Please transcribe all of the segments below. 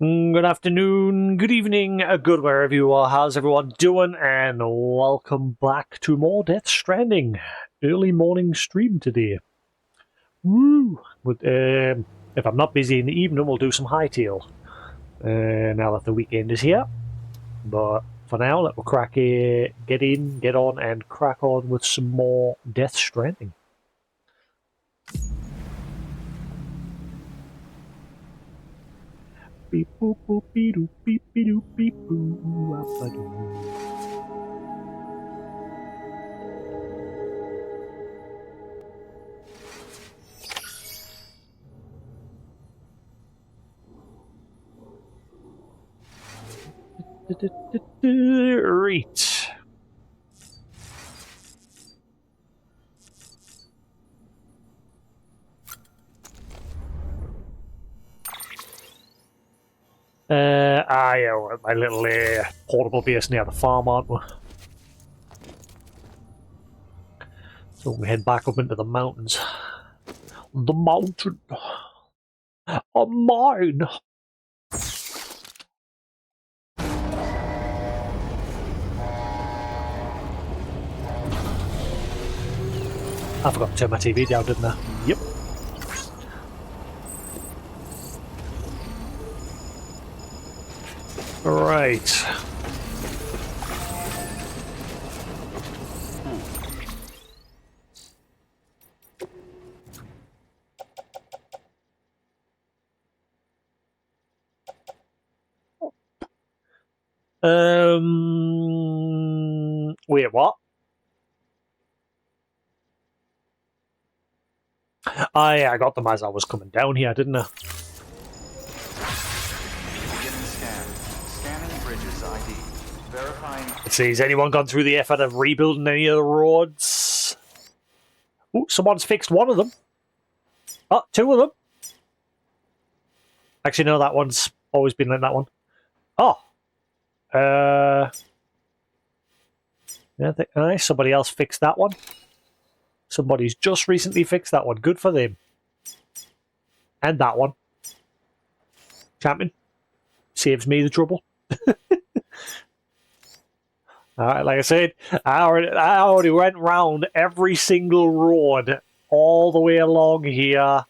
Good afternoon, good evening, good wherever you are. How's everyone doing? And welcome back to more Death Stranding. Early morning stream today. Woo! But, if I'm not busy in the evening, we'll do some hightail. Now that the weekend is here. But for now, let me get on, and crack on with some more Death Stranding. Beep boop boop beep doop beep doop beep boo. Right. Yeah, we're at my little portable base near the farm, aren't we? So we head back up into the mountains. The mountain. A mine. I forgot to turn my TV down, didn't I? Yep. Right. Wait, what? Yeah, I got them as I was coming down here, didn't I? Beginning scan. Scanning bridges ID. Verifying. Let's see, has anyone gone through the effort of rebuilding any of the roads? Oh, someone's fixed one of them. Oh, two of them. Actually, no, that one's always been like that one. Oh. Yeah, somebody else fixed that one. Somebody's just recently fixed that one. Good for them. And that one. Champion. Saves me the trouble. Alright, like I said, I already went round every single road all the way along here.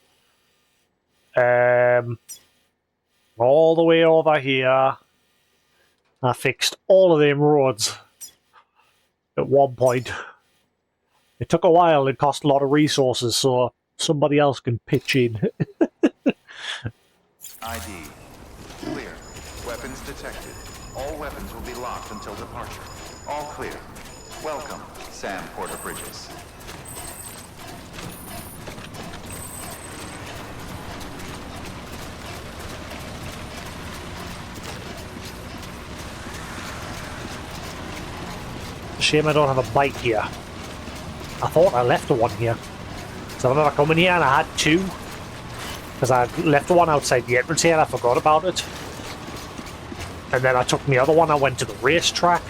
All the way over here. I fixed all of them roads at one point. It took a while, it cost a lot of resources, so somebody else can pitch in. ID. Clear. Weapons detected. All weapons will be locked until departure. All clear. Welcome, Sam Porter Bridges. Shame I don't have a bike here. I thought I left one here. So I remember coming here and I had two. Because I left one outside the entrance here and I forgot about it. And then I took the other one, I went to the racetrack.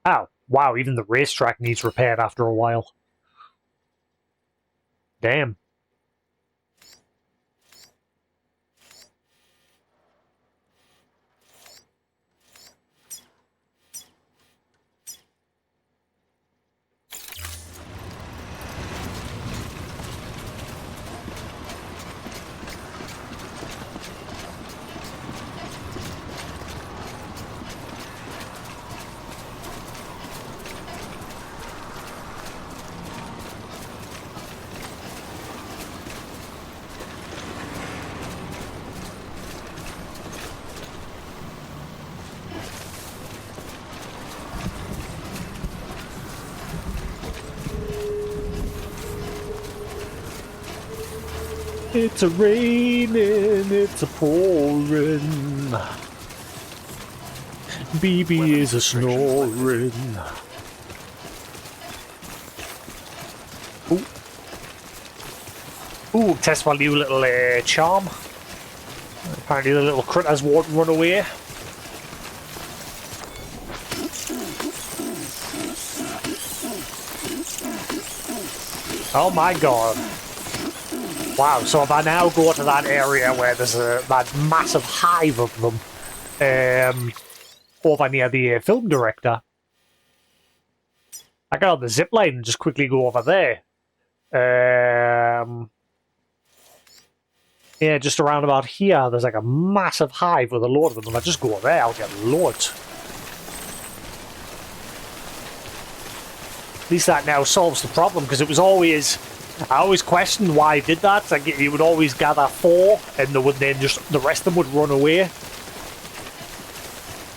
Oh, wow, even the racetrack needs repaired after a while. Damn. It's a raining, it's a pouring. BB is a snoring. Ooh, test my new little charm. Apparently the little critters won't run away. Oh my god. Wow, so if I now go to that area where there's that massive hive of them, over near the film director, I get on the zip line and just quickly go over there. Yeah, just around about here, there's like a massive hive with a load of them. If I just go there, I'll get loads. At least that now solves the problem, because it was always... I always questioned why I did that. Like, you would always gather 4, and they would then just... the rest of them would run away.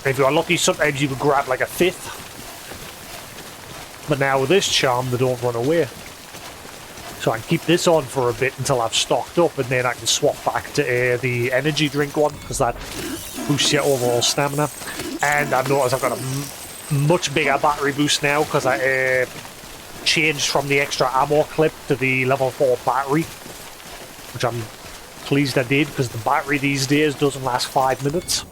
If you were lucky, sometimes you would grab like a 5th. But now with this charm, they don't run away. So I can keep this on for a bit until I've stocked up, and then I can swap back to the energy drink one, because that boosts your overall stamina. And I've noticed I've got a much bigger battery boost now, because I changed from the extra ammo clip to the level 4 battery, which I'm pleased I did, because the battery these days doesn't last 5 minutes.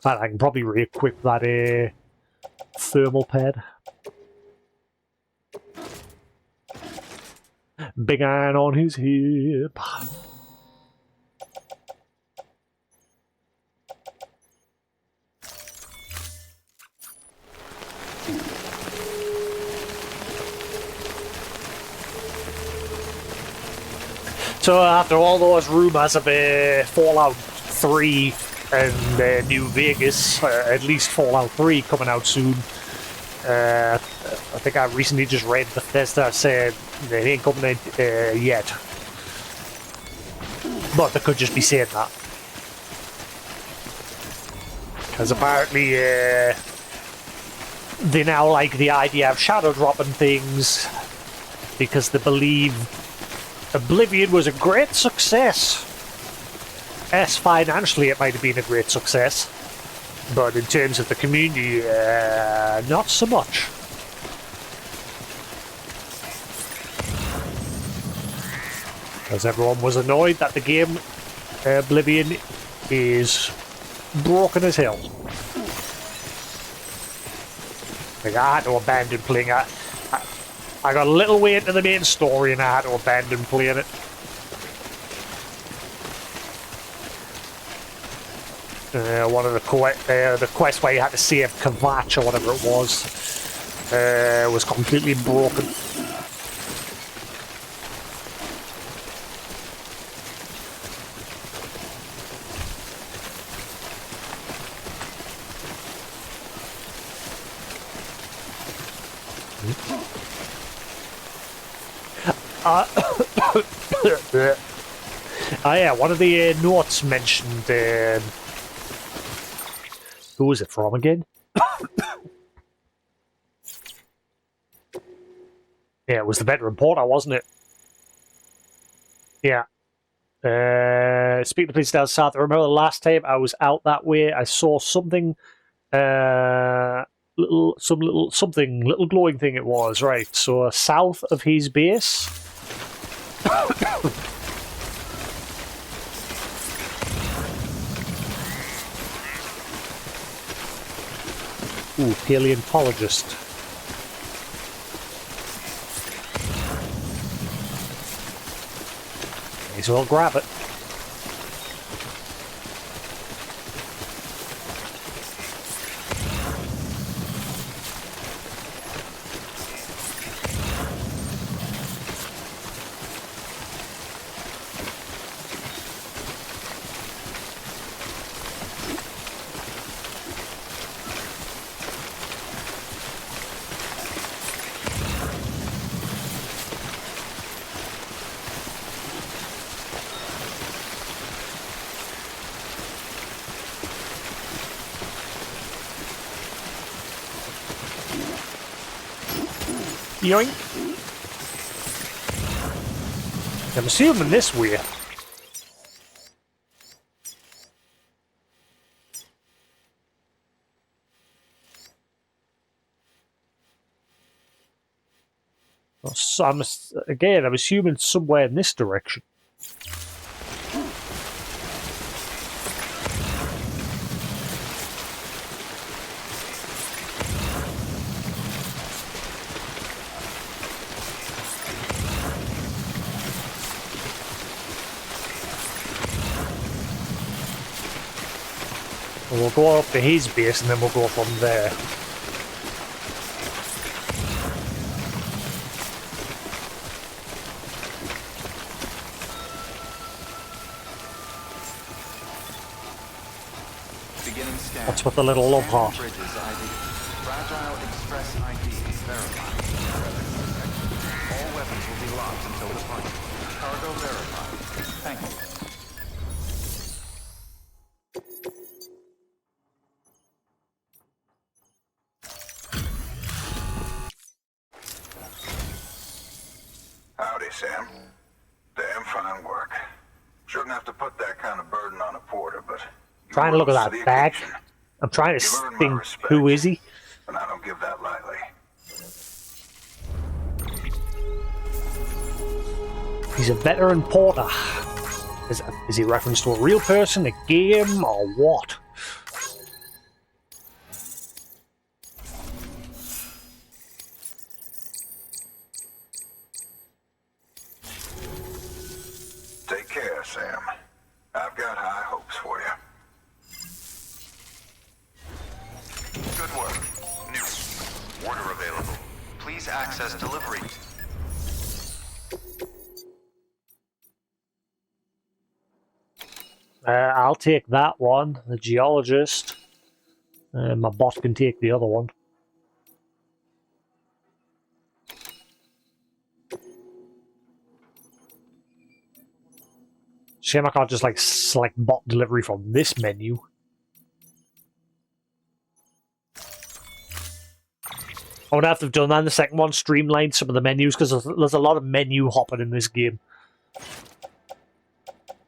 And I can probably re-equip that thermal pad. Big iron on his hip. So after all those rumours of Fallout 3 and New Vegas, at least Fallout 3 coming out soon, I think I recently just read Bethesda said they ain't coming in yet. But they could just be saying that. Because apparently they now like the idea of shadow dropping things because they believe Oblivion was a great success. Yes, financially it might have been a great success, but in terms of the community, not so much. Because everyone was annoyed that the game Oblivion is broken as hell. Like, I had to abandon playing it. I got a little way into the main story and I had to abandon playing it. One of the quest where you had to save Kvatch or whatever it was completely broken. Oh yeah, one of the notes mentioned... who was it from again? Yeah, it was the veteran porter, wasn't it? Yeah. Speaking to police down south, I remember the last time I was out that way, I saw something... little glowing thing it was, right. So south of his base. Ooh, paleontologist. May as well grab it. Yoink. I'm assuming this way. So I'm assuming somewhere in this direction. we'll go up to his base and then we'll go from there. Beginning scan. That's what the little love heart. Bridges ID. Fragile Express ID verified. Weapons detected. All weapons will be locked until departure. Cargo verified. Thank you. Howdy, Sam. Damn fine work. Shouldn't have to put that kind of burden on a porter, but... Trying to look at that bag. I'm trying to think, who is he? And I don't give that lightly. He's a veteran porter. Is he reference to a real person, a game, or what? Take care, Sam. I've got high hopes for you. Good work. New. Order available. Please access delivery. I'll take that one, the geologist. My bot can take the other one. Shame I can't just like select bot delivery from this menu. I would have to have done that in the second one, streamlined some of the menus, because there's a lot of menu hopping in this game.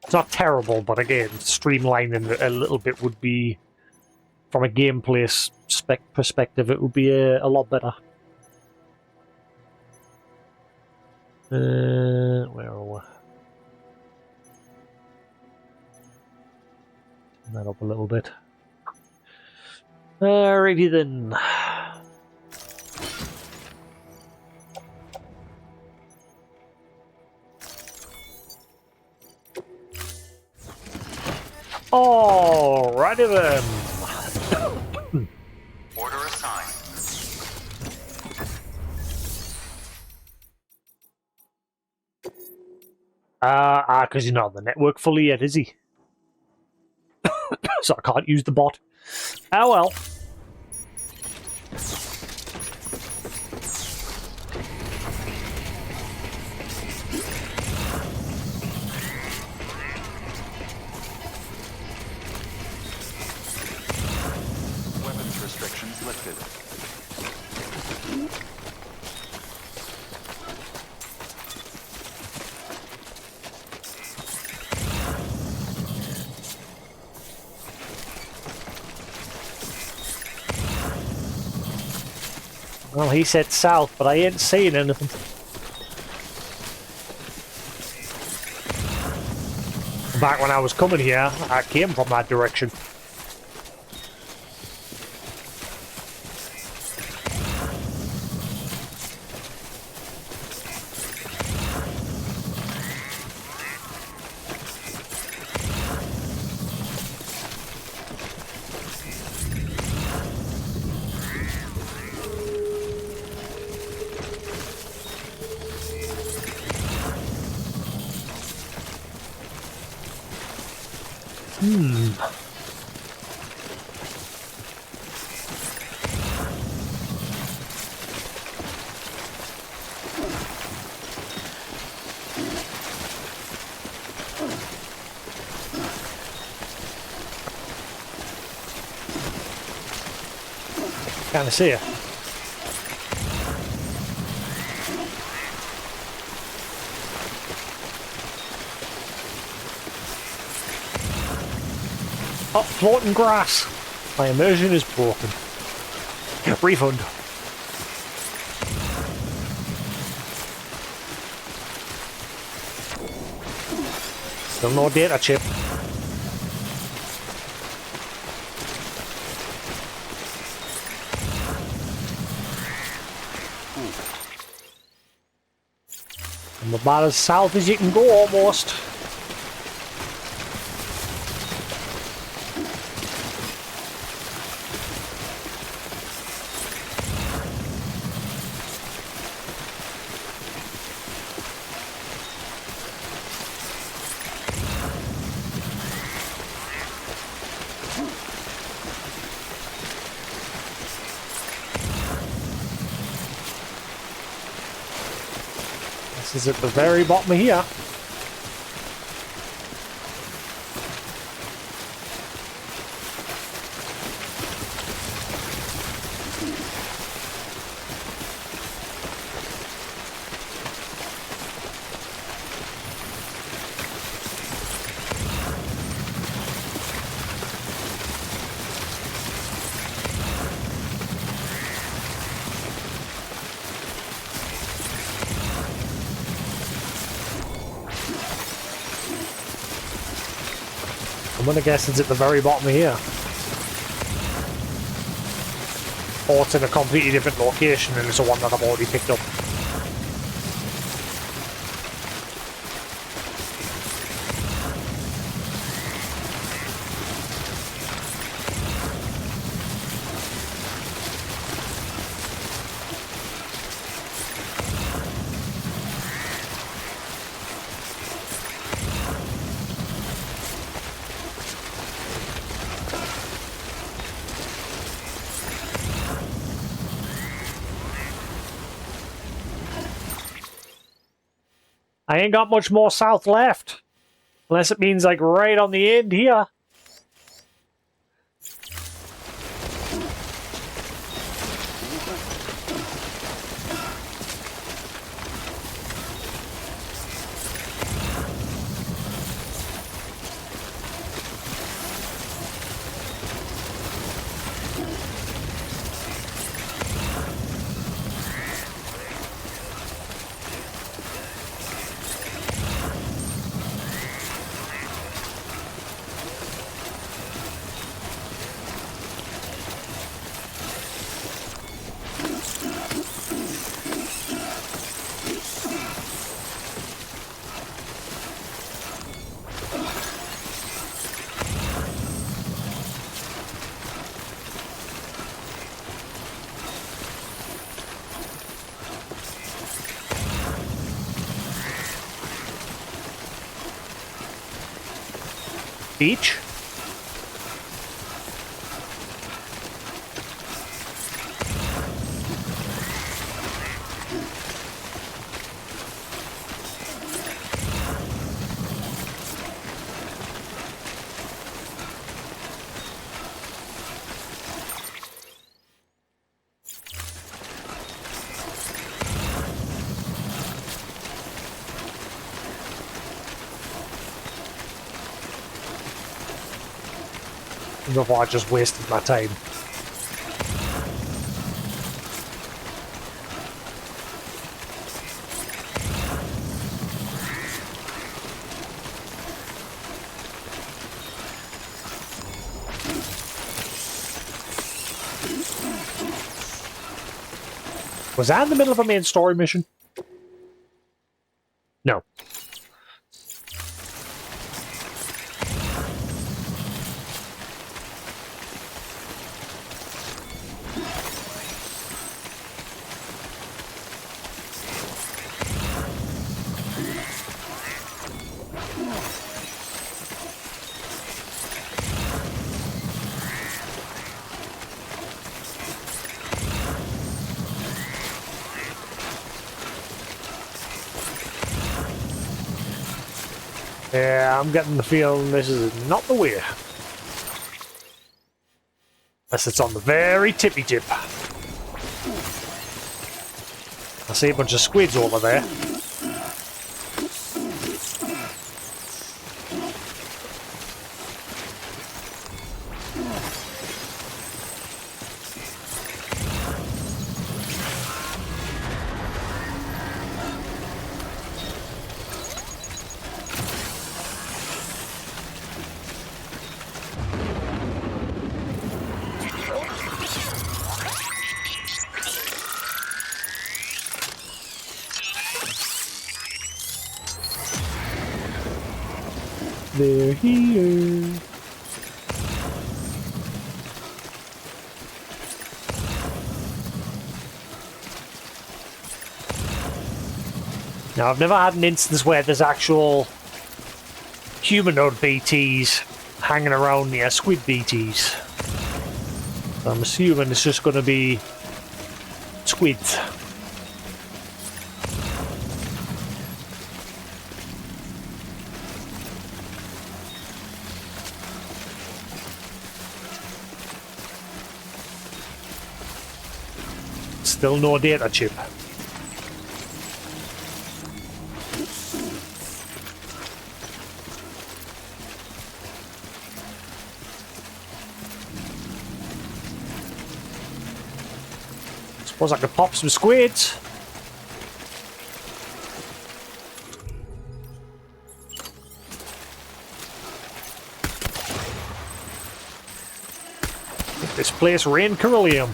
It's not terrible, but again, streamlining a little bit would be, from a gameplay perspective, it would be a lot better. Where are we? Turn that up a little bit. Alrighty then. Alrighty then. Order assigned. Because you're not on the network fully yet, is he? So I can't use the bot. Oh well. Weapons restrictions lifted. Well, he said south, but I ain't saying anything. Back when I was coming here, I came from that direction. Kind of see ya. Oh, floating grass. My immersion is broken. Refund. Still no data chip. I'm about as south as you can go, almost. guess is at the very bottom of here. I'm gonna guess it's at the very bottom of here. Or it's in a completely different location and it's the one that I've already picked up. I ain't got much more south left. Unless it means like right on the end here. Beach? Before I just wasted my time. Was that in the middle of a main story mission? No. Yeah, I'm getting the feeling this is not the way. Unless it's on the very tippy tip. I see a bunch of squids over there. They're here. Now, I've never had an instance where there's actual humanoid BTs hanging around near squid BTs. I'm assuming it's just going to be squids. Still no data chip. Suppose I could pop some squids. Make this place rain beryllium.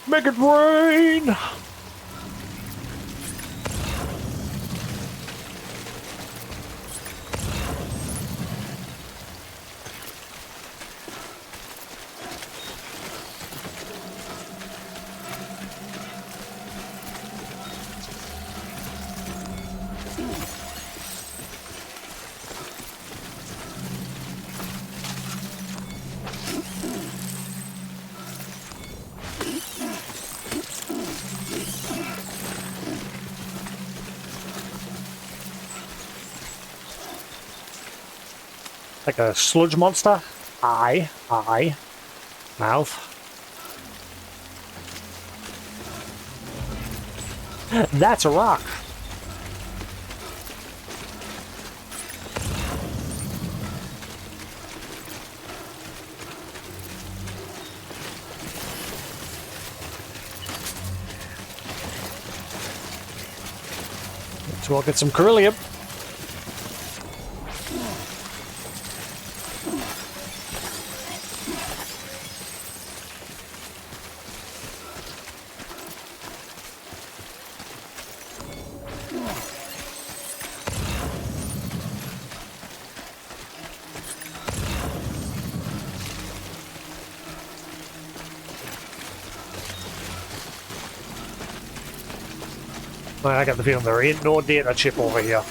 Make it rain! Like a sludge monster. Eye. Mouth. That's a rock. So I'll get some beryllium. I got the feeling there ain't no data chip over here.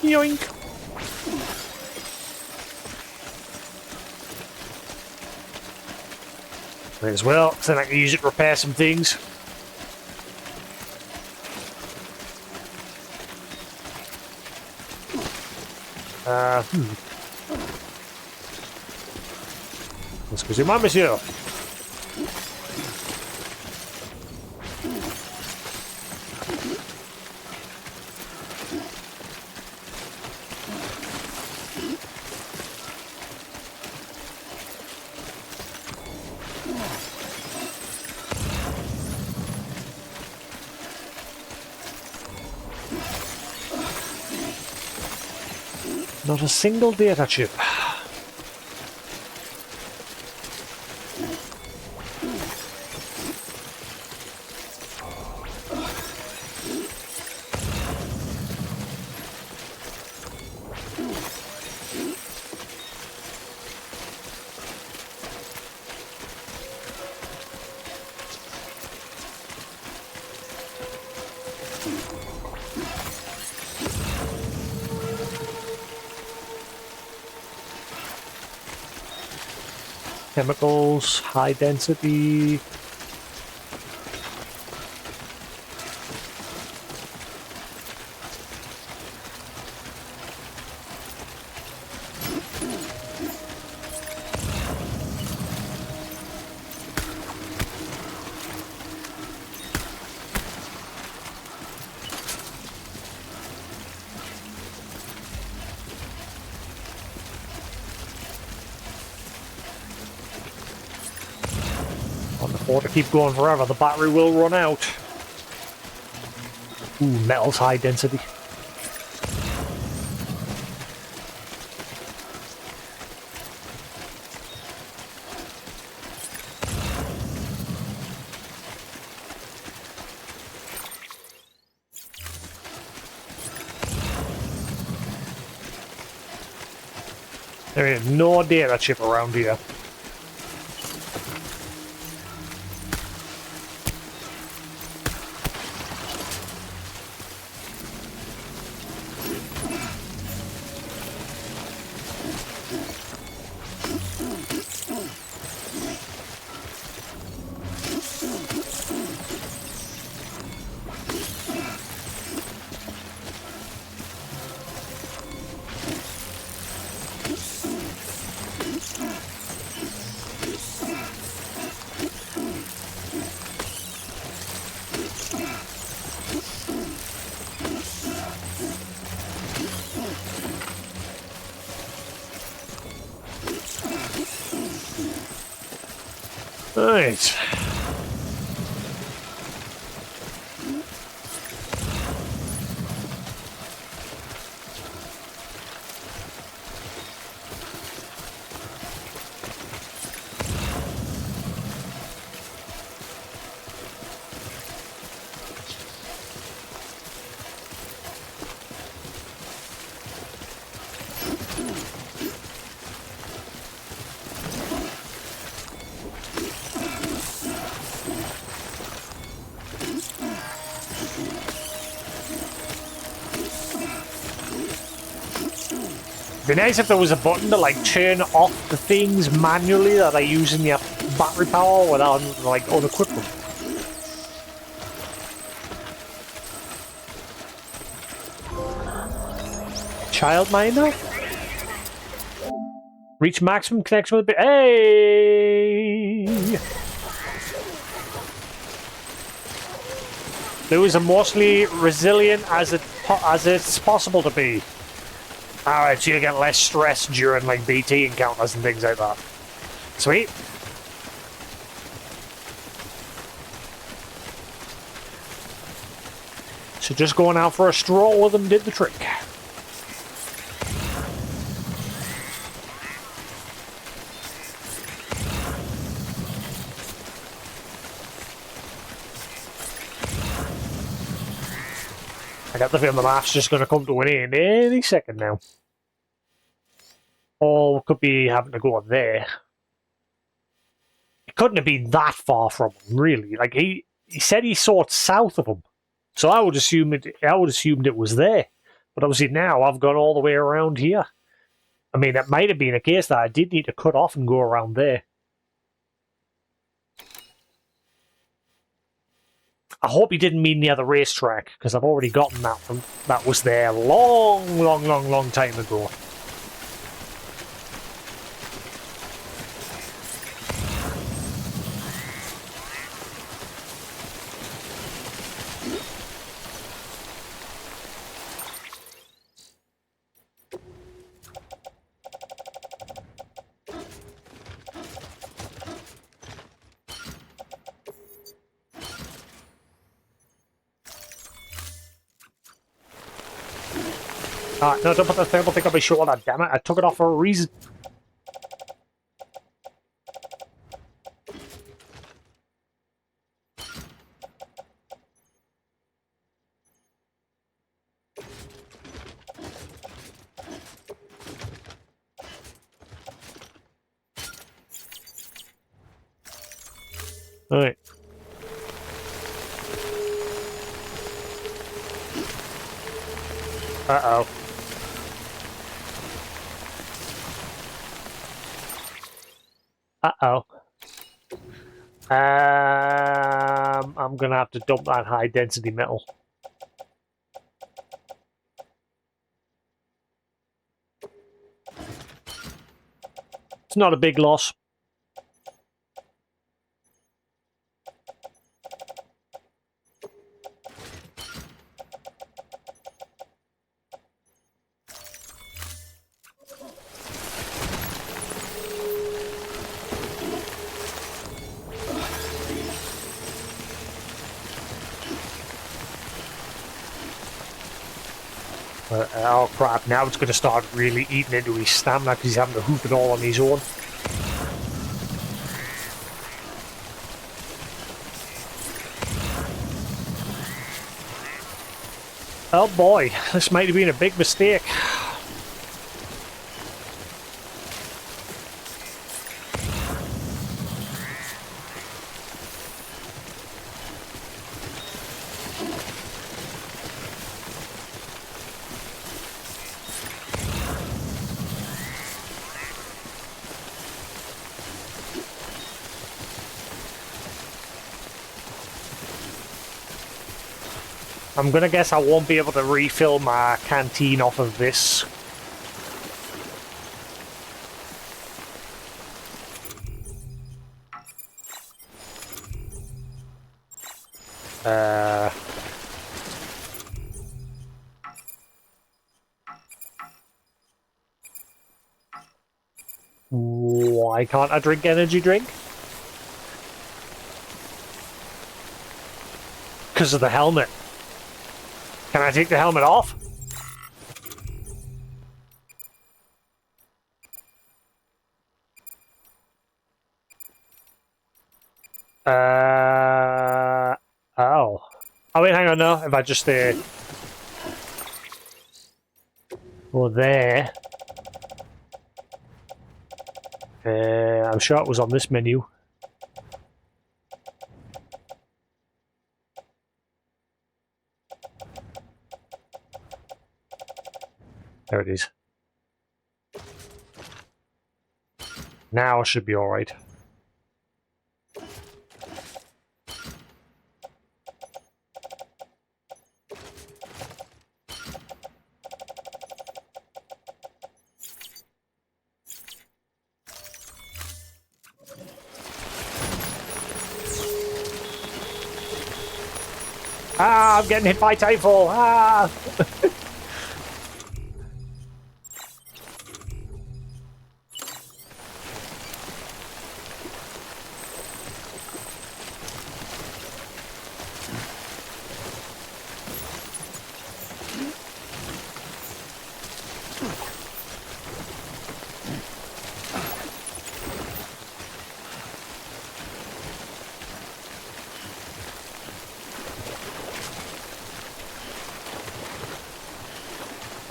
Yoink! Might as well, so then I can use it to repair some things. Excusez-moi, monsieur. Not a single data chip. Chemicals, high density. Or to keep going forever, the battery will run out. Ooh, metal's high density. There is no data chip around here. Right. It'd be nice if there was a button to like turn off the things manually that are using the battery power without like unequip them. Childminder? Reach maximum connection with the hey! Those are mostly resilient as it's possible to be. Alright, so you get less stress during like BT encounters and things like that. Sweet. So just going out for a stroll with them did the trick. I got the feeling the map's just going to come to an end any second now. Or could be having to go there. It couldn't have been that far from him, really. Like he said he saw it south of him, so I would assume it was there. But obviously now I've gone all the way around here. I mean, it might have been a case that I did need to cut off and go around there. I hope he didn't mean near the racetrack, because I've already gotten that from that was there long time ago. No, don't put the thermal thing on my shoulder, damn it. I took it off for a reason. Alright. Uh-oh. Uh-oh. I'm gonna have to dump that high density metal. It's not a big loss. Oh crap, now it's going to start really eating into his stamina because he's having to hoof it all on his own. Oh boy, this might have been a big mistake. I'm gonna guess I won't be able to refill my canteen off of this. Why can't I drink energy drink? Because of the helmet. Can I take the helmet off? Oh. Oh wait, hang on, no. If I just well, there. I'm sure it was on this menu. There it is. Now I should be alright. Ah, I'm getting hit by Typefall. Ah!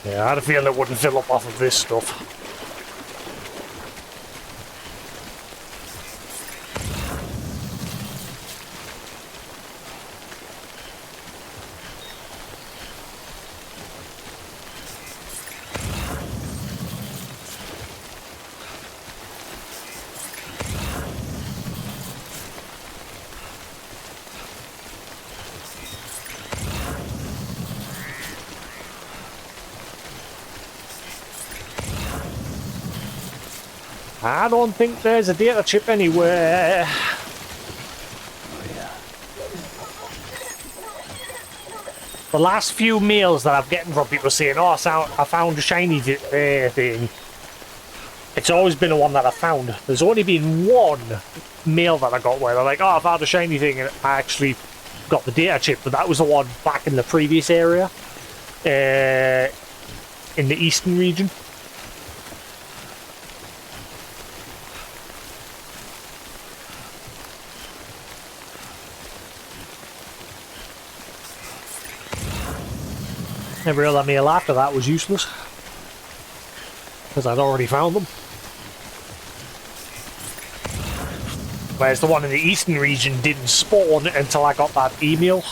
Yeah, I had a feeling it wouldn't fill up off of this stuff. I don't think there's a data chip anywhere. The last few mails that I'm getting from people saying, oh, I found a shiny thing. It's always been the one that I found. There's only been one mail that I got where they're like, oh, I found a shiny thing, and I actually got the data chip, but that was the one back in the previous area. In the eastern region. Every other meal after that was useless, because I'd already found them. Whereas the one in the eastern region didn't spawn until I got that email.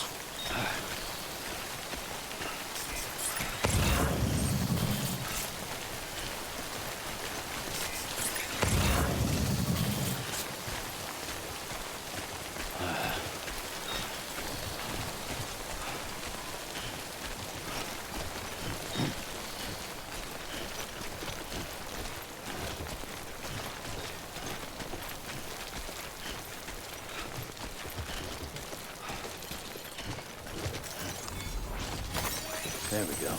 There we go.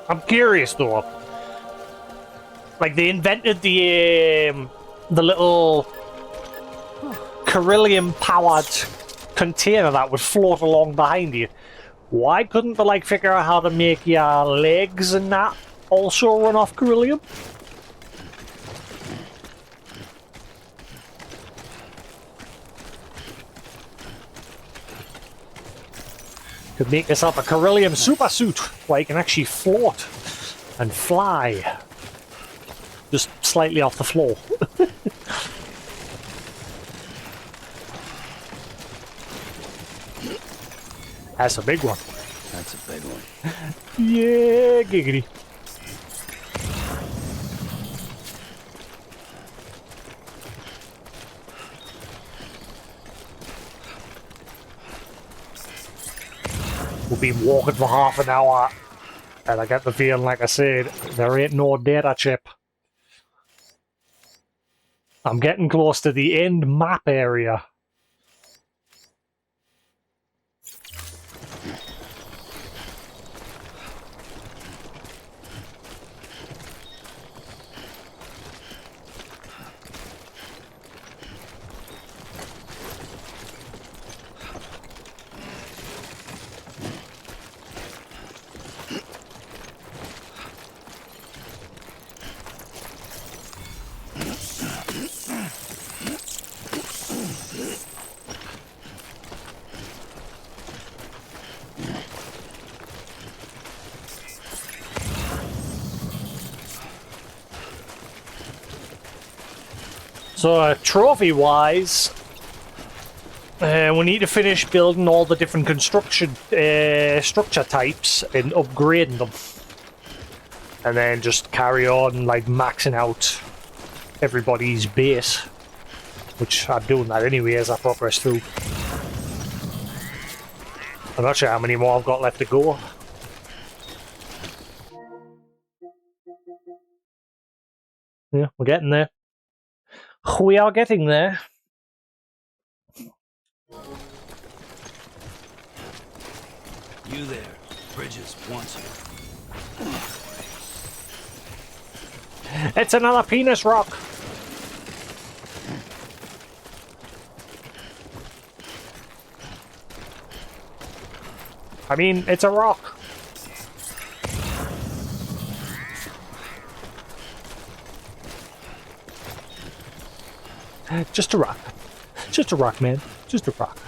I'm curious though. Like they invented the little Carillion powered container that would float along behind you. Why couldn't they like figure out how to make your legs and that also run off beryllium? Could make yourself a beryllium super suit where you can actually float and fly. Just slightly off the floor. That's a big one. That's a big one. Yeah, giggity. We've been walking for half an hour, and I get the feeling, like I said, there ain't no data chip. I'm getting close to the end map area. So, trophy-wise, we need to finish building all the different construction structure types and upgrading them. And then just carry on, like, maxing out everybody's base. Which I'm doing that anyway as I progress through. I'm not sure how many more I've got left to go. Yeah, we're getting there. We are getting there. You there. Bridges wants you. It's another penis rock. I mean, it's a rock. Just a rock. Just a rock, man. Just a rock.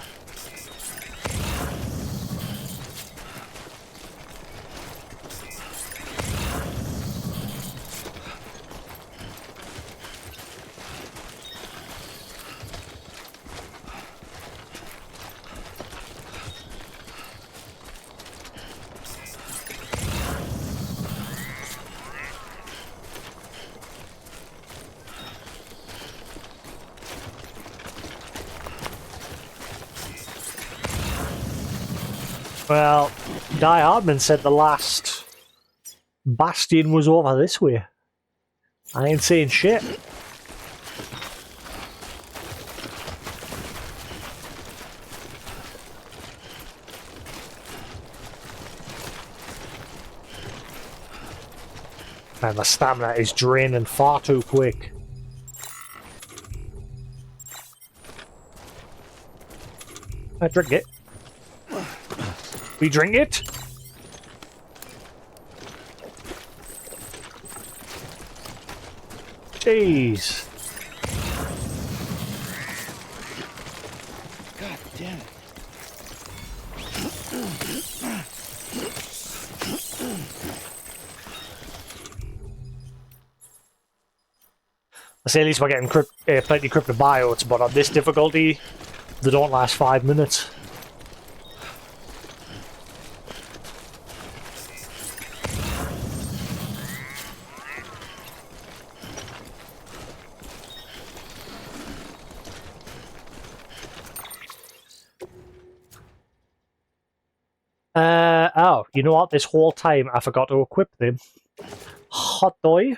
Well, Die Hardman said the last bastion was over this way. I ain't saying shit. And the stamina is draining far too quick. I drink it. We drink it? Jeez. God damn it. I say at least we're getting plenty of cryptobiotes, but on this difficulty, they don't last 5 minutes. Oh, you know what? This whole time I forgot to equip them. Hot dog.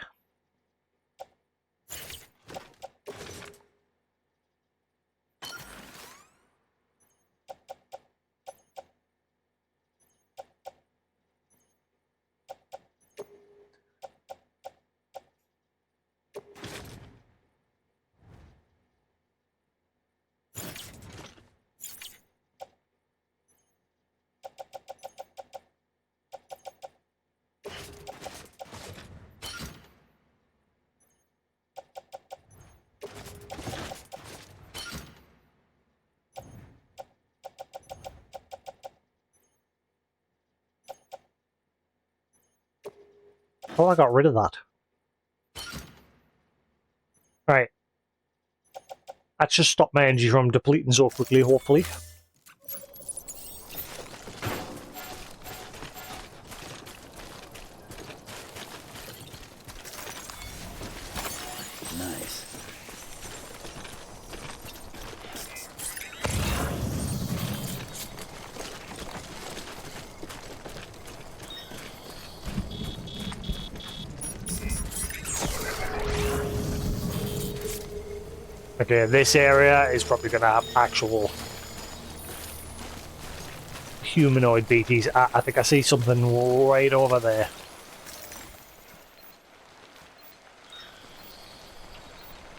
thought I got rid of that. Right. That should stop my energy from depleting so quickly, hopefully. Nice. Okay, this area is probably going to have actual humanoid BTs. I think I see something right over there.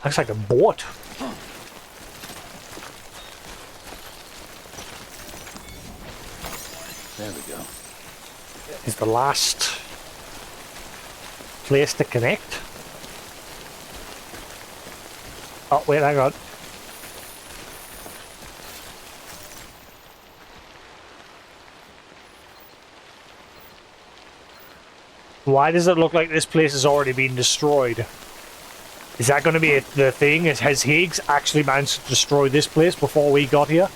Looks like a boat. There we go. Is the last place to connect. Oh, wait, hang on. Why does it look like this place has already been destroyed? Is that going to be the thing? Has Higgs actually managed to destroy this place before we got here?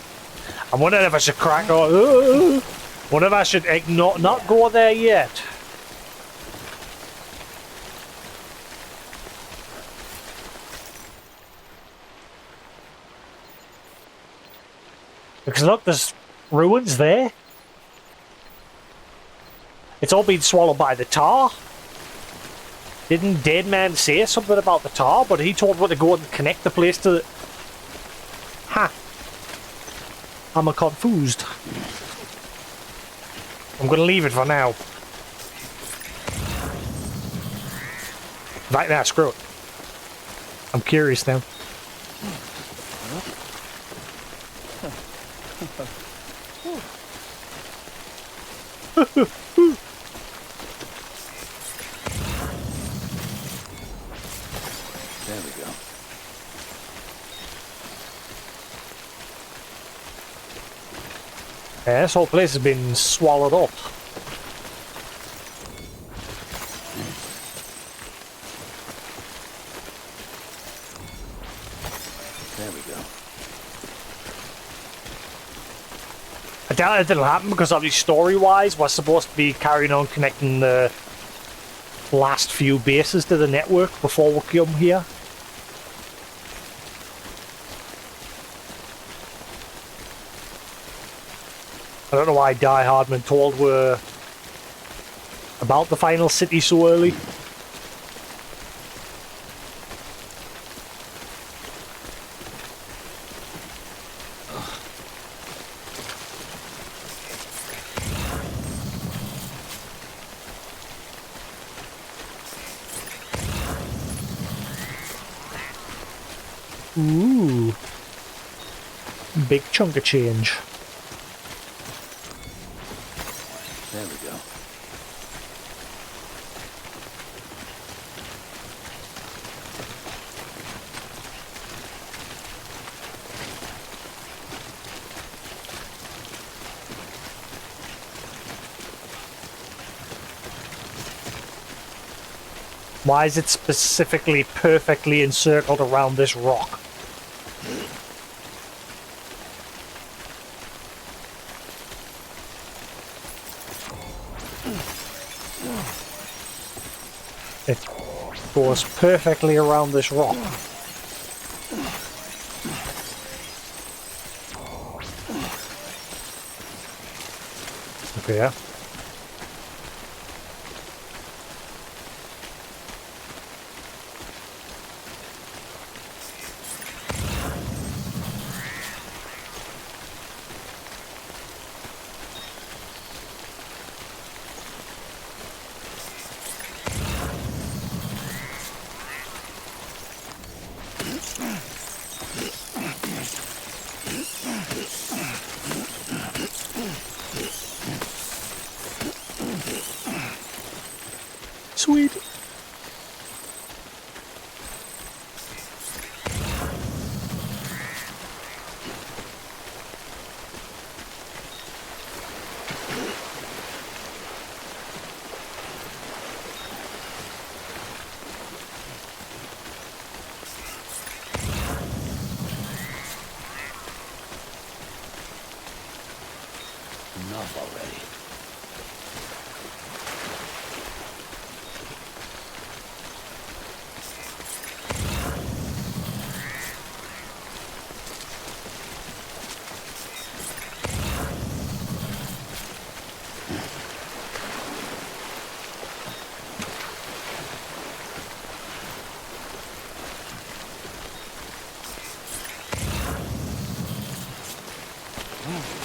I'm wondering if I should crack on. Wonder if I should not go there yet. Because look, there's ruins there. It's all been swallowed by the tar. Didn't Dead Man say something about the tar? But he told me to go and connect the place to the... Ha! I'm confused. I'm gonna leave it for now. Right now, screw it. I'm curious now. There we go. Yeah, this whole place has been swallowed up. There we go. I doubt it didn't happen because obviously story-wise we're supposed to be carrying on connecting the last few bases to the network before we come here. I don't know why Die Hardman told we're about the final city so early. Ooh. Big chunk of change. There we go. Why is it specifically perfectly encircled around this rock? It goes perfectly around this rock. Okay, yeah.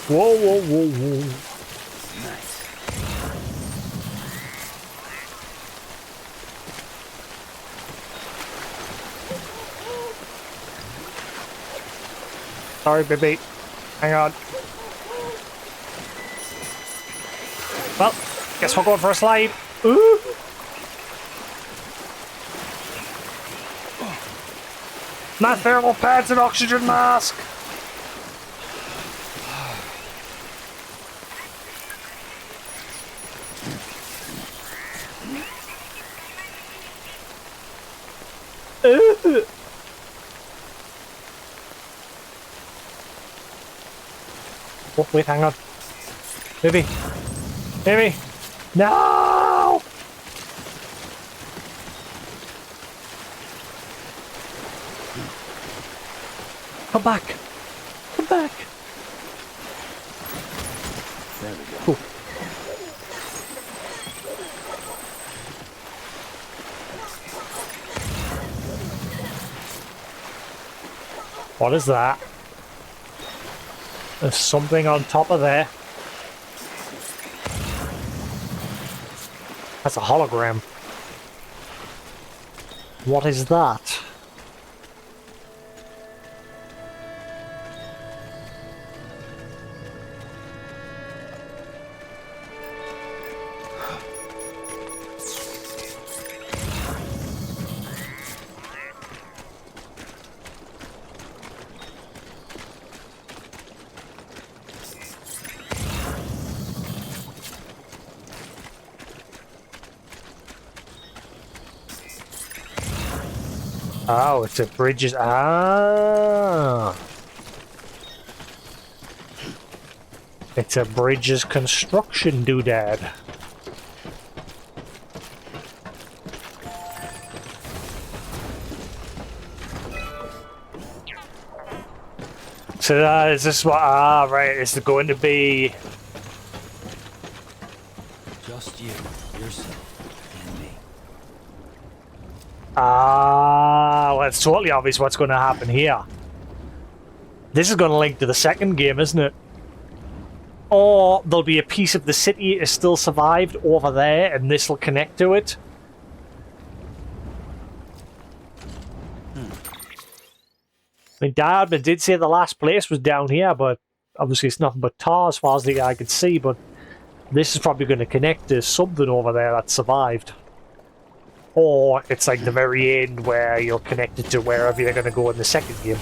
Whoa, whoa, whoa, whoa. Nice. Sorry, baby. Hang on. Well, guess we're going for a slide. Ooh. My thermal pads and oxygen mask. Ooh. Oh, wait, hang on. Baby. Baby. No! Come back. Come back. There we go. Cool. What is that? There's something on top of there. That's a hologram. What is that? Oh, it's a bridges. Ah. It's a bridges construction doodad. So is this what? Ah, right. Is it going to be? Just you, yourself, and me. Ah, well, it's totally obvious what's going to happen here. This is going to link to the second game, isn't it? Or there'll be a piece of the city is still survived over there, and this will connect to it. I mean, Diadman did say the last place was down here, but obviously it's nothing but tar as far as the eye could see, but this is probably going to connect to something over there that survived. Or it's like the very end where you're connected to wherever you're going to go in the second game.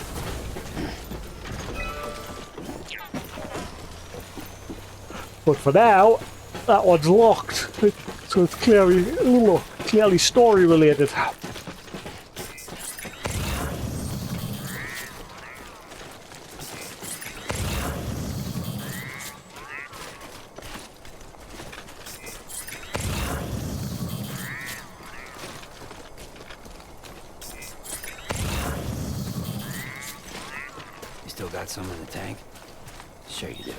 But for now, that one's locked. So it's clearly story related. You still got some in the tank? Sure you do.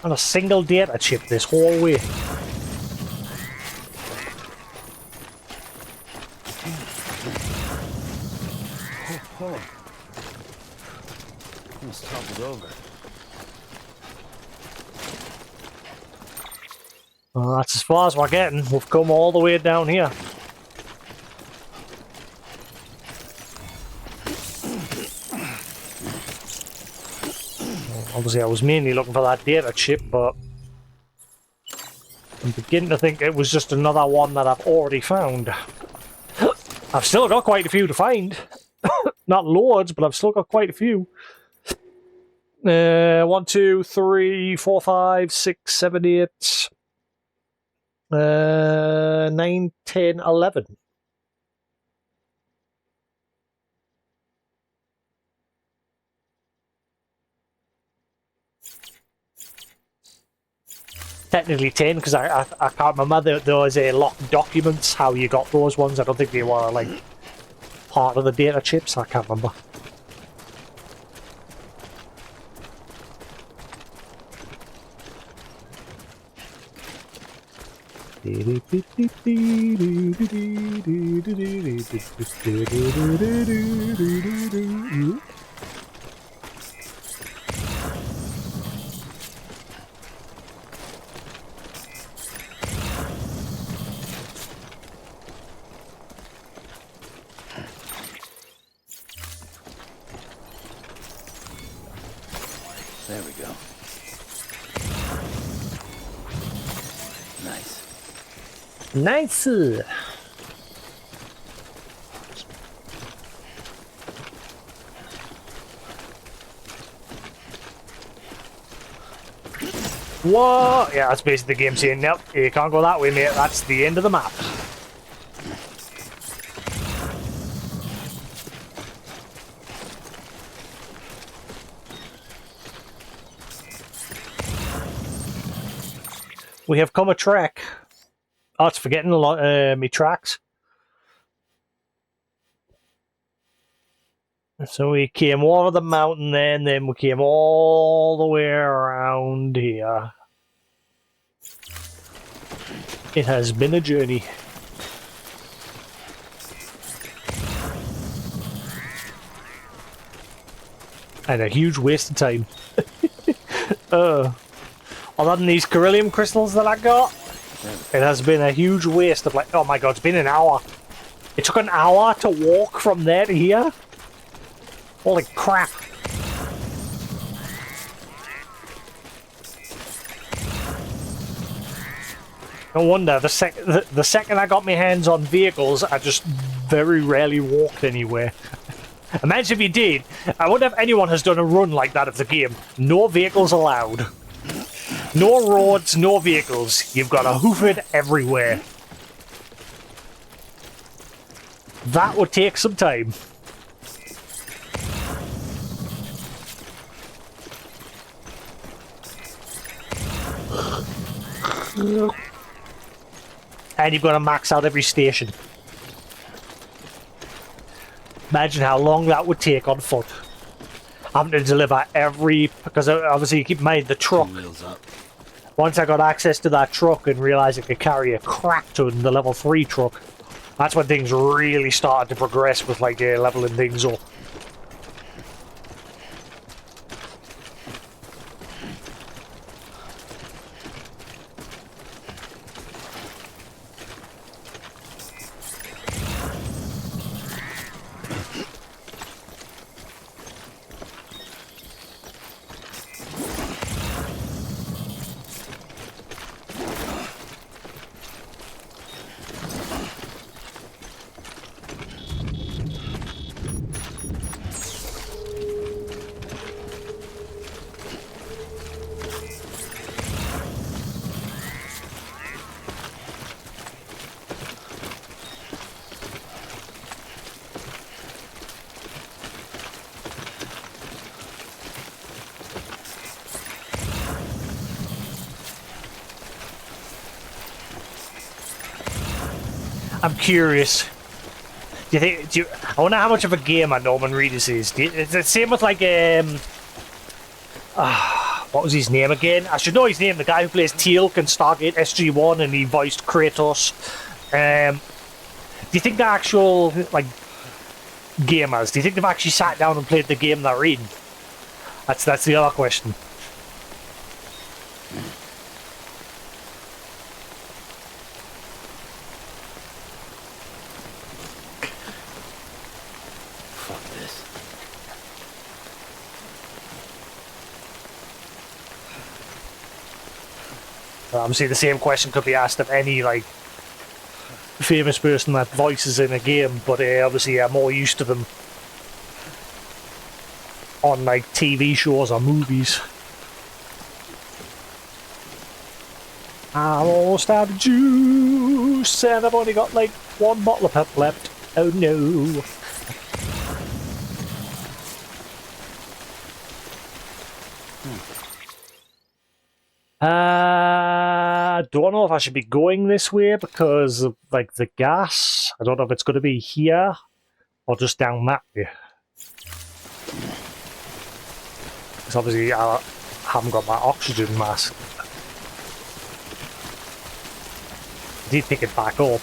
On a single data chip this whole way. Oh. Almost toppled over. Well, that's as far as we're getting. We've come all the way down here. Obviously, I was mainly looking for that data chip, but I'm beginning to think it was just another one that I've already found. I've still got quite a few to find. Not loads, but I've still got quite a few. 1, 2, 3, 4, 5, 6, 7, 8, 9, 10, 11. Technically 10, because I can't remember. There was a locked documents, how you got those ones. I don't think they were, like, part of the data chips. I can't remember. There we go. Nice. Nice. What? Yeah, that's basically the game saying, nope, you can't go that way, mate. That's the end of the map. We have come a trek. Oh, it's forgetting a lot me tracks. So we came over the mountain then we came all the way around here. It has been a journey. And a huge waste of time. Other than these beryllium crystals that I got, it has been a huge waste of, like, oh my god, it's been an hour. It took an hour to walk from there to here. Holy crap. No wonder, the second I got my hands on vehicles, I just very rarely walked anywhere. Imagine if you did. I wonder if anyone has done a run like that of the game. No vehicles allowed. No roads, no vehicles. You've got to hoof it everywhere. That would take some time. And you've got to max out every station. Imagine how long that would take on foot. Having to deliver every... Because obviously you keep in mind the truck. Once I got access to that truck and realised it could carry a crap ton, the level 3 truck, that's when things really started to progress with, like, leveling things up. I'm curious. I wonder how much of a gamer Norman Reedus is. It's the same with, like, what was his name again? I should know his name. The guy who plays Teal'c in Stargate SG-1 and he voiced Kratos. Do you think the actual, like, gamers, do you think they've actually sat down and played the game they're in? That's the other question. Obviously, the same question could be asked of any, like, famous person that voices in a game, but obviously I'm more used to them on like TV shows or movies. I'm almost out of juice and I've only got like one bottle of pep left. Oh no. Don't know if I should be going this way because of like the gas. I don't know if it's going to be here or just down that way. Because obviously I haven't got my oxygen mask. I did pick it back up.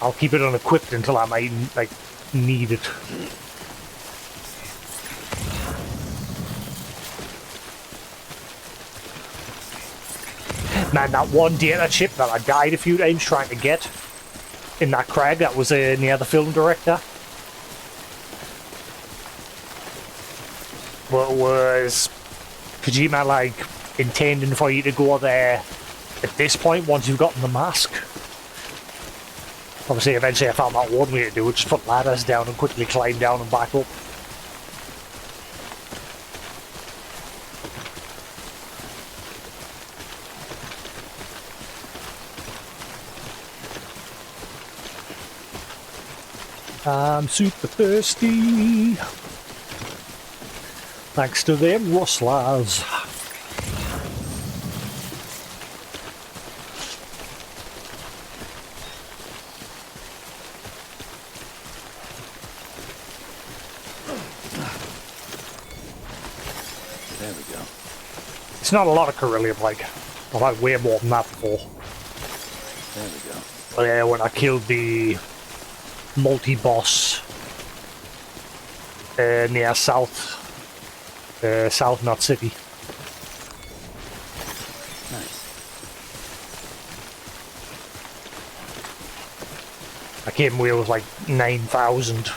I'll keep it unequipped until I might like need it. Man, that one data chip that I died a few times trying to get in that crag that was near the film director. What was Kojima like intending for you to go there at this point once you've gotten the mask? Obviously, eventually I found that one way to do it, just put ladders down and quickly climb down and back up. I'm super thirsty. Thanks to them rustlers. There we go. It's not a lot of Corellium, like, I've had way more than that before. There we go. But yeah, when I killed the multi-boss near South Knot City. Nice. I came away with like 9,000.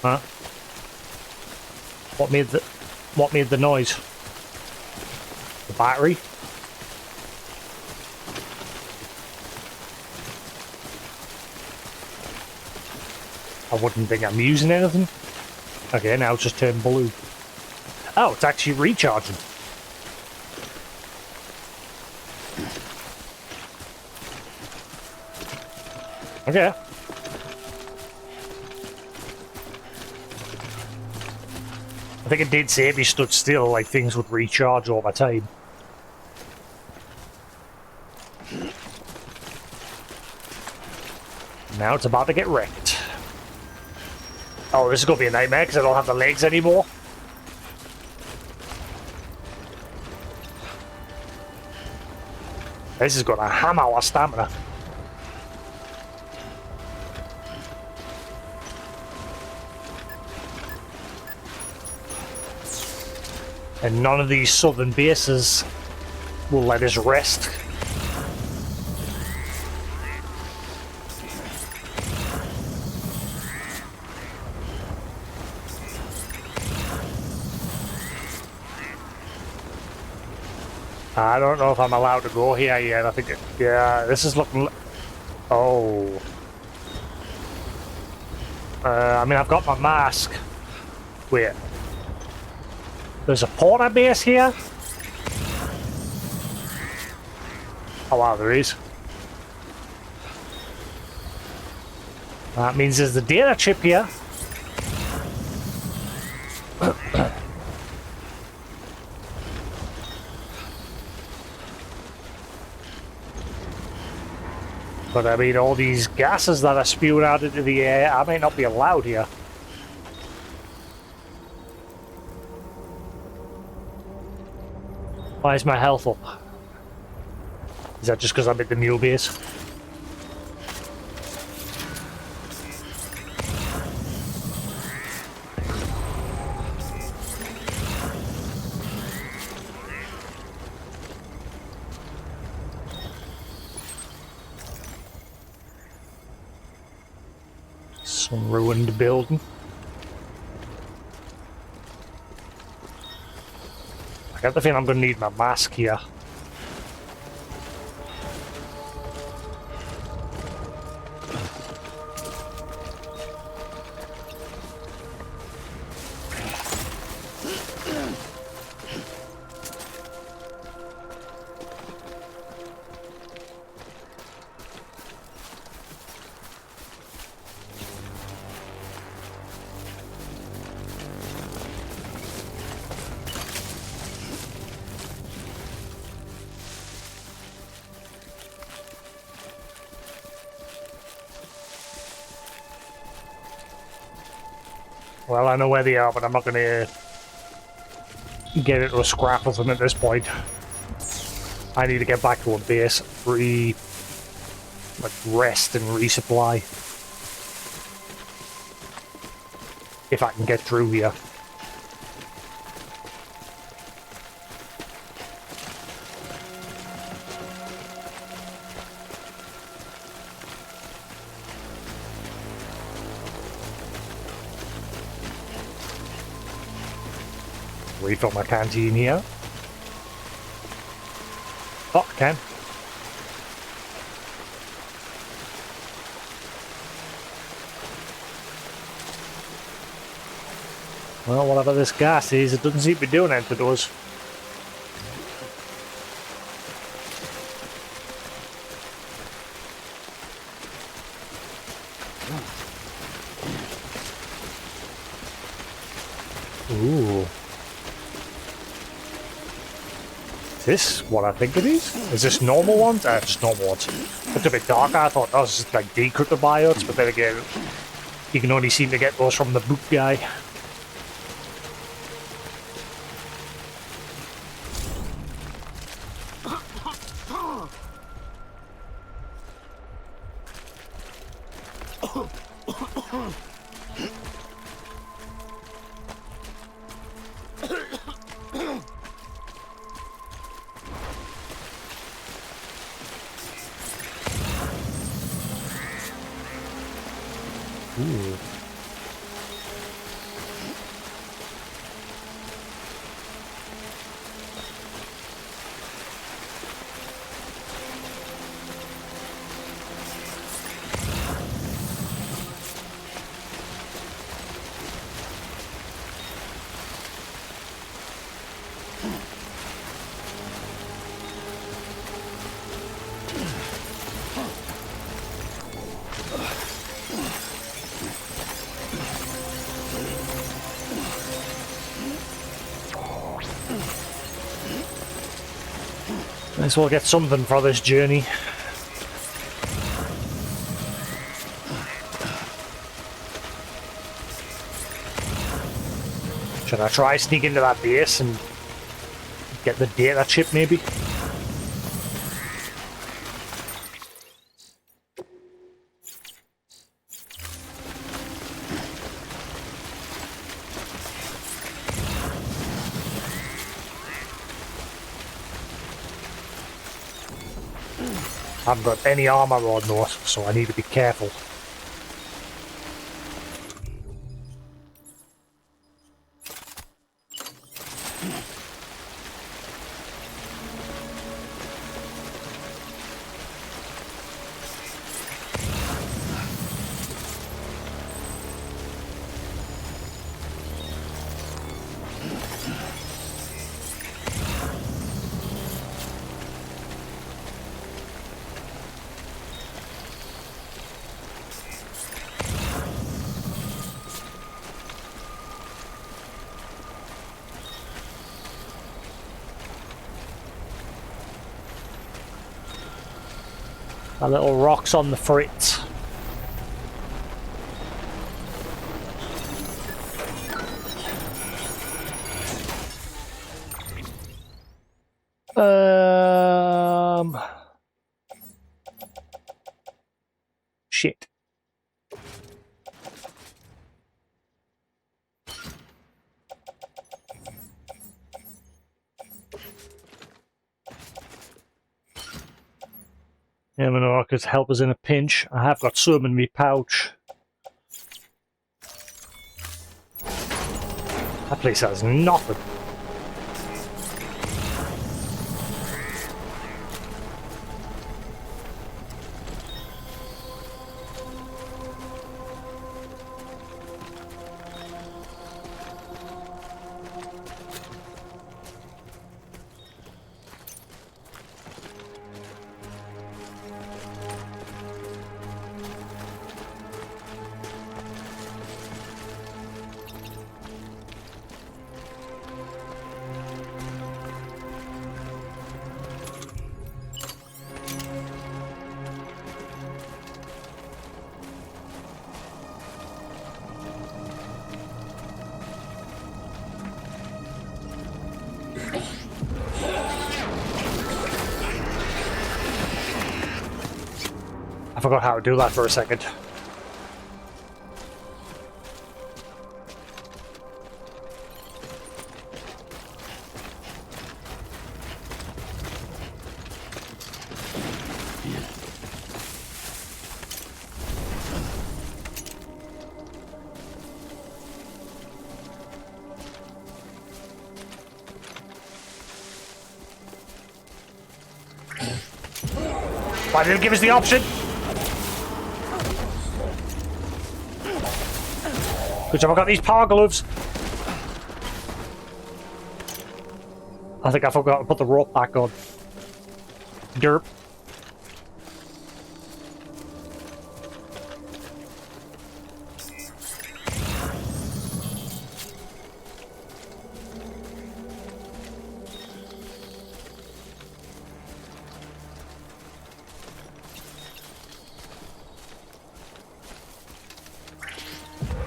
Huh? What made the noise? The battery? I wouldn't think I'm using anything. Okay, now it's just turned blue. Oh, it's actually recharging. Okay. I think it did say if you stood still, like things would recharge over time. Now it's about to get wrecked. Oh, this is going to be a nightmare because I don't have the legs anymore. This is going to hammer our stamina. And none of these southern bases will let us rest. I don't know if I'm allowed to go here yet. I think, yeah, this is looking. Oh. I mean, I've got my mask. Wait. There's a porter base here? Oh wow, there is. That means there's the data chip here. But I mean, all these gases that are spewed out into the air, I may not be allowed here. Why is my health up? Is that just because I'm at the mule base? Some ruined building. I get the feeling I'm going to need my mask here. Well, I know where they are, but I'm not going to get into a scrap with them at this point. I need to get back to a base, rest and resupply. If I can get through here. Refill my canteen here. Oh, I can. Well, whatever this gas is, it doesn't seem to be doing anything to us. Ooh. Is this what I think it is? Is this normal ones? Just normal ones. Looked a bit darker. I thought that was like decrypted biotes, but then again, you can only seem to get those from the boot guy. Ooh. Might as well get something for this journey. Should I try sneak into that base and get the data chip maybe? I haven't got any armor on though, so I need to be careful. A little rocks on the fritz. Shit. Yeah, I know I could help us in a pinch. I have got some in my pouch. That place has nothing. I forgot how to do that for a second. Why didn't it give us the option? Good job, I got these power gloves. I think I forgot to put the rope back on. Derp.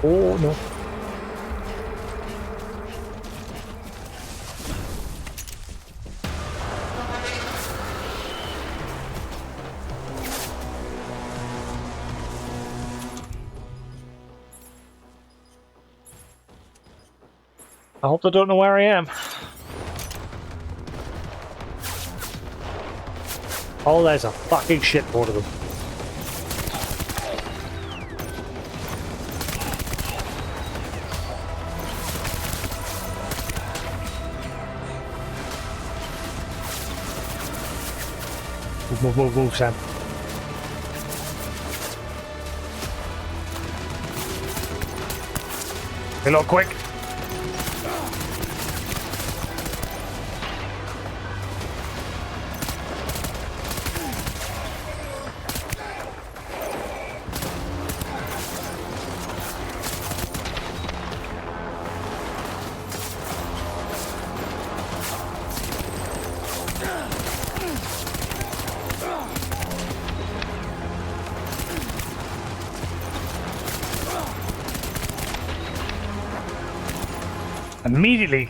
Oh no. I hope they don't know where I am. Oh, there's a fucking shitload of them. Move, move, move, Sam. Reload quick. Immediately.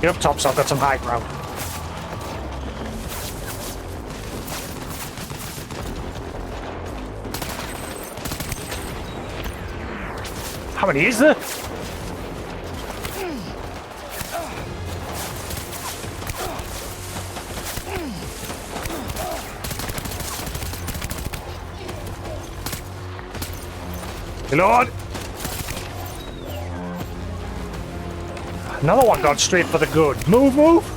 Get up top so I've got some high ground. How many is there? Lord! Another one gone straight for the good. Move, move!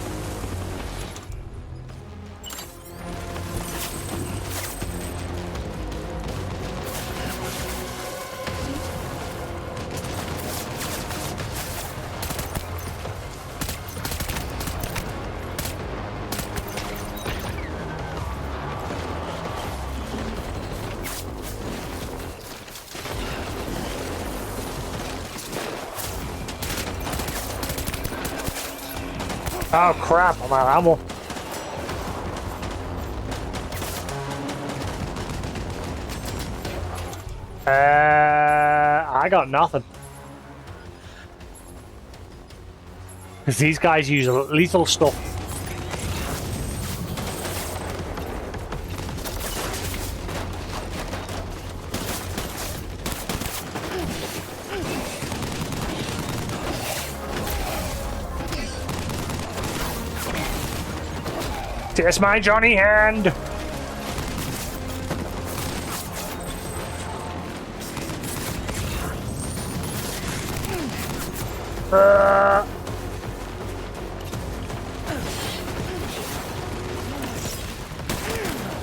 Oh crap, I'm out of ammo. I got nothing. Because these guys use lethal stuff. Taste my Johnny hand!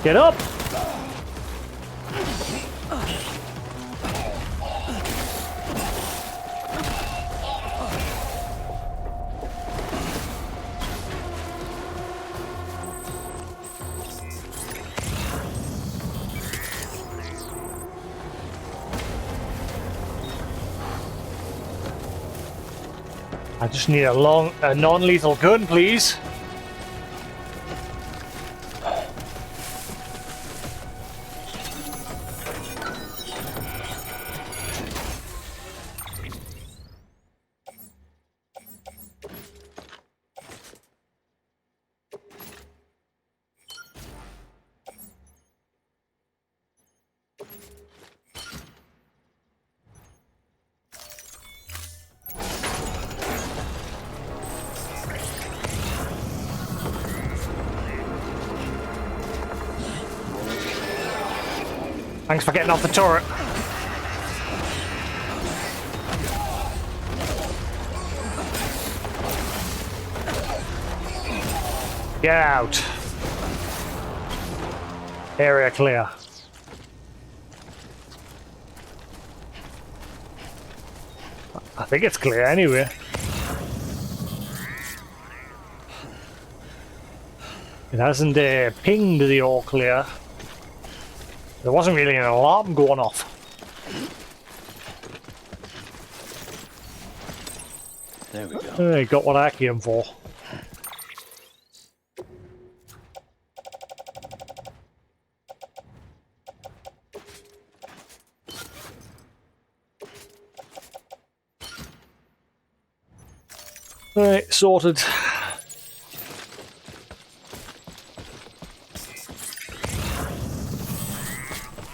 Get up! I just need a non-lethal gun, please. Thanks for getting off the turret. Get out. Area clear. I think it's clear anyway. It hasn't pinged the all clear. There wasn't really an alarm going off. There we go. I got what I came for. Right, sorted.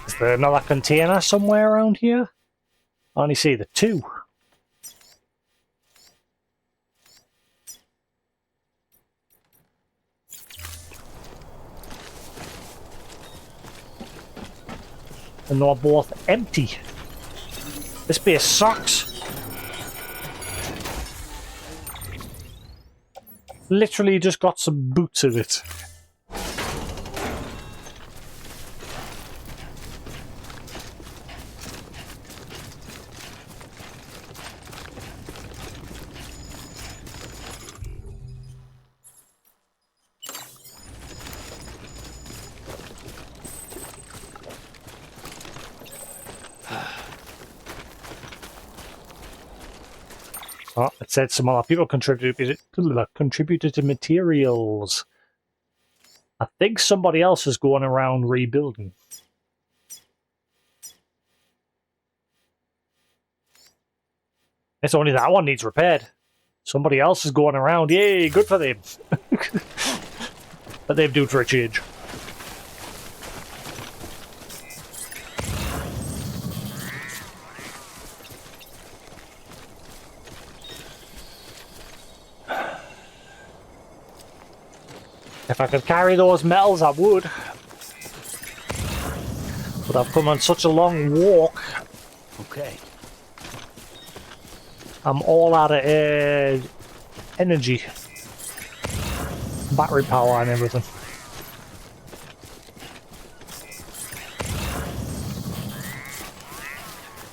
Is there another container somewhere around here? I only see the two. And they're both empty. This base sucks. Literally just got some boots in it. Oh, it said some other people contributed to materials. I think somebody else is going around rebuilding. It's only that one needs repaired. Somebody else is going around. Yay, good for them. But they've due for a change. If I could carry those metals, I would. But I've come on such a long walk. Okay. I'm all out of energy. Battery power and everything.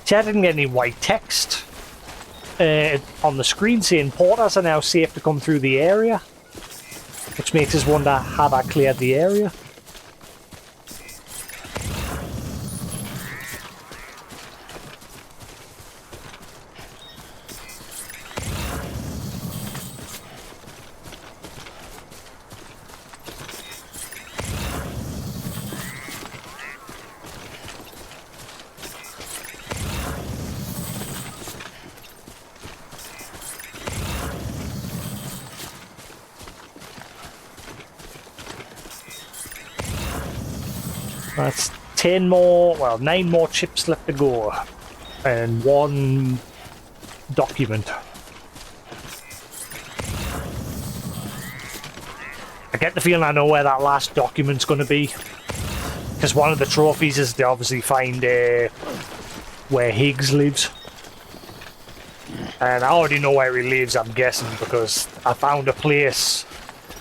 See, I didn't get any white text on the screen saying porters are now safe to come through the area. Which makes us wonder, have I cleared the area? That's 10 more, well, 9 more chips left to go. And 1 document. I get the feeling I know where that last document's going to be. Because one of the trophies is to obviously find where Higgs lives. And I already know where he lives, I'm guessing, because I found a place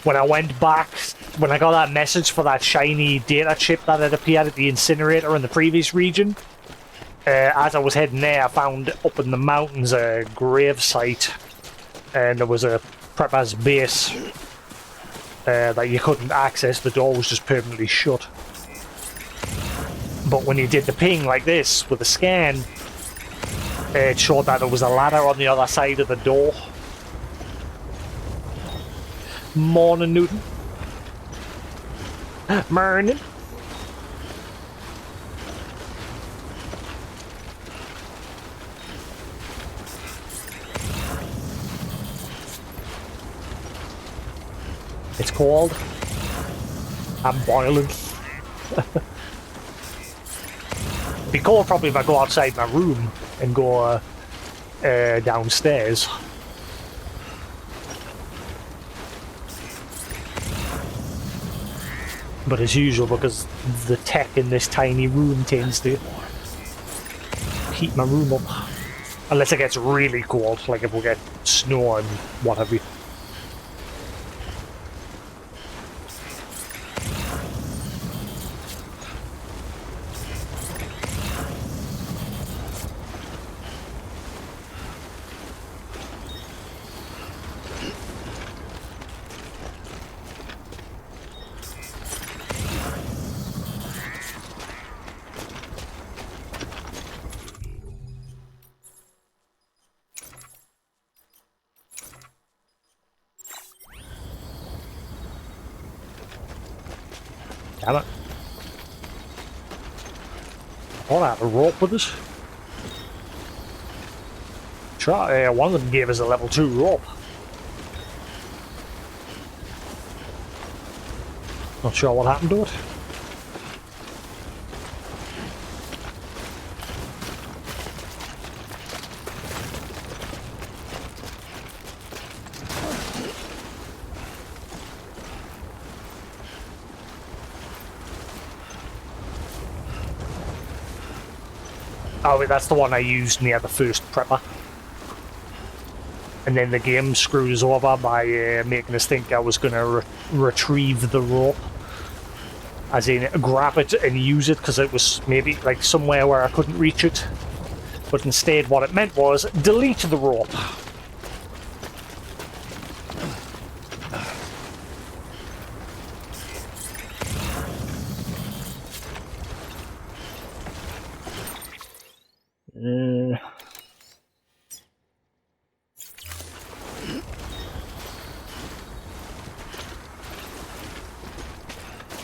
when I went back, when I got that message for that shiny data chip that had appeared at the incinerator in the previous region. As I was heading there, I found up in the mountains a grave site, and there was a prepper's base that you couldn't access. The door was just permanently shut. But when you did the ping like this with the scan, it showed that there was a ladder on the other side of the door. Morning, Newton. Morning. It's cold. I'm boiling. It'd be cold probably if I go outside my room and go downstairs. But as usual, because the tech in this tiny room tends to heat my room up. Unless it gets really cold, like if we get snow and what have you. Damn it. All that rope with us. Try, one of them gave us a level 2 rope. Not sure what happened to it. Oh wait, that's the one I used near the first prepper. And then the game screws over by making us think I was going to retrieve the rope. As in, grab it and use it, because it was maybe like somewhere where I couldn't reach it. But instead what it meant was, delete the rope.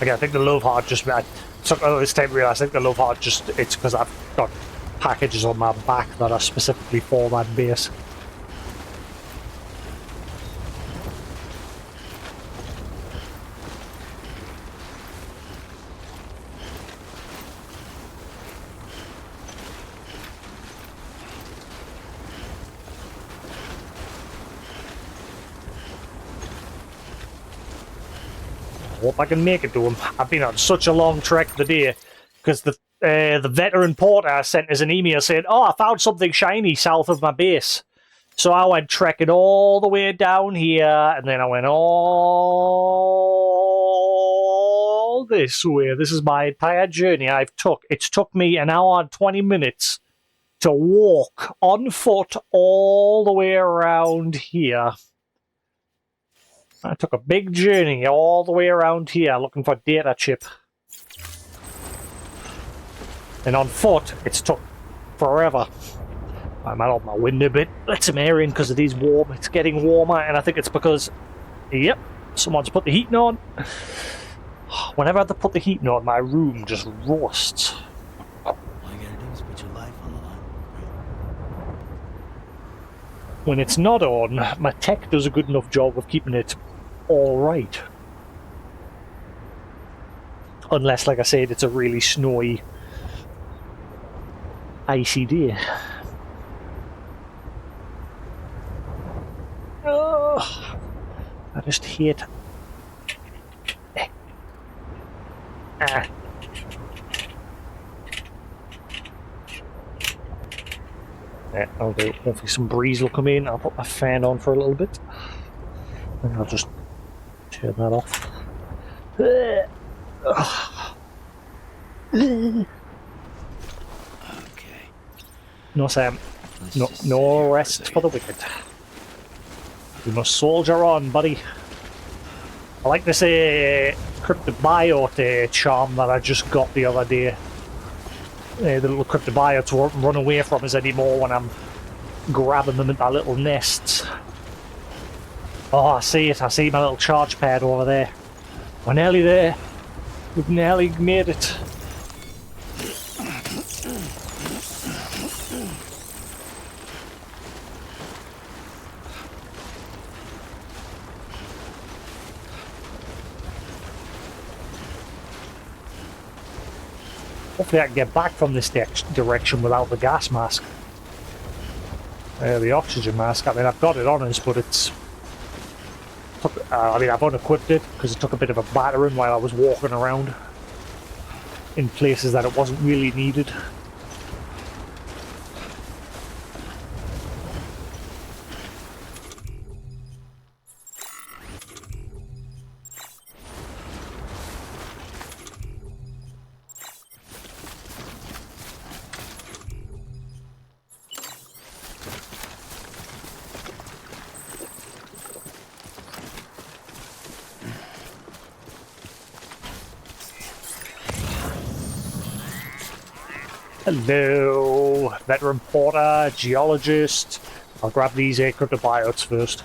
I think the love heart just took this time to realise I think the love heart just it's because I've got packages on my back that are specifically for that base. Hope I can make it to him. I've been on such a long trek today because the veteran porter sent us an email saying, "Oh, I found something shiny south of my base." So I went trekking all the way down here, and then I went all this way. This is my entire journey It's took me an hour and 20 minutes to walk on foot all the way around here. I took a big journey all the way around here looking for data chip. And on foot, it's took forever. I might open my window a bit, let some air in because it is warm. It's getting warmer, and I think it's because, yep, someone's put the heating on. Whenever I have to put the heating on, my room just roasts. All you gotta do is put your life on the line. When it's not on, my tech does a good enough job of keeping it alright. Unless, like I said, it's a really snowy, icy day. Oh, I just hate Ah. Yeah, I'll do. Hopefully some breeze will come in. I'll put my fan on for a little bit. And I'll just turn that off. Okay. No, Sam. Let's No, just sit no here rest for the second. wicked. We must soldier on, buddy. I like this cryptobiote charm that I just got the other day. The little cryptobiotes won't run away from us anymore when I'm grabbing them in their little nests. Oh, I see it. I see my little charge pad over there. We're nearly there. We've nearly made it. Hopefully I can get back from this direction without the gas mask. The oxygen mask, I mean I've got it on us, but it's... I mean I've unequipped it because it took a bit of a battering while I was walking around in places that it wasn't really needed. Hello, veteran porter, geologist. I'll grab these cryptobiotes first.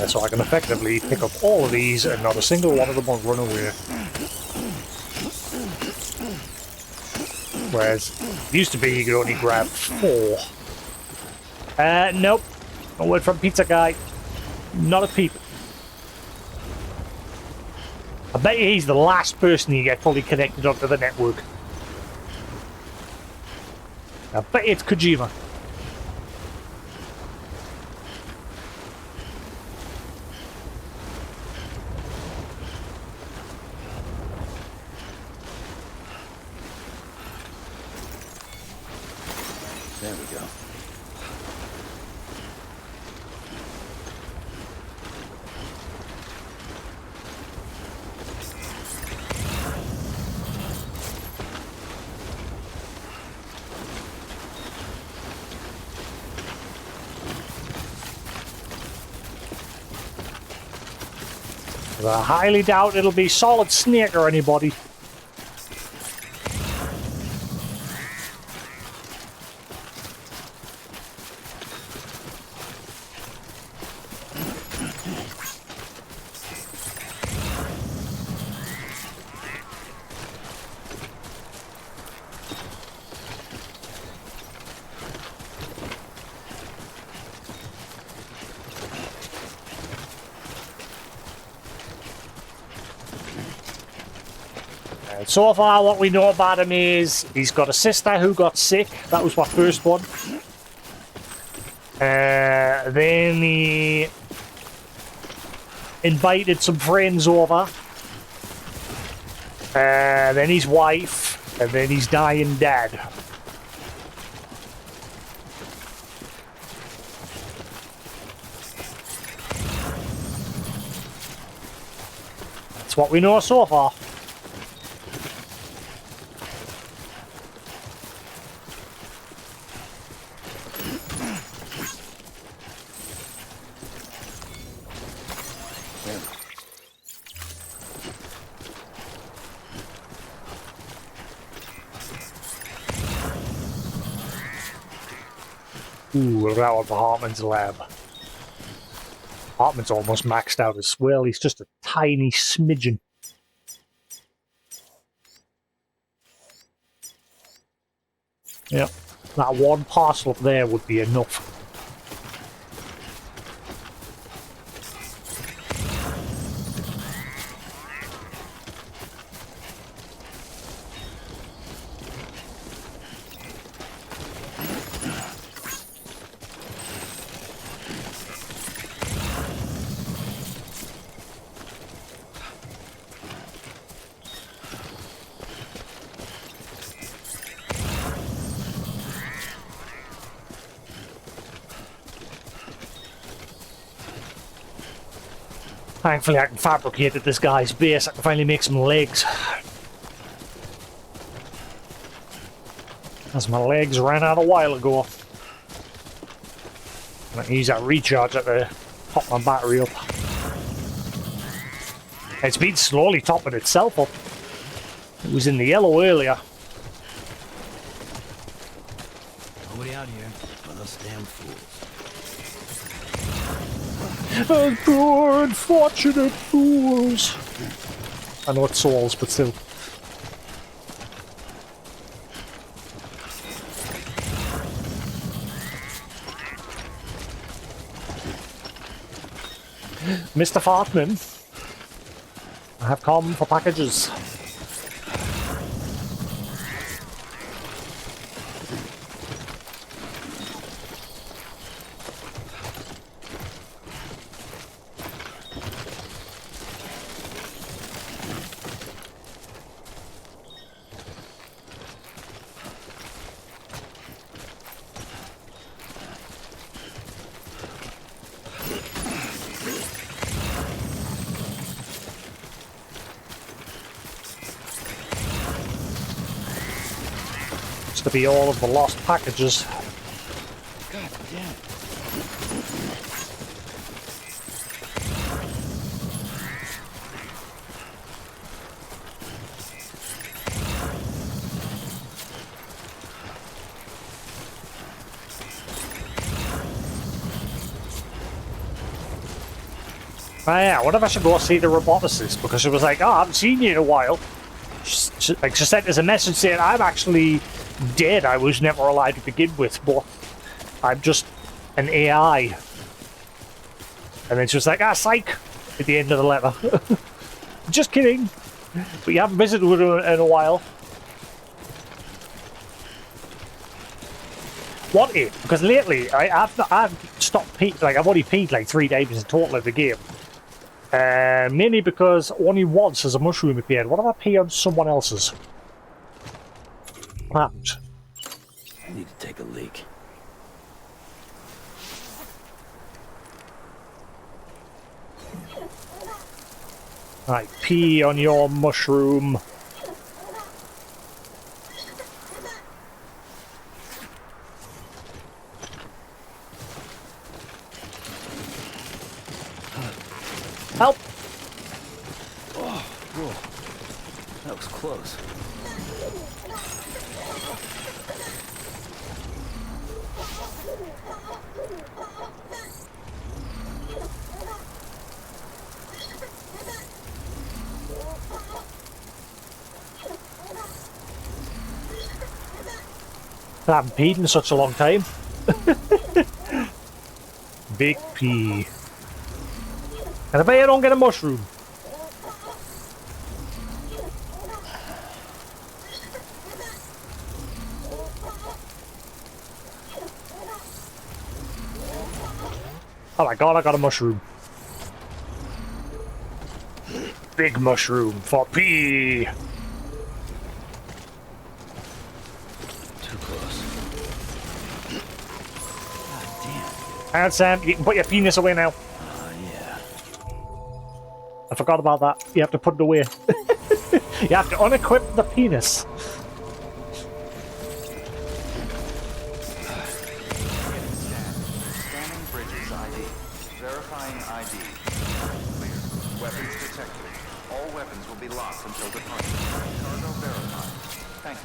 So I can effectively pick up all of these and not a single one of them will run away. Whereas it used to be you could only grab 4. Nope. No word from Pizza Guy. Not a peep. I bet you he's the last person you get fully connected onto the network. I bet you it's Kojima. There we go. I highly doubt it'll be Solid Snake or anybody. So far, what we know about him is he's got a sister who got sick. That was my first one. Then he invited some friends over. Then his wife, and then his dying dad. That's what we know so far. Ooh, our Hartman's lab. Apartment's almost maxed out as well. He's just a tiny smidgen. Yep. That one parcel up there would be enough. Thankfully I can fabricate at this guy's base. I can finally make some legs. As my legs ran out a while ago. I can use that recharge at the top my battery up. It's been slowly topping itself up. It was in the yellow earlier. Nobody out here but us damn fools. Those poor unfortunate fools. I know it's souls, but still. Mr. Fartman, I have come for packages. To be all of the lost packages. God damn it. Oh yeah, I wonder if I should go see the roboticist, because she was like, oh, I haven't seen you in a while. She sent us a message saying, I'm actually dead. I was never alive to begin with, but I'm just an AI. And then she was like, ah, psych, at the end of the letter. Just kidding. But you haven't visited with her in a while. What if? Because lately, I've stopped peeing, like I've only peed like 3 times in total of the game. Mainly because only once has a mushroom appeared. What if I pee on someone else's? What happened? I need to take a leak. Right, pee on your mushroom. Help! Oh, whoa. That was close. I haven't peed in such a long time. Big pee. And I bet you don't get a mushroom. Oh my god, I got a mushroom. Big mushroom for pee. Too close. God damn. And Sam, you can put your penis away now. Yeah. I forgot about that. You have to put it away. You have to unequip the penis. Scanning bridges ID. Verifying ID. Clear. Weapons detected. All weapons will be locked until departure. Cargo verified. Thank you.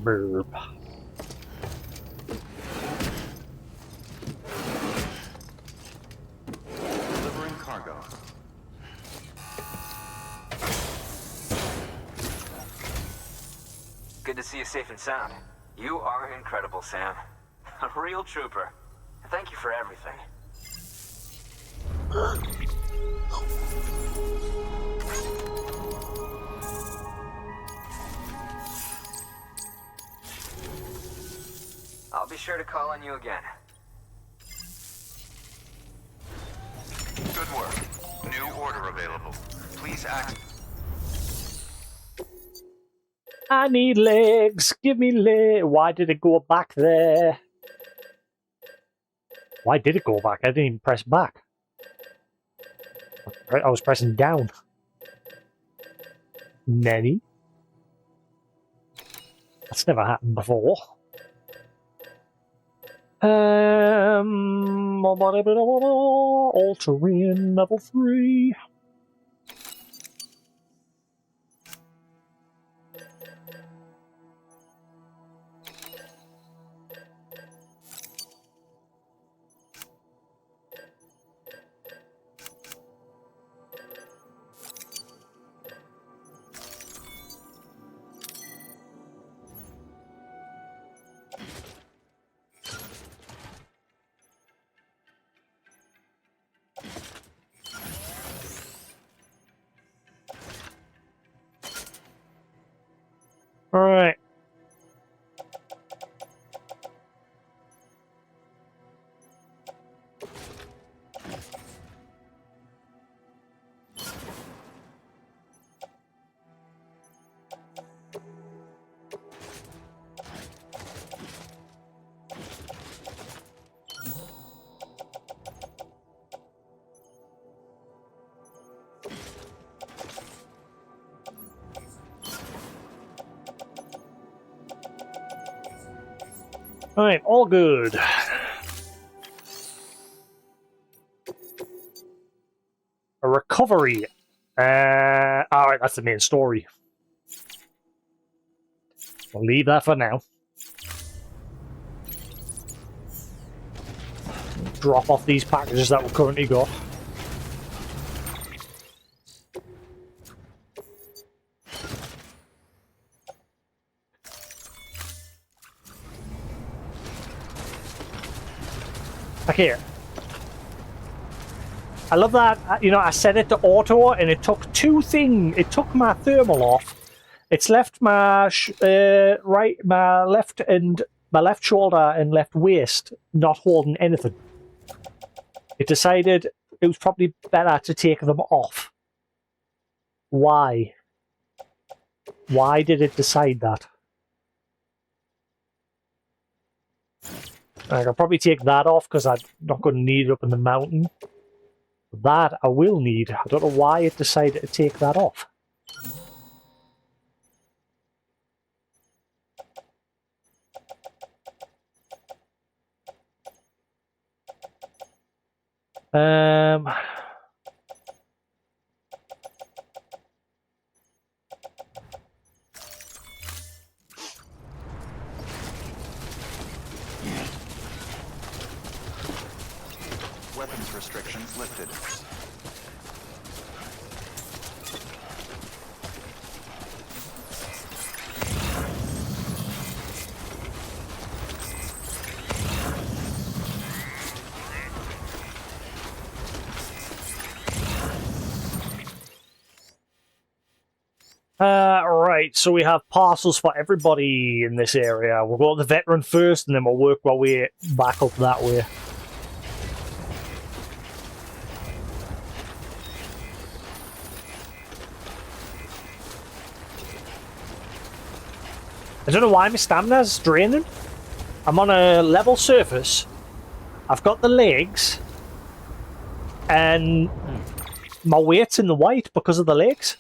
Burp. Delivering cargo. Good to see you safe and sound. You are incredible, Sam. A real trooper. Thank you for everything. I'll be sure to call on you again. Good work. New order available. Please act. I need legs. Give me legs. Why did it go back there? Why did it go back? I didn't even press back. I was pressing down. Nanny? That's never happened before. All-terrain level 3. Alright. Alright, all good. A recovery. Alright, that's the main story. We'll leave that for now. Drop off these packages that we've currently got. Okay. I love that, you know, I set it to auto and it took it took my thermal off. It's left my my left shoulder and left waist not holding anything. It decided it was probably better to take them off. Why? Why did it decide that? I can probably take that off because I'm not going to need it up in the mountain. That I will need. I don't know why it decided to take that off. Weapons restrictions lifted. Right, so we have parcels for everybody in this area. We'll go to the veteran first and then we'll work our way back up that way. I don't know why my stamina's draining. I'm on a level surface. I've got the legs. And my weight's in the white because of the legs.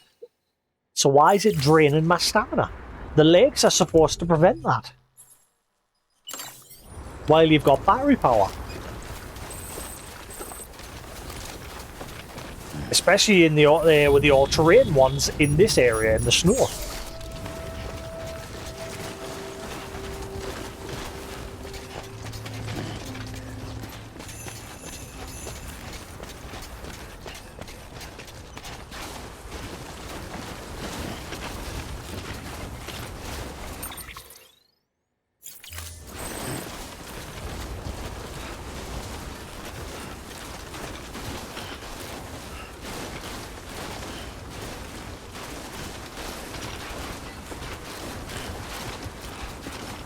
So why is it draining my stamina? The legs are supposed to prevent that. While you've got battery power. Especially in the with the all-terrain ones in this area in the snow.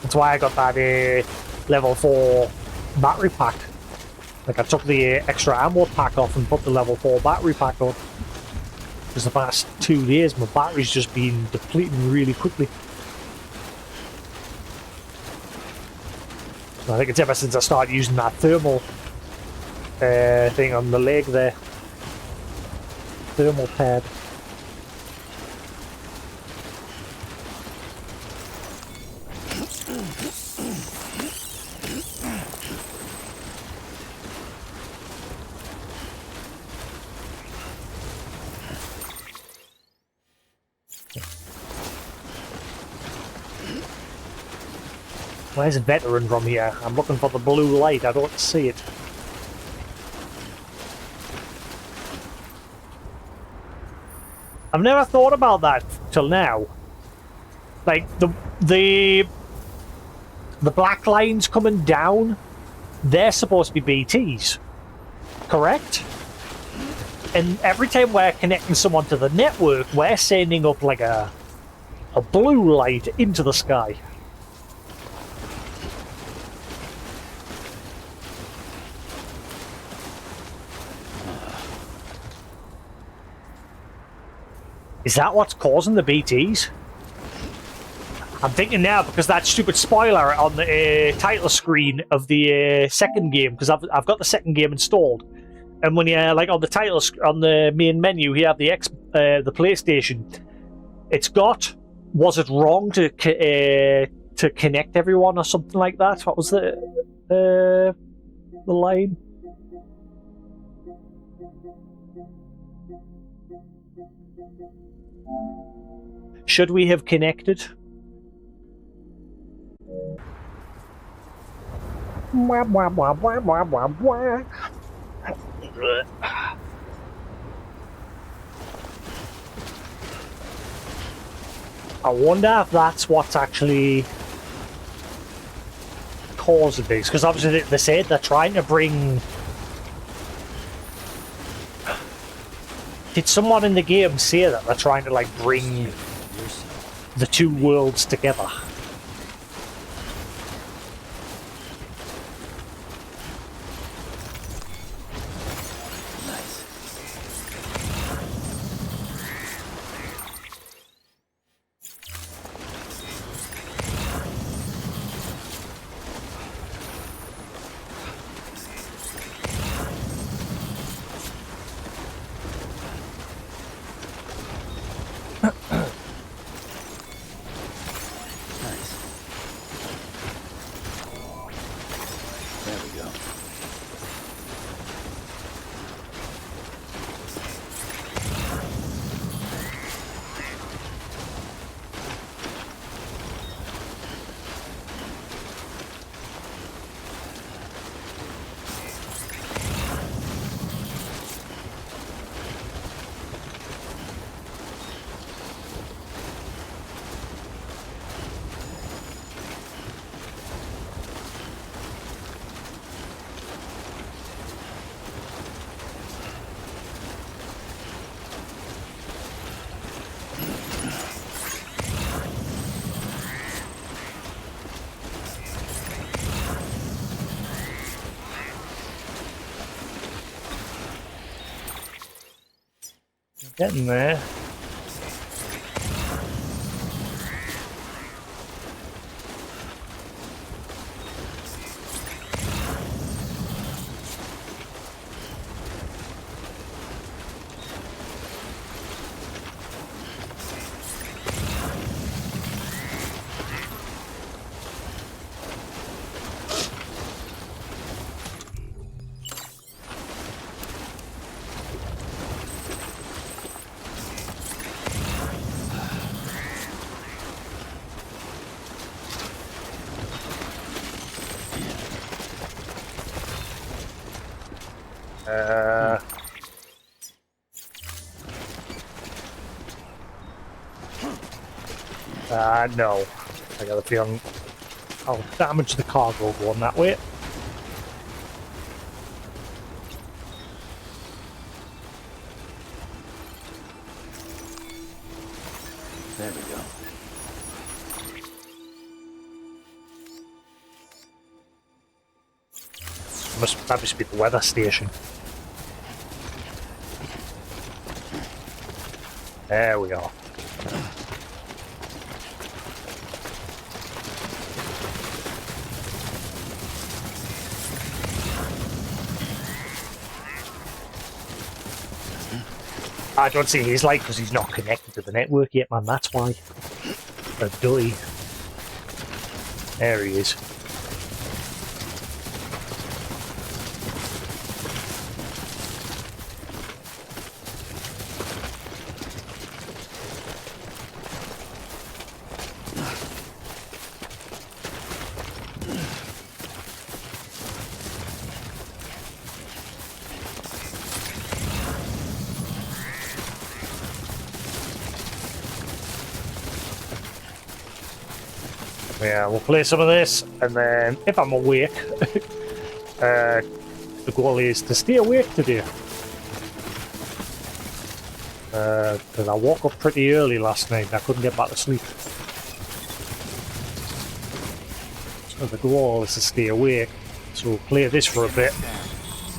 That's why I got that level 4 battery pack. Like, I took the extra ammo pack off and put the level 4 battery pack on. Because the past 2 days, my battery's just been depleting really quickly. So I think it's ever since I started using that thermal thing on the leg there. Thermal pad. Where's a veteran from here? I'm looking for the blue light, I don't see it. I've never thought about that till now. Like, the black lines coming down, they're supposed to be BTs, correct? And every time we're connecting someone to the network, we're sending up like a blue light into the sky. Is that what's causing the BTs? I'm thinking now because that stupid spoiler on the title screen of the second game, because I've got the second game installed, and when you like on the title on the main menu, you have the PlayStation. It's got, was it wrong to connect everyone or something like that? What was the line? Should we have connected? I wonder if that's what's actually causing these, because obviously they said they're trying to bring... Did someone in the game say that they're trying to like bring the two worlds together? Getting there. No. I got a feeling I'll damage the cargo going that way. There we go. That must be the weather station. There we are. I don't see his light because he's not connected to the network yet, man. That's why. A doy. There he is. Yeah, we'll play some of this, and then if I'm awake, the goal is to stay awake today. Because I woke up pretty early last night and I couldn't get back to sleep. So the goal is to stay awake. So we'll play this for a bit.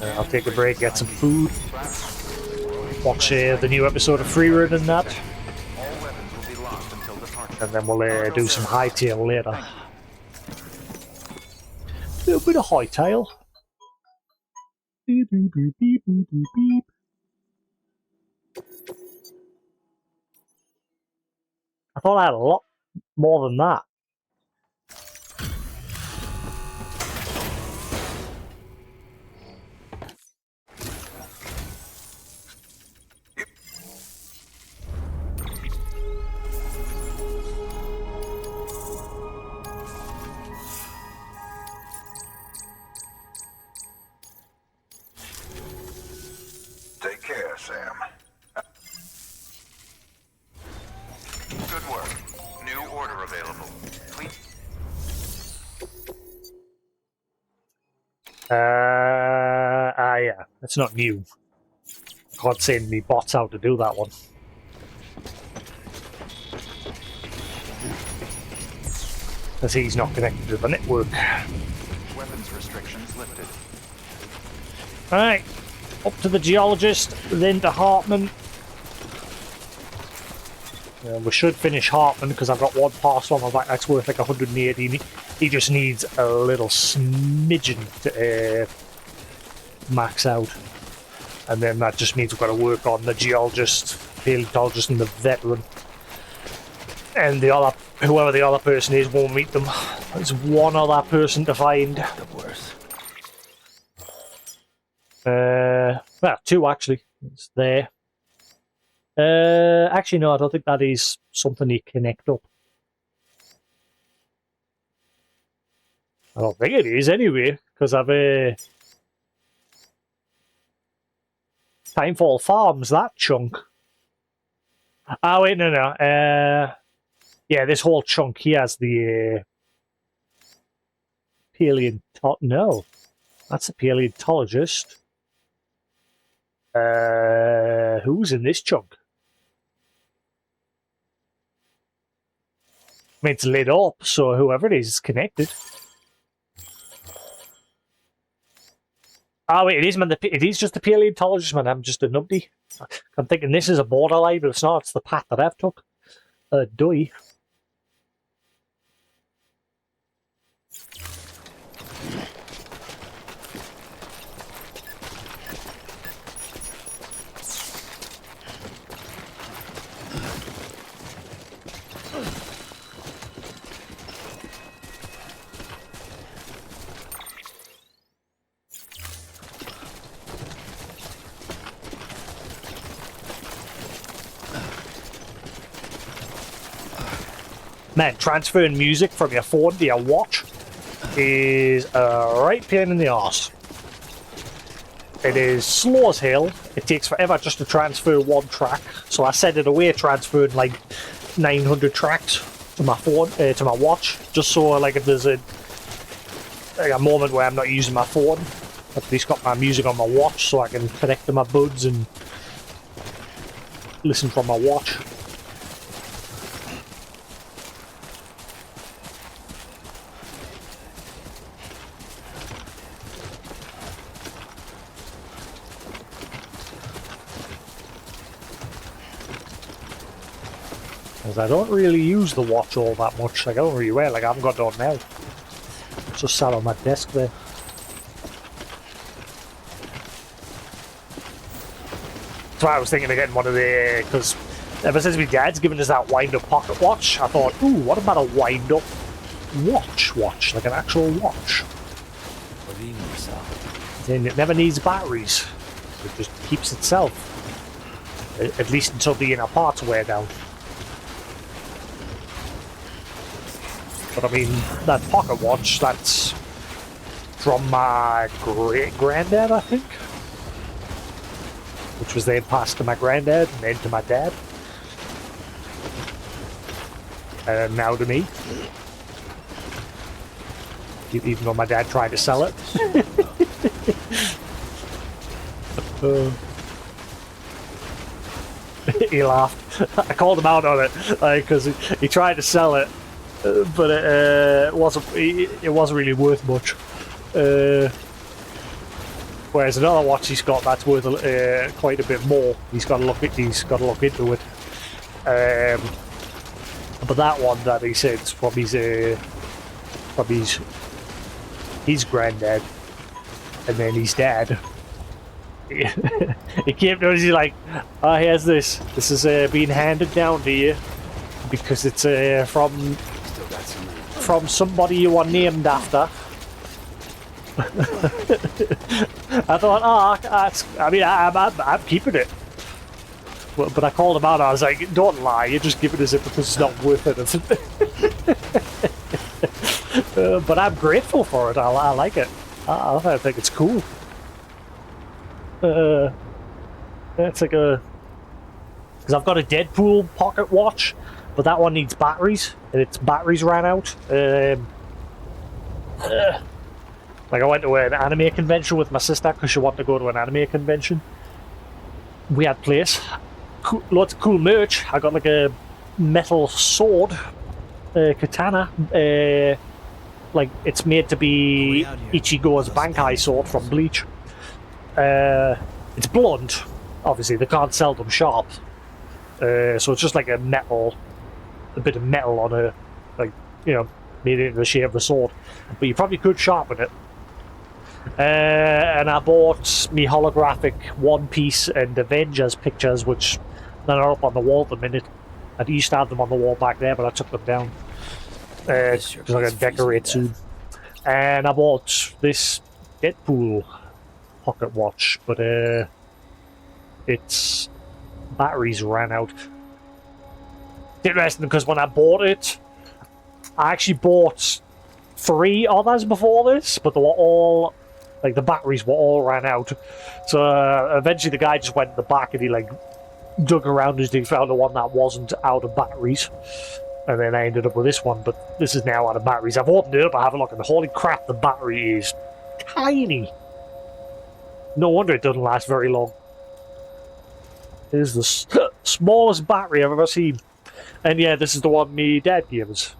I'll take a break, get some food, watch the new episode of Free Run and that. And then we'll do some hightail later. A little bit of hightail. Beep, beep, beep, beep, beep, beep. I thought I had a lot more than that. Take care, Sam. Good work. New order available. Please. Yeah. It's not new. I can't send me bots out to do that one. Because he's not connected to the network. Weapons restrictions lifted. Alright. Up to the geologist, then to Hartman. We should finish Hartman because I've got one parcel on my back that's worth like 180. He just needs a little smidgen to max out. And then that just means we've got to work on the geologist, paleontologist and the veteran. And the other, whoever the other person is, won't meet them. There's one other person to find. The worst. Well, two actually. It's there. Actually, no, I don't think that is something you connect up. I don't think it is anyway, because I've Timefall Farms that chunk. Oh wait, no. Yeah, this whole chunk he has the paleontologist. No, that's a paleontologist. Who's in this chunk? I mean, it's lit up, so whoever it is connected. Oh wait, it is, man. It is just the paleontologist, man. I'm just a numpty. I'm thinking this is a borderline, but it's not. It's the path that I've took. Doy. Man, transferring music from your phone to your watch is a right pain in the arse. It is slow as hell. It takes forever just to transfer one track. So I set it away, transferred like 900 tracks to my phone, to my watch, just so like if there's a moment where I'm not using my phone, at least got my music on my watch so I can connect to my buds and listen from my watch. Because I don't really use the watch all that much. Like, I don't really wear it. Like, I haven't got it on now. It's just sat on my desk there. So I was thinking of getting one of the... Because ever since my dad's given us that wind-up pocket watch, I thought, ooh, what about a wind-up watch? Like an actual watch. Then it never needs batteries. It just keeps itself. At least until the inner parts wear down. But I mean, that pocket watch, that's from my great-granddad, I think. Which was then passed to my granddad and then to my dad. And now to me. Even though my dad tried to sell it. He laughed. I called him out on it because he tried to sell it, but it wasn't really worth much. Whereas another watch he's got that's worth quite a bit more. He's got to look into it. But that one that he said is from his granddad, and then his dad. He came to us, he's like, oh, here's this. This is being handed down to you because it's from somebody you were named after. I thought, I'm keeping it. But I called him out, I was like, don't lie, you're just giving us it because it's not worth it. But I'm grateful for it, I like it. I think it's cool. It's like a... Because I've got a Deadpool pocket watch, but that one needs batteries, and its batteries ran out. Like I went to an anime convention with my sister because she wanted to go to an anime convention. We had place. Lots of cool merch. I got like a metal sword, katana. Like it's made to be Ichigo's Bankai sword from Bleach. It's blunt, obviously, they can't sell them sharp. So it's just like a bit of metal on a, like, you know, made it into the shape of a sword. But you probably could sharpen it. And I bought me holographic One Piece and Avengers pictures, which they're up on the wall at the minute. I used to have them on the wall back there, but I took them down. Because I'm going to decorate soon. And I bought this Deadpool pocket watch, but its batteries ran out. It's interesting because when I bought it, I actually bought 3 others before this, but they were all, like, the batteries were all ran out. So eventually the guy just went in the back and he, like, dug around until he found the one that wasn't out of batteries. And then I ended up with this one, but this is now out of batteries. I've opened it up, I have a look, and holy crap, the battery is tiny. No wonder it doesn't last very long. It is the smallest battery I've ever seen. And yeah, this is the one me dad gave us.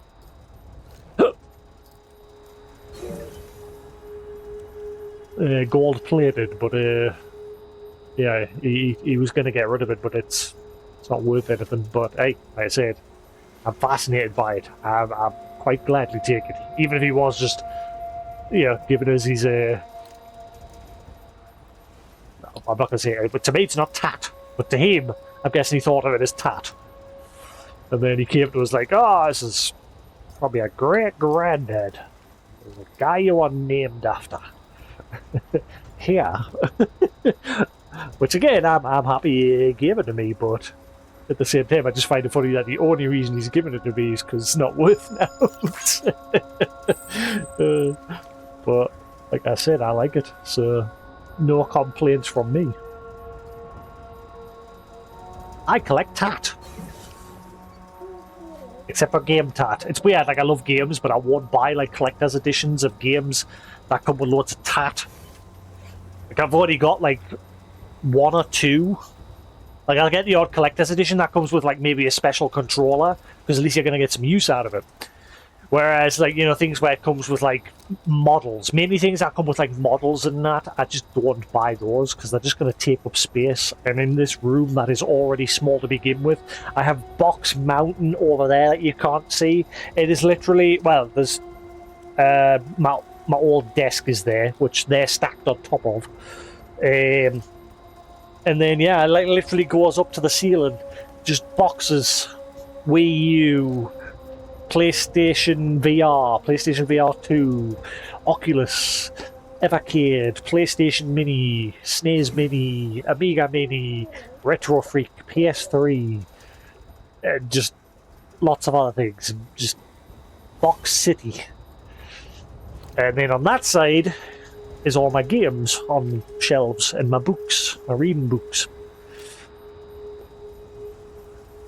Gold plated, but yeah, he was going to get rid of it, but it's not worth anything. But hey, like I said, I'm fascinated by it. I'm quite gladly take it, even if he was just, you know, giving us his I'm not going to say it, but to me it's not tat. But to him, I'm guessing he thought of it as tat. And then he came to us like, oh, this is probably a great-granddad. There's a guy you were named after. Here. Which again, I'm happy he gave it to me, but at the same time, I just find it funny that the only reason he's giving it to me is because it's not worth now. But, like I said, I like it, so no complaints from me. I collect tat. Except for game tat. It's weird, like I love games, but I won't buy like collector's editions of games that come with loads of tat. Like I've already got like 1 or 2. Like I'll get the odd collector's edition that comes with like maybe a special controller, because at least you're going to get some use out of it. Whereas, like, you know, things where it comes with, like, models, mainly things that come with, like, models and that, I just don't buy those because they're just going to take up space. And in this room that is already small to begin with, I have Box Mountain over there that you can't see. It is literally, well, there's my old desk is there, which they're stacked on top of. And then, yeah, it like, literally goes up to the ceiling. Just boxes. Wii U, PlayStation VR, PlayStation VR 2, Oculus, Evercade, PlayStation Mini, SNES Mini, Amiga Mini, Retro Freak, PS3, just lots of other things. Just Box City. And then on that side is all my games on shelves and my books, my reading books.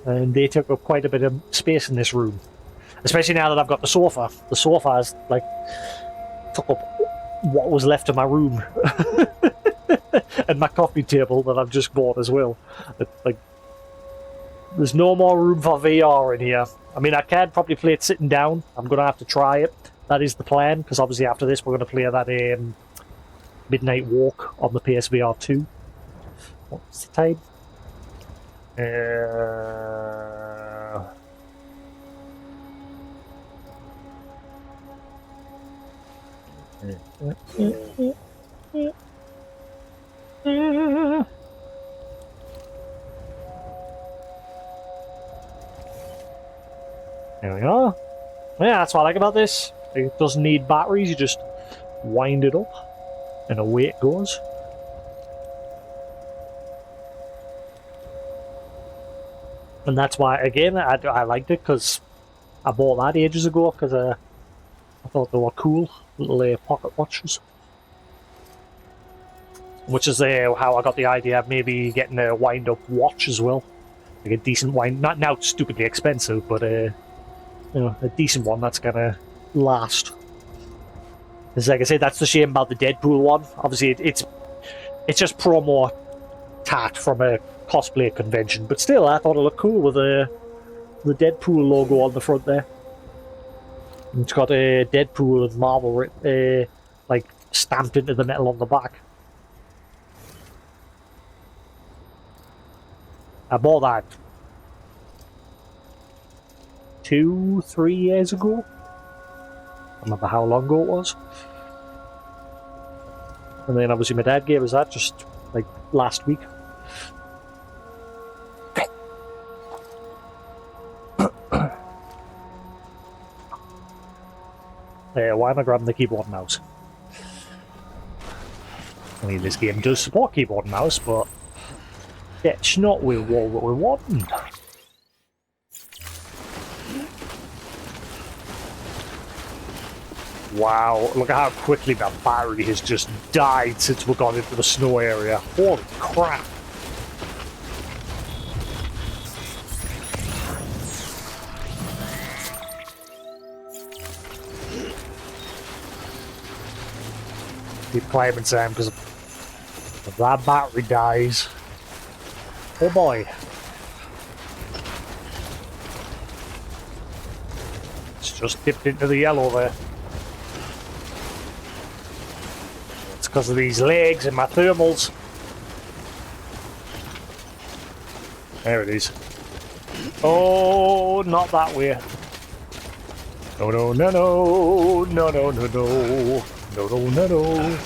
And they took up quite a bit of space in this room. Especially now that I've got the sofa. The sofa has, like, took up what was left of my room. And my coffee table that I've just bought as well. Like, there's no more room for VR in here. I mean, I can probably play it sitting down. I'm going to have to try it. That is the plan, because obviously after this we're going to play that Midnight Walk on the PSVR 2. What's the time? There we are. Yeah, that's what I like about this. It doesn't need batteries, you just wind it up and away it goes. And that's why, again, I liked it, because I bought that ages ago, because I thought they were cool, little pocket watches. Which is how I got the idea of maybe getting a wind-up watch as well. Like a decent wind, not now stupidly expensive, but you know, a decent one that's gonna last. Because like I said, that's the shame about the Deadpool one. Obviously, it's just promo tat from a cosplay convention, but still, I thought it looked cool with the Deadpool logo on the front there. And it's got a Deadpool and Marvel like stamped into the metal on the back. I bought that 2-3 years ago. I don't remember how long ago it was. And then obviously my dad gave us that just like last week. Why am I grabbing the keyboard and mouse? I mean, this game does support keyboard and mouse, but it's not what we want. Wow, look at how quickly that battery has just died since we got into the snow area. Holy crap. Keep climbing, Sam, because if that battery dies... Oh boy. It's just dipped into the yellow there. It's because of these legs and my thermals. There it is. Oh, not that way. No, no, no, no. No, no, no, no. No, no, no, no.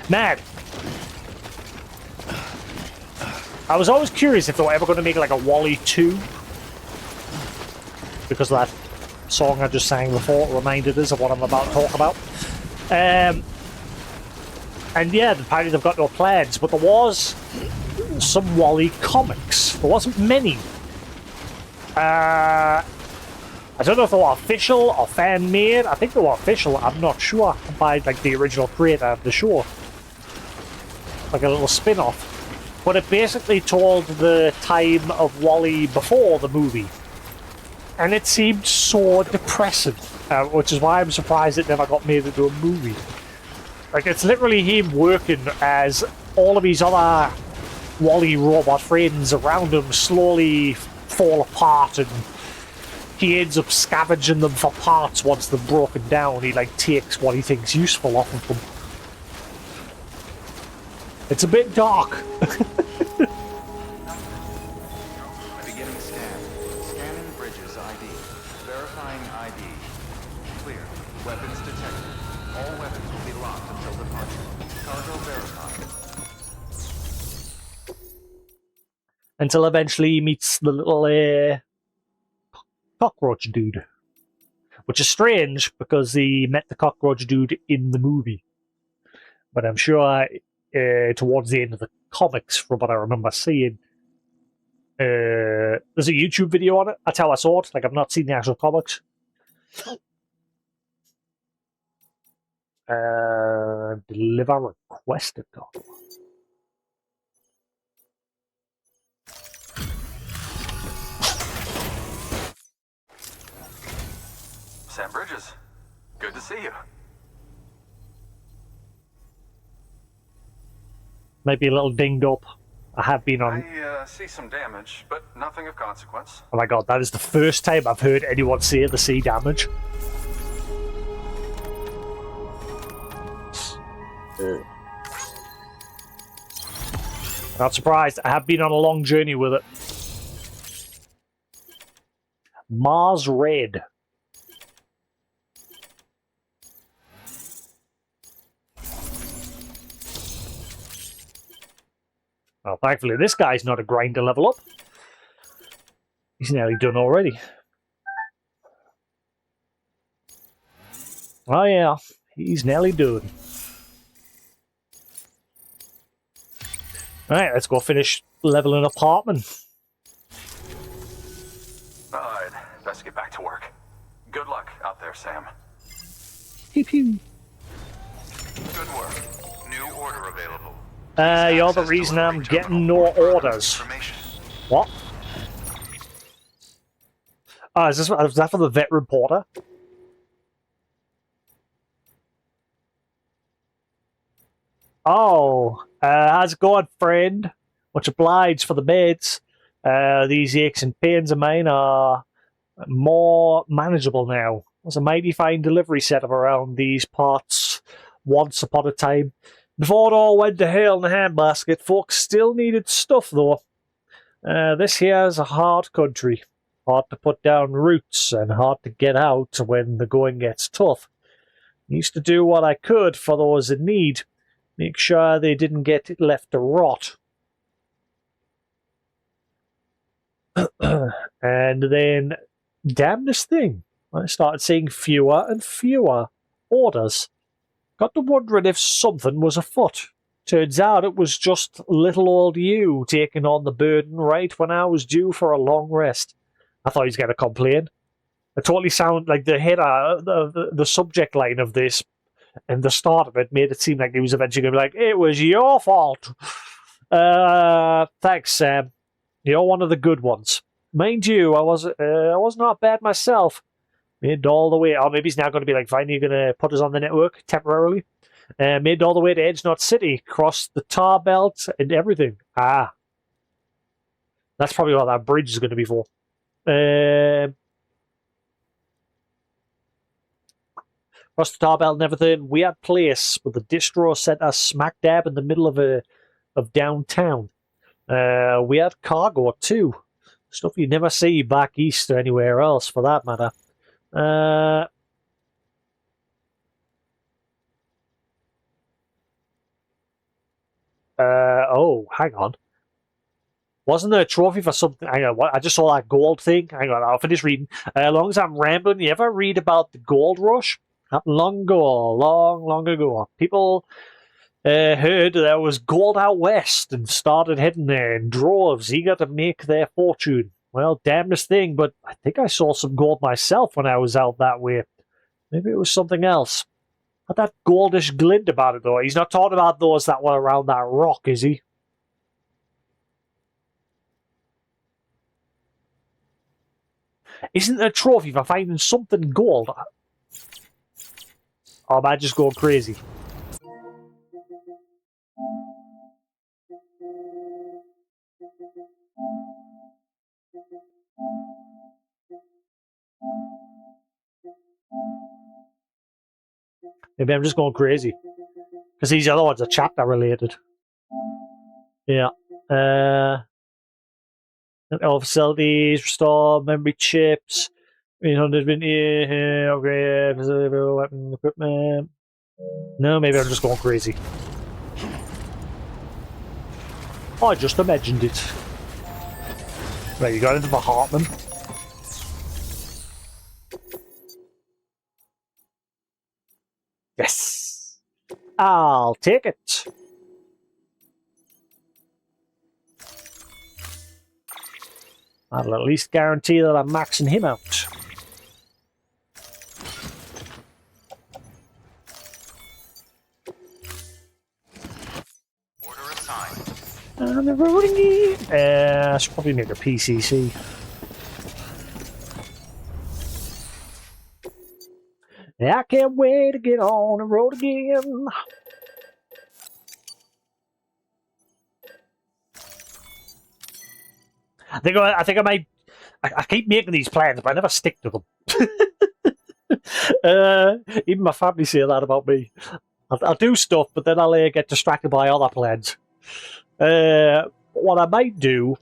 Man. I was always curious if they were ever going to make like a Wall-E 2. Because of that song I just sang before reminded us of what I'm about to talk about. And yeah, apparently they've got no plans, but there was some Wall-E comics. There wasn't many. I don't know if they were official or fan-made. I think they were official, I'm not sure. By like the original creator of the show. Like a little spin-off. But it basically told the time of Wall-E before the movie. And it seemed so depressing. Which is why I'm surprised it never got made into a movie. Like, it's literally him working as all of his other Wall-E robot friends around him slowly fall apart, and he ends up scavenging them for parts once they're broken down. He like takes what he thinks useful off of them. It's a bit dark. Beginning scan. Scanning bridges ID. Verifying ID. Clear. Weapons detected. All weapons will be locked until departure. Cargo verified. Until eventually he meets the little cockroach dude. Which is strange, because he met the cockroach dude in the movie. But I'm sure towards the end of the comics, from what I remember seeing, there's a YouTube video on it. That's how I saw it. Like, I've not seen the actual comics. Deliver requested cargo. Sam Bridges. Good to see you. Might be a little dinged up. I have been on... I see some damage, but nothing of consequence. Oh my god, that is the first time I've heard anyone say they see damage. Not surprised. I have been on a long journey with it. Mars Red. Well, thankfully this guy's not a grind to level up. He's nearly done already. Oh yeah, he's nearly done. Alright, let's go finish leveling up Hartman. Alright, best get back to work. Good luck out there, Sam. Pew pew. Good work. New order available. You're the reason I'm getting no orders. What? Oh, is that for the vet reporter? Oh, how's it going, friend? Much obliged for the meds. These aches and pains of mine are more manageable now. There's a mighty fine delivery setup around these parts once upon a time. Before it all went to hell in a handbasket, folks still needed stuff, though. This here's a hard country. Hard to put down roots and hard to get out when the going gets tough. Used to do what I could for those in need. Make sure they didn't get left to rot. And then, damnedest thing, I started seeing fewer and fewer orders. Got to wondering if something was afoot. Turns out it was just little old you taking on the burden right when I was due for a long rest. I thought he was going to complain. It totally sounded like the header, the subject line of this, and the start of it made it seem like he was eventually going to be like, "It was your fault." Thanks, Sam. You're one of the good ones. Mind you, I was not bad myself. Made all the way. Oh, maybe he's now going to be like, "Fine, you're going to put us on the network temporarily." Made all the way to Edge Knot City, crossed the tar belt and everything. Ah, that's probably what that bridge is going to be for. Across the tar belt and everything. Weird place with the distro center smack dab in the middle of downtown. We had cargo too. Stuff you never see back east or anywhere else, for that matter. Oh, hang on. Wasn't there a trophy for something? Hang on, what? I just saw that gold thing. Hang on, I'll finish reading. As long as I'm rambling, you ever read about the gold rush? Happened long ago, long ago. People heard there was gold out west and started heading there in droves, eager to make their fortune. Well, damnedest thing, but I think I saw some gold myself when I was out that way. Maybe it was something else. Had that goldish glint about it, though. He's not talking about those that were around that rock, is he? Isn't there a trophy for finding something gold? Or am I just going crazy? Maybe I'm just going crazy. Because these other ones are chapter related. Yeah. All facilities, restore memory chips, 300 okay, weapon equipment. No, maybe I'm just going crazy. I just imagined it. Right, you got into the Hartman. Yes! I'll take it. That'll at least guarantee that I'm maxing him out. Order assigned. On the road again. I should probably make a PCC. I can't wait to get on the road again. I think I might. I keep making these plans, but I never stick to them. Even my family say that about me. I'll do stuff, but then I'll get distracted by other plans. What I might do,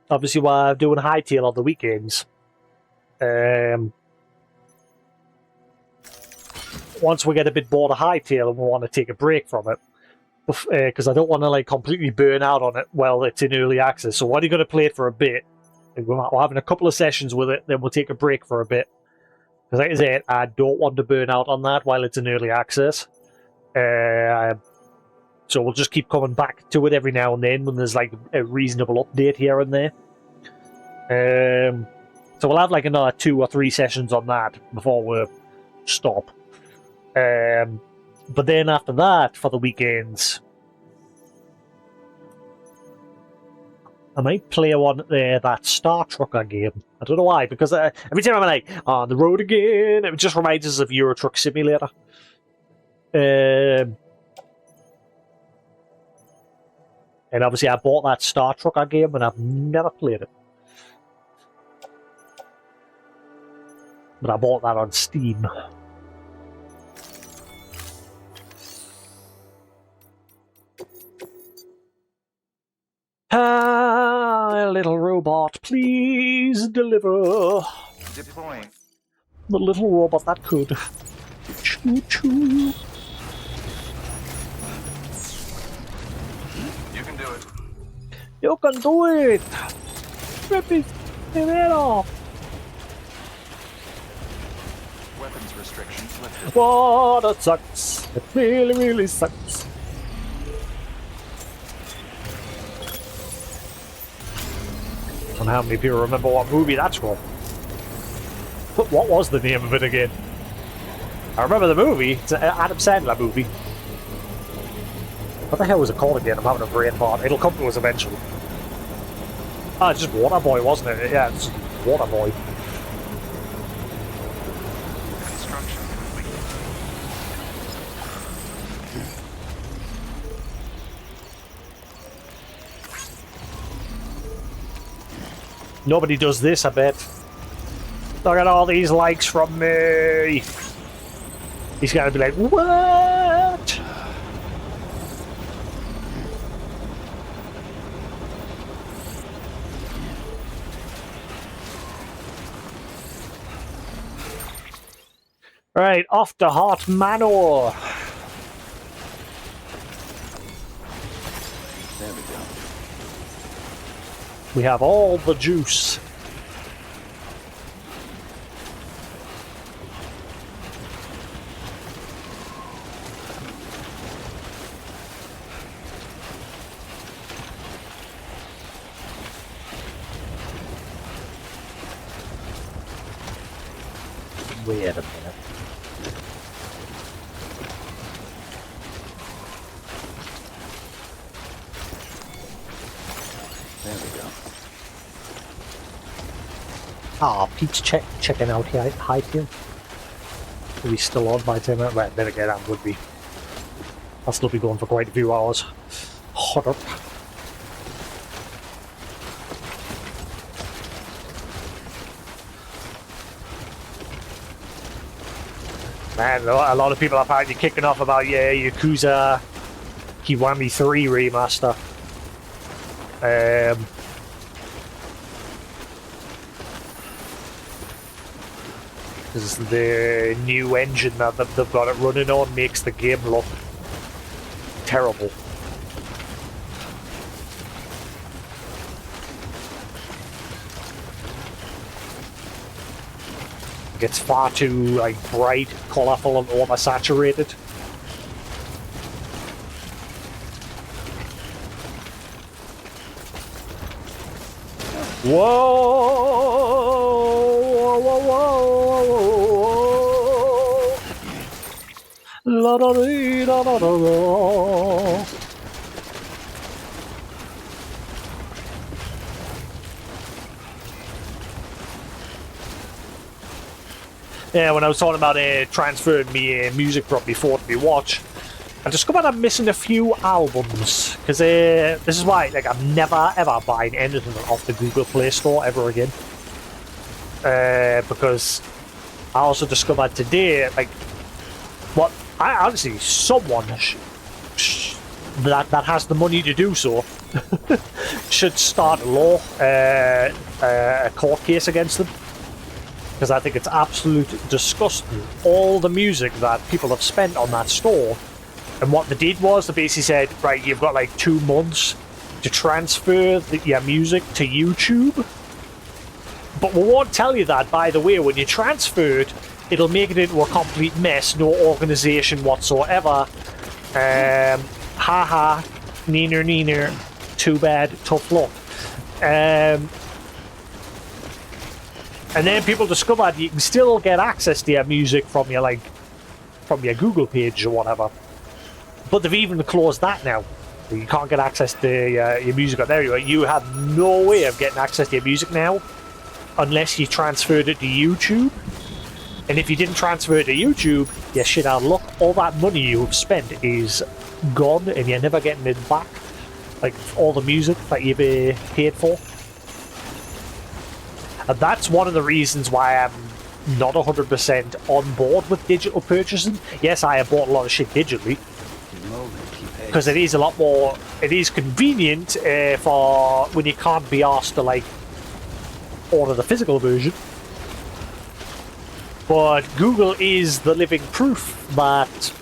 obviously, while I'm doing hightail on the weekends, once we get a bit bored of hightail and we want to take a break from it, because I don't want to like completely burn out on it while it's in early access. So what are you going to play it for a bit? We're having a couple of sessions with it, then we'll take a break for a bit. Because like I said, I don't want to burn out on that while it's in early access. So we'll just keep coming back to it every now and then when there's like a reasonable update here and there. So we'll have like another 2 or 3 sessions on that before we stop. But then after that, for the weekends, I might play one there, that Star Trucker game. I don't know why, because every time I'm like, on the road again, it just reminds us of Euro Truck Simulator. And obviously I bought that Star Trucker game and I've never played it. But I bought that on Steam. Ah, little robot, please deliver. Deploying. The little robot that could. Choo-choo. You can do it. You can do it! Rip his head off! Weapons restrictions lifted. Oh, that sucks. It really, really sucks. I don't know how many people remember what movie that's from. But what was the name of it again? I remember the movie. It's an Adam Sandler movie. What the hell was it called again? I'm having a brain fart. It'll come to us eventually. Ah, it's just Waterboy, wasn't it? Yeah, it's just Waterboy. Construction complete. Nobody does this, I bet. Look at all these likes from me. He's gonna be like, what? Right, off to Hot Manor. There we go. We have all the juice. Wait a minute. There we go. Ah, Pete's checking out here. Hi, here. Are we still on by 10 minutes? Right, then again, I would be. I'll still be going for quite a few hours. Hot up. Man, a lot of people are apparently kicking off about Yakuza Kiwami 3 remaster. Because the new engine that they've got it running on makes the game look terrible. It's far too like bright, colourful, and oversaturated. Whoa, whoa, whoa, whoa, la da dee, da da da da. Yeah, when I was talking about transferring me music from before to me watch, I discovered I'm missing a few albums. Because this is why, like, I'm never ever buying anything off the Google Play Store ever again. Because I also discovered today, like, what I honestly, someone that has the money to do so should start a court case against them. Because I think it's absolute disgusting. All the music that people have spent on that store. And what they did was they basically said, right, you've got like 2 months to transfer your music to YouTube. But we won't tell you that, by the way. When you transfer it, it'll make it into a complete mess. No organization whatsoever. Haha. Neener, neener. Too bad. Tough luck. And then people discovered you can still get access to your music from your Google page or whatever. But they've even closed that now. You can't get access to your music on there. You have no way of getting access to your music now unless you transferred it to YouTube. And if you didn't transfer it to YouTube, you're shit out of luck. All that money you've spent is gone and you're never getting it back. Like all the music that you've paid for. And that's one of the reasons why I'm not 100% on board with digital purchasing. Yes, I have bought a lot of shit digitally. Because it is a lot more... It is convenient for when you can't be asked to, like, order the physical version. But Google is the living proof that...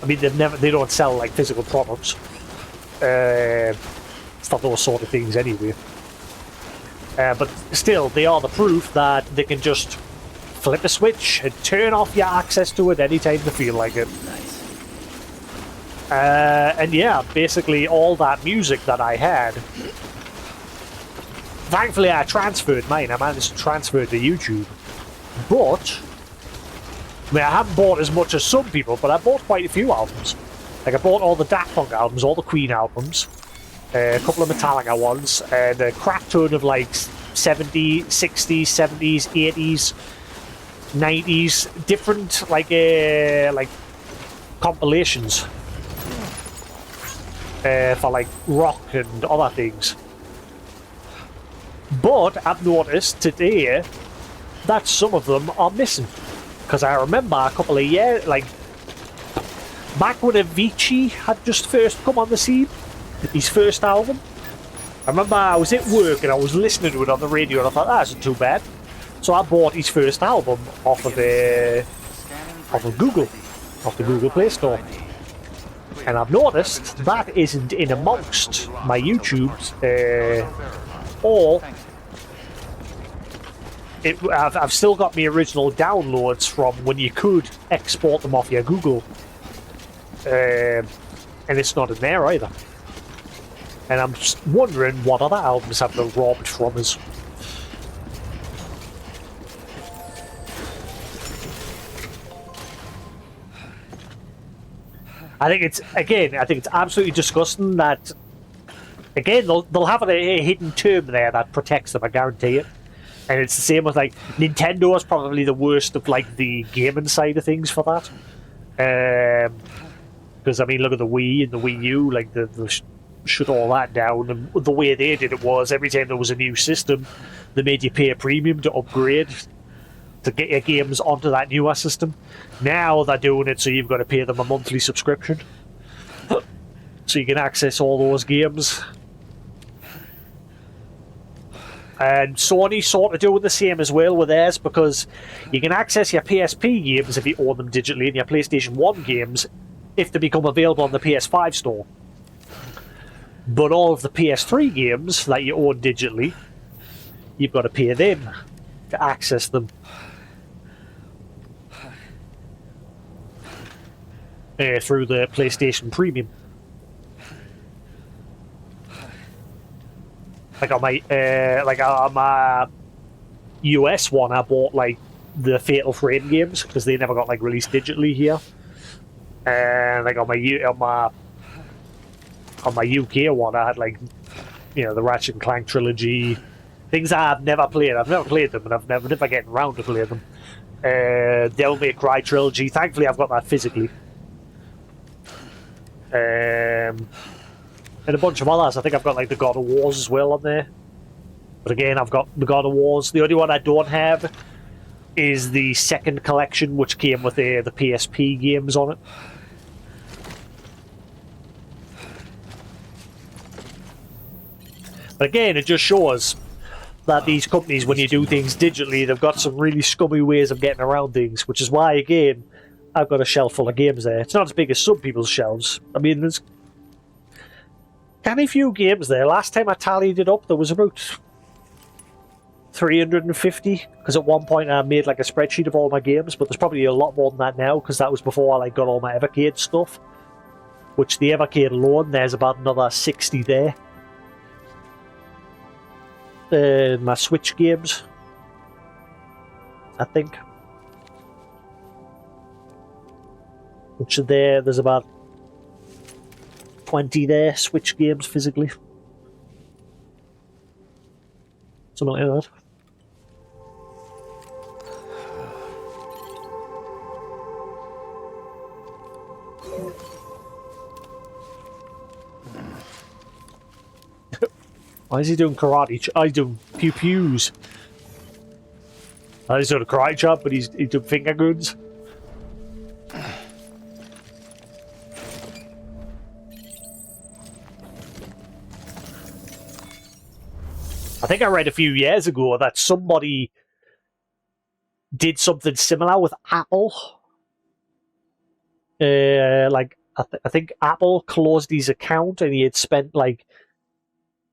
I mean, they don't sell, like, physical products. It's not those sort of things anyway. But still, they are the proof that they can just flip a switch and turn off your access to it anytime they feel like it. And yeah, basically all that music that I had, thankfully I transferred mine. I managed to transfer it to YouTube. But, I mean, I haven't bought as much as some people, but I bought quite a few albums. Like, I bought all the Daft Punk albums, all the Queen albums. A couple of Metallica ones, and a crap ton of like 70s, 60s, 70s, 80s, 90s, different like compilations for like rock and other things. But I've noticed today that some of them are missing. Because I remember a couple of years, like back when Avicii had just first come on the scene, his first album. I remember I was at work and I was listening to it on the radio and I thought, that isn't too bad. So I bought his first album off of Google, off the Google Play Store. And I've noticed that isn't in amongst my YouTubes, or I've still got my original downloads from when you could export them off your Google. And it's not in there either. And I'm just wondering what other albums have been robbed from us. I think it's absolutely disgusting that, again, they'll have a hidden term there that protects them, I guarantee it. And it's the same with, like, Nintendo is probably the worst of, like, the gaming side of things for that. Because, I mean, look at the Wii and the Wii U, like, the shut all that down, and the way they did it was every time there was a new system they made you pay a premium to upgrade to get your games onto that newer system. Now they're doing it so you've got to pay them a monthly subscription. So you can access all those games. And Sony sort of doing the same as well with theirs, because you can access your PSP games if you own them digitally and your PlayStation 1 games if they become available on the PS5 store. But all of the PS3 games that you own digitally, you've got to pay them to access them. Through the PlayStation Premium. Like on my US one, I bought like the Fatal Frame games because they never got like released digitally here. And like on my UK one, I had like, you know, the Ratchet and Clank trilogy, things I've never played. I've never played them, and I've never getting around to play them. Devil May Cry trilogy. Thankfully, I've got that physically. And a bunch of others. I think I've got like the God of Wars as well on there. But again, I've got the God of Wars. The only one I don't have is the second collection, which came with the PSP games on it. But again, it just shows that these companies, when you do things digitally, they've got some really scummy ways of getting around things, which is why, again, I've got a shelf full of games there. It's not as big as some people's shelves. I mean, there's kind of few games there. Last time I tallied it up, there was about 350, because at one point I made like a spreadsheet of all my games, but there's probably a lot more than that now, because that was before I like got all my Evercade stuff. Which the Evercade alone, there's about another 60 there. My Switch games, I think. Which are there, there's about 20 there, Switch games physically. Something like that. Why is he doing karate? He's doing pew-pews. He's doing a karate chop, but he's doing finger guns. I think I read a few years ago that somebody did something similar with Apple. I think Apple closed his account and he had spent like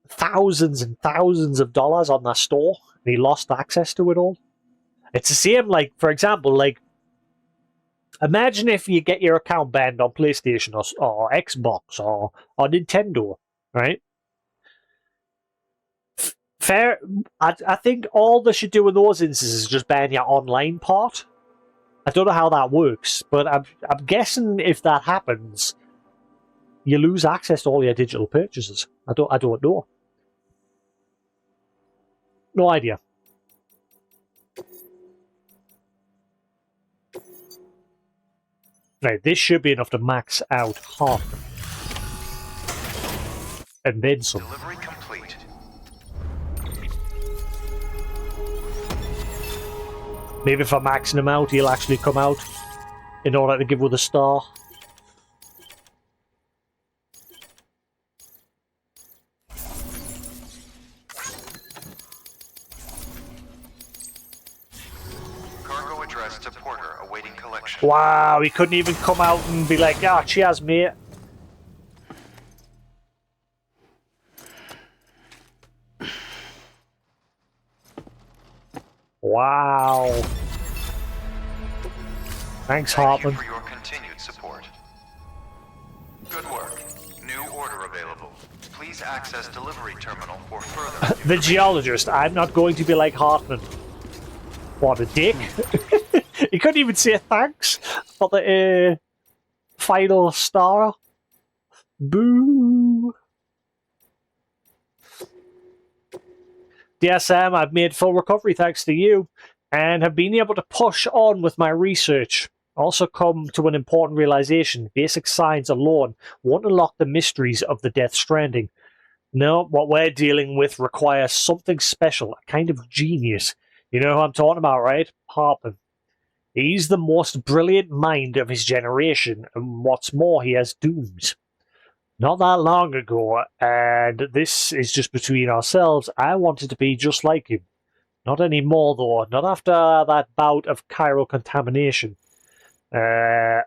thousands and thousands of dollars on their store and he lost access to it all. It's the same, like, for example, like, imagine if you get your account banned on PlayStation or Xbox or Nintendo, right? Fair. I think all they should do in those instances is just ban your online part. I don't know how that works, but I'm guessing if that happens, you lose access to all your digital purchases. I don't know. No idea. Right, this should be enough to max out half. And then some. Delivery complete. Maybe if I'm maxing him out, he'll actually come out in order to give with a star. Cargo addressed to Porter awaiting collection. Wow, he couldn't even come out and be like, ah, cheers, mate. Wow. Thanks, Hartman. Thank you for your continued support. Good work. New order available. Please access delivery terminal for further. The geologist. I'm not going to be like Hartman. What a dick. He couldn't even say thanks for the final star. Boo. Dear Sam, I've made full recovery thanks to you, and have been able to push on with my research. Also come to an important realization. Basic science alone won't unlock the mysteries of the Death Stranding. No, what we're dealing with requires something special, a kind of genius. You know who I'm talking about, right? Harpin. He's the most brilliant mind of his generation, and what's more, he has dooms. Not that long ago, and this is just between ourselves, I wanted to be just like him. Not anymore, though. Not after that bout of chiral contamination. Now,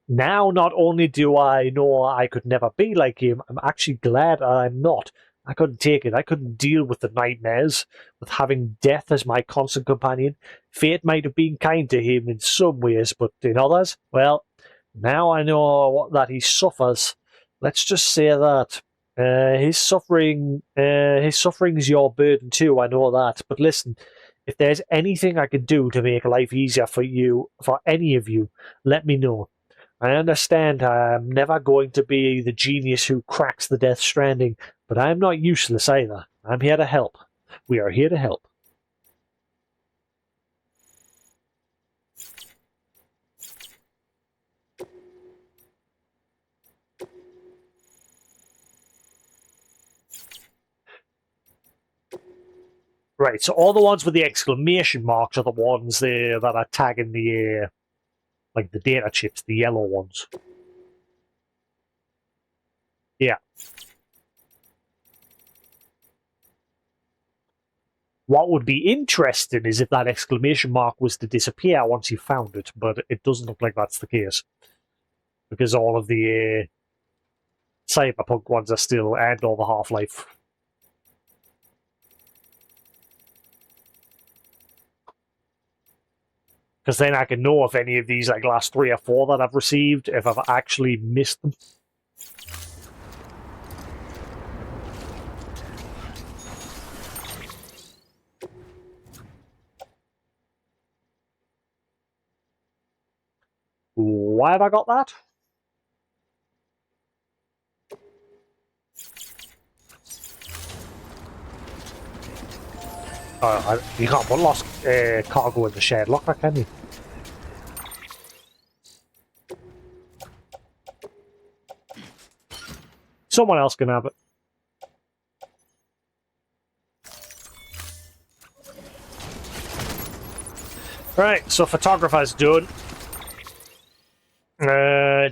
not only do I know I could never be like him, I'm actually glad I'm not. I couldn't take it. I couldn't deal with the nightmares, with having death as my constant companion. Fate might have been kind to him in some ways, but in others, well, now I know that he suffers. Let's just say that. His suffering is your burden too, I know that. But listen, if there's anything I can do to make life easier for you, for any of you, let me know. I understand I'm never going to be the genius who cracks the Death Stranding, but I'm not useless either. I'm here to help. We are here to help. Right, so all the ones with the exclamation marks are the ones there that are tagging the like the data chips, the yellow ones. Yeah. What would be interesting is if that exclamation mark was to disappear once you found it, but it doesn't look like that's the case. Because all of the cyberpunk ones are still, and all the Half-Life. Because then I can know if any of these like last 3 or 4 that I've received, if I've actually missed them. Why have I got that? You can't put lost cargo in the shared locker, can you? Someone else can have it. Right, so photographer's done.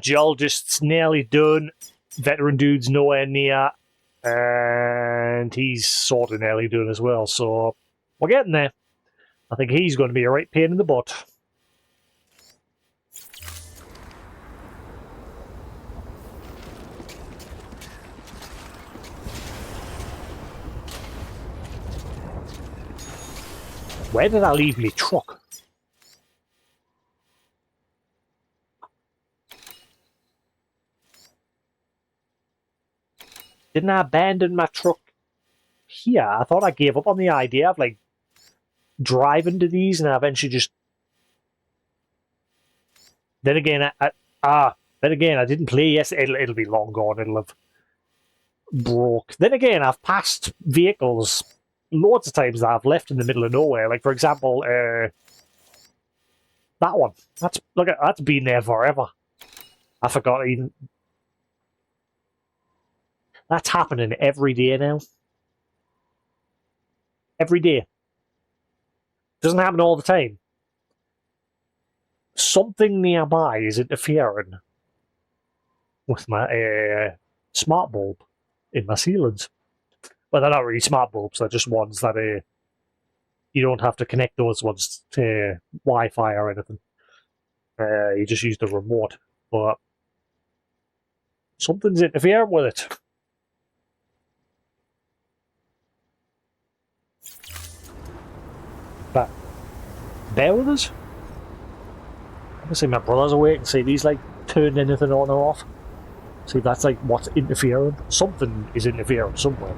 Geologist's nearly done. Veteran dude's nowhere near. And he's sort of nearly done as well, so we're getting there. I think he's going to be a right pain in the butt. Where did I leave me truck? Didn't I abandon my truck here? I thought I gave up on the idea of like driving to these, and I eventually just. Then again, I didn't play yesterday. It'll be long gone. It'll have broke. Then again, I've passed vehicles loads of times that I've left in the middle of nowhere. Like for example, that one. That's been there forever. I forgot even. That's happening every day now. Every day. Doesn't happen all the time. Something nearby is interfering with my smart bulb in my ceilings. Well, they're not really smart bulbs. They're just ones that you don't have to connect those ones to Wi-Fi or anything. You just use the remote. But something's interfering with it. But bear with us. I'm gonna see my brother's awake and see if he's like turned anything on or off. See if that's like what's interfering. Something is interfering somewhere.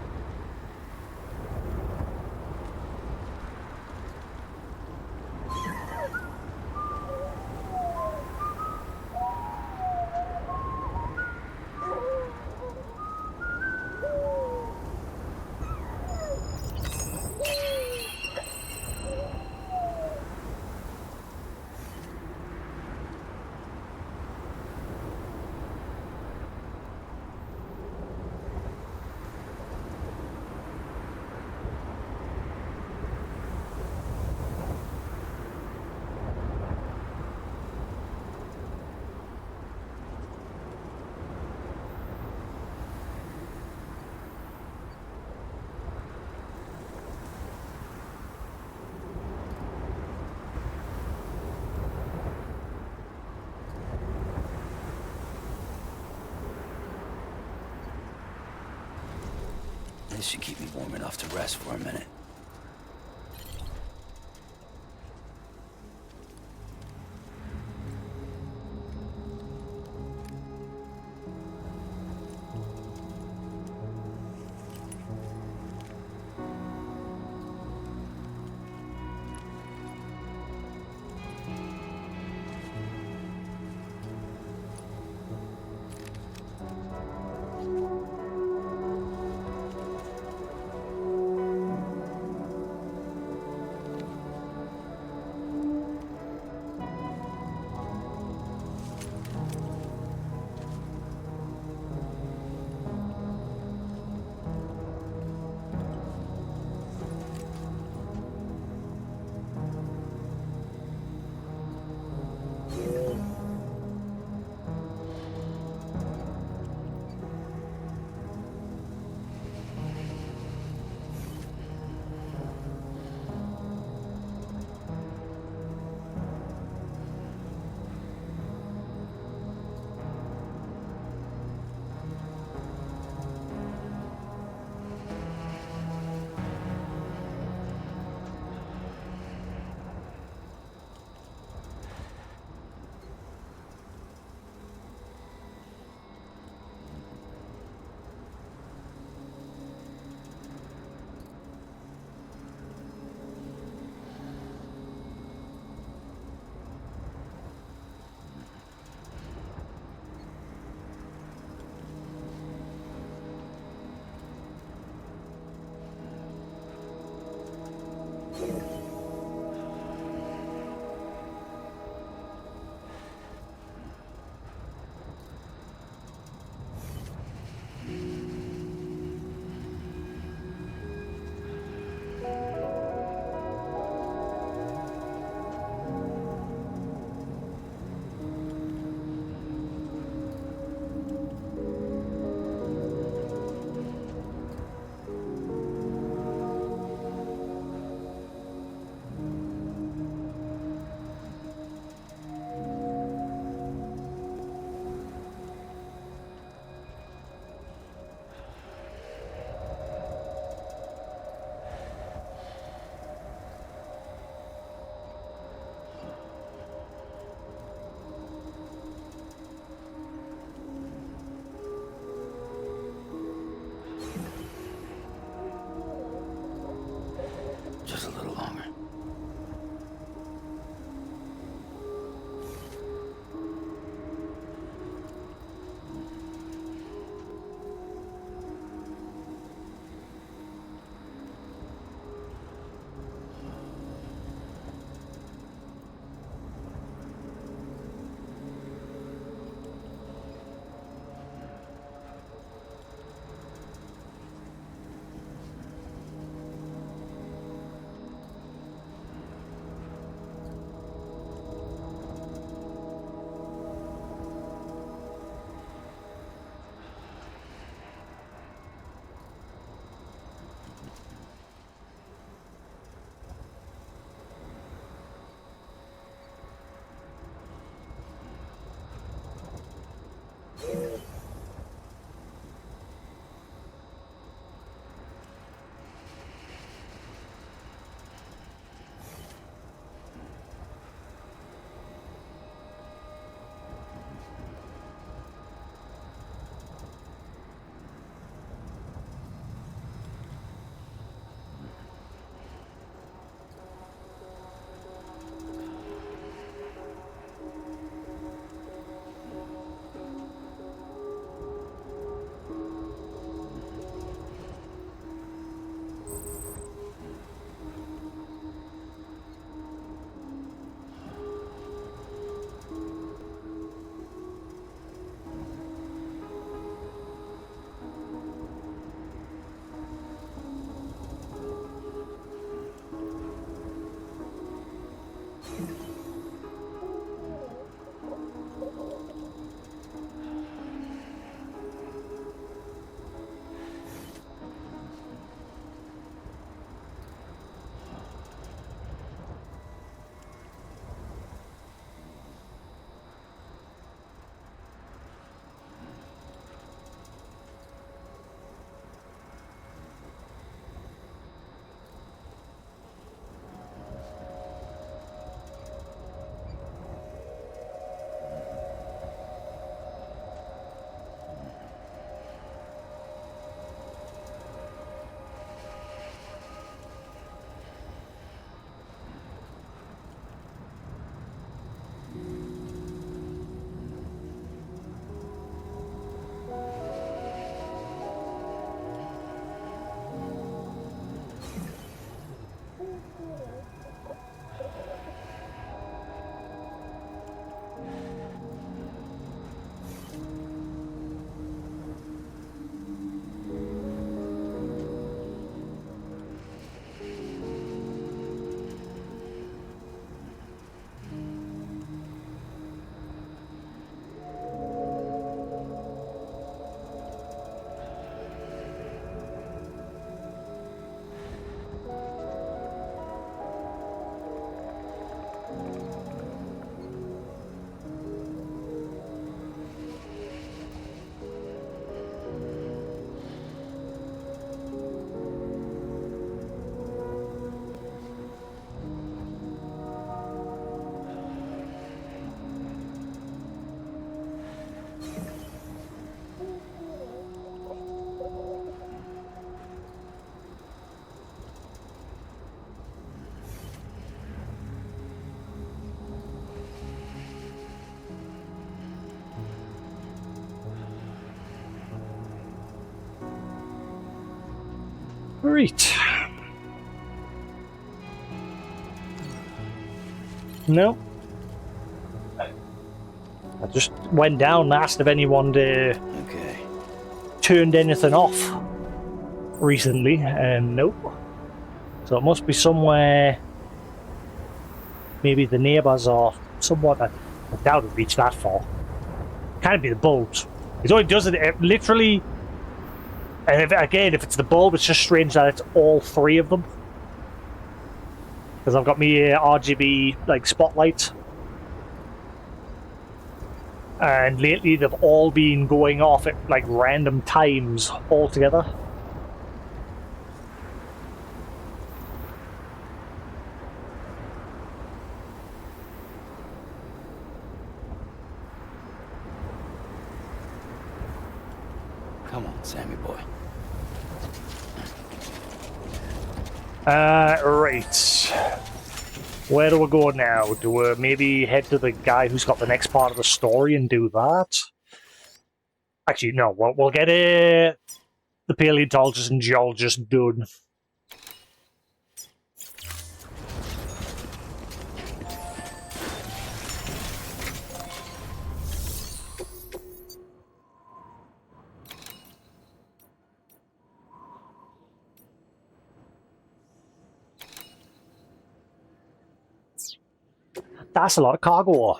This should keep me warm enough to rest for a minute. Just a little longer. Right. No. I just went down and asked if anyone Okay. turned anything off recently, and nope. So it must be somewhere. Maybe the neighbours or somewhat. I doubt it reached that far. Can't be the bulbs. It only does it literally. And if it's the bulb, it's just strange that it's all three of them. Because I've got me RGB like spotlights, and lately they've all been going off at like random times all together. Come on, Sammy boy. Right. Where do we go now? Do we maybe head to the guy who's got the next part of the story and do that? Actually, no. We'll get the paleontologist and geologist done. That's a lot of cargo.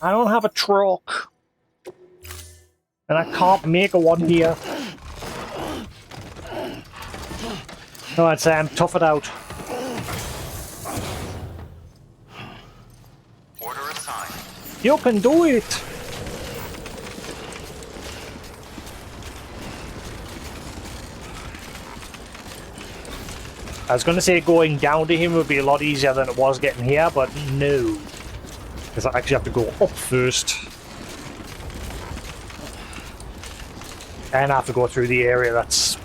I don't have a truck. And I can't make a one here. Come on, Sam, tough it out. Order assigned. You can do it! I was going to say going down to him would be a lot easier than it was getting here, but no. Because I actually have to go up first. And I have to go through the area that's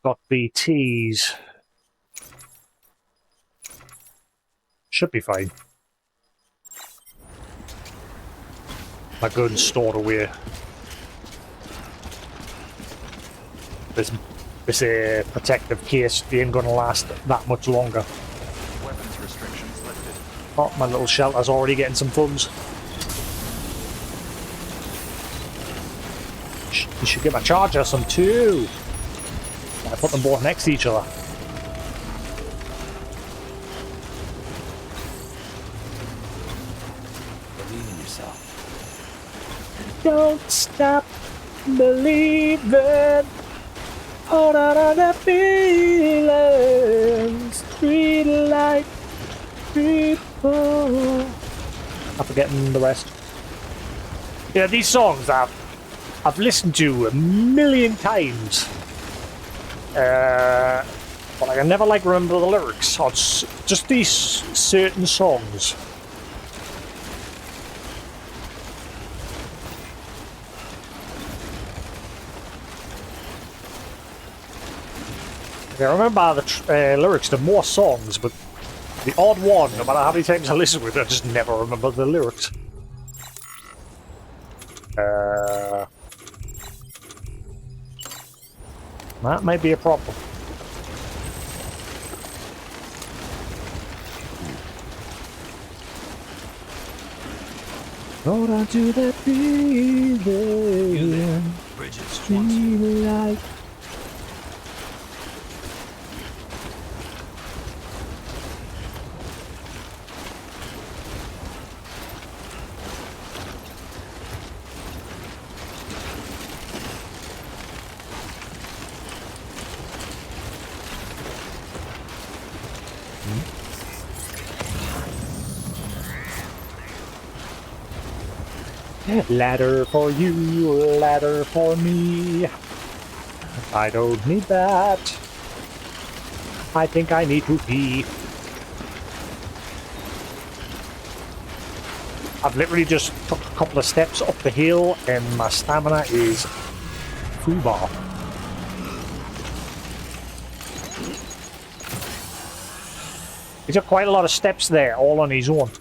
got BTs. Should be fine. My gun's stored away. This protective case ain't gonna last that much longer. Weapons restrictions lifted. Oh, my little shelter's already getting some funds. You should get my charger some too. I put them both next to each other. Believe in yourself. Don't stop believing. Hold on the feeling. Street light people. I'm forgetting the rest. Yeah, these songs I've listened to a million times. But I can never remember the lyrics on just these certain songs. I remember the lyrics to more songs, but the odd one, no matter how many times I listen to it, I just never remember the lyrics. That might be a problem. Hold on to that feeling. Bridges Feel like. Ladder for you, ladder for me. I don't need that. I think I need to pee. I've literally just took a couple of steps up the hill and my stamina is foobar. He took quite a lot of steps there, all on his own.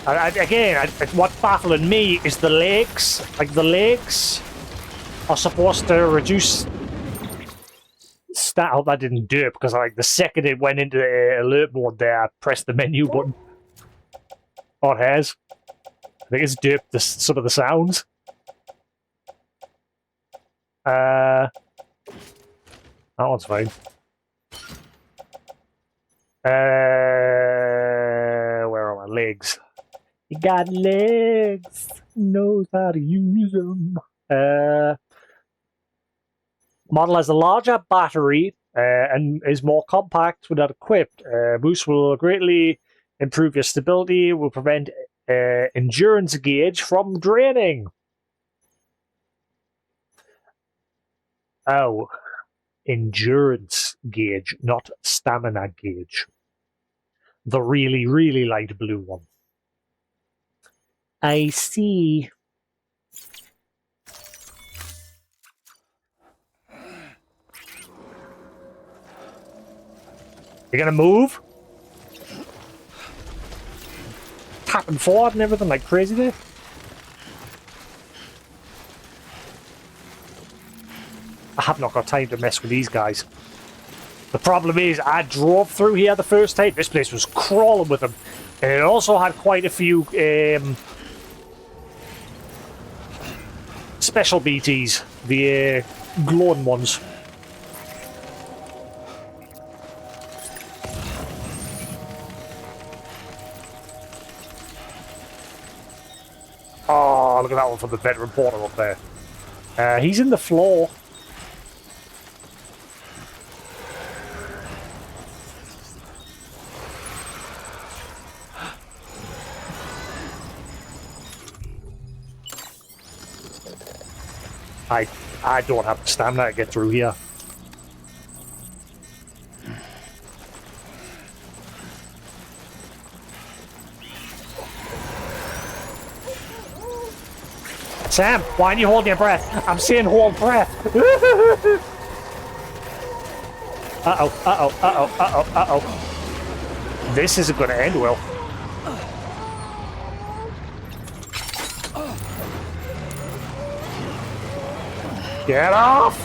Again, what's baffling me is the legs. Like, the legs are supposed to reduce stat. Oh, that didn't do it because, like, the second it went into alert mode there, I pressed the menu button. Oh, it has. I think it's duped some of the sounds. That one's fine. Where are my legs? You got legs. Knows how to use them. Model has a larger battery and is more compact when not equipped. Boost will greatly improve your stability, will prevent endurance gauge from draining. Oh, endurance gauge, not stamina gauge. The really, really light blue one. I see. You're gonna move? Tapping forward and everything like crazy there? I have not got time to mess with these guys. The problem is, I drove through here the first time. This place was crawling with them. And it also had quite a few special BTs. The glowing ones. Oh, look at that one from the veteran portal up there. He's in the floor. I don't have the stamina to get through here. Sam, why aren't you holding your breath? I'm saying hold breath. Uh-oh, uh-oh, uh-oh, uh-oh, uh-oh. This isn't going to end well. Get off!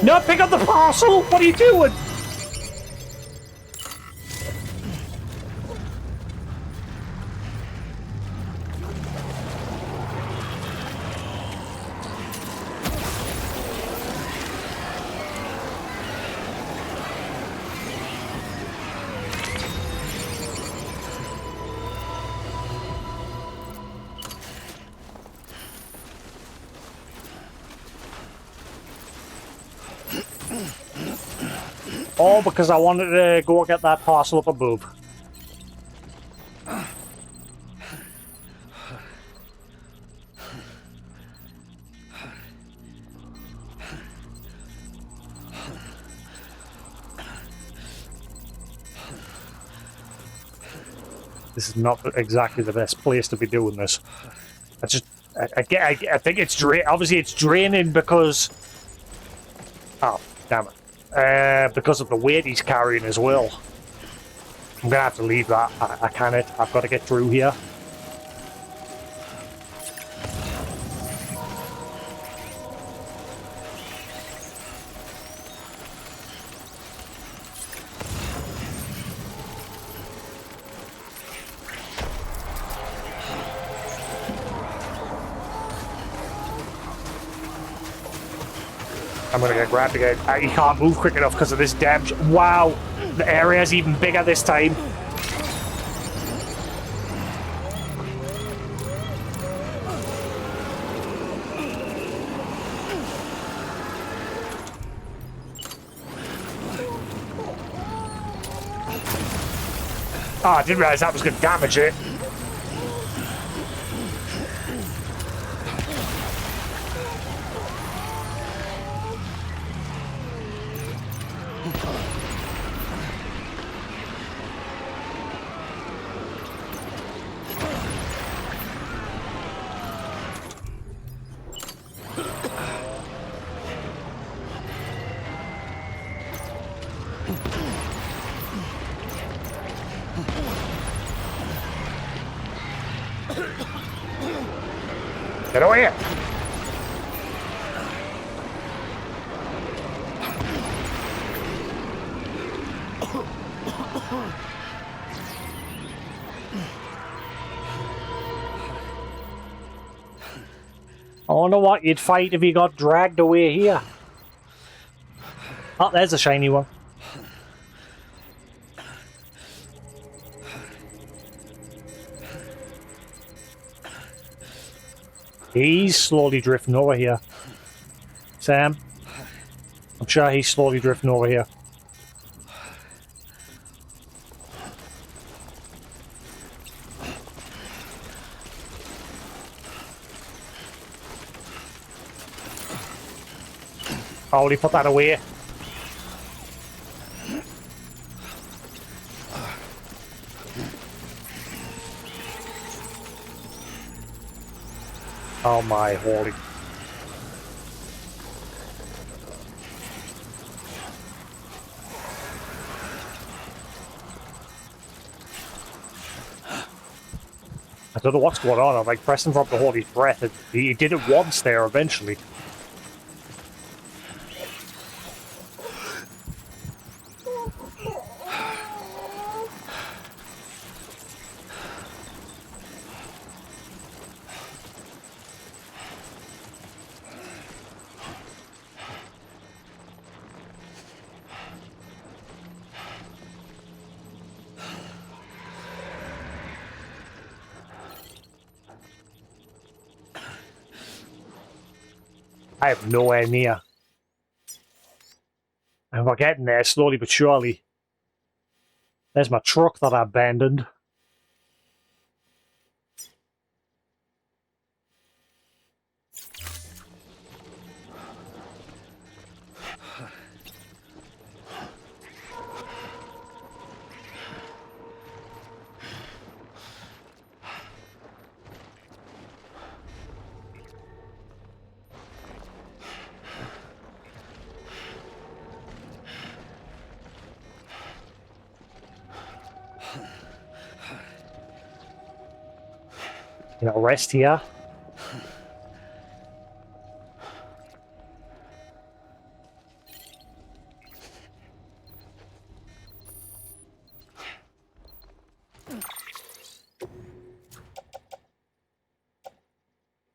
No, pick up the parcel! What are you doing? All because I wanted to go get that parcel up above. This is not exactly the best place to be doing this. I think it's obviously it's draining because... Oh, damn it. Because of the weight he's carrying as well. I'm gonna have to leave that. I can't. I've got to get through here. I'm gonna get grabbed again. He can't move quick enough because of this damage. Wow, the area's even bigger this time. Oh, I didn't realize that was gonna damage it. away! I wonder what you'd fight if you got dragged away here. Oh, there's a shiny one. He's slowly drifting over here. Sam, I'm sure he's slowly drifting over here. Oh, he put that away. Oh my holy. I don't know what's going on. I'm like pressing for him to hold his breath. He did it once there eventually. I have nowhere near. And we're getting there slowly but surely. There's my truck that I abandoned. You know, rest here.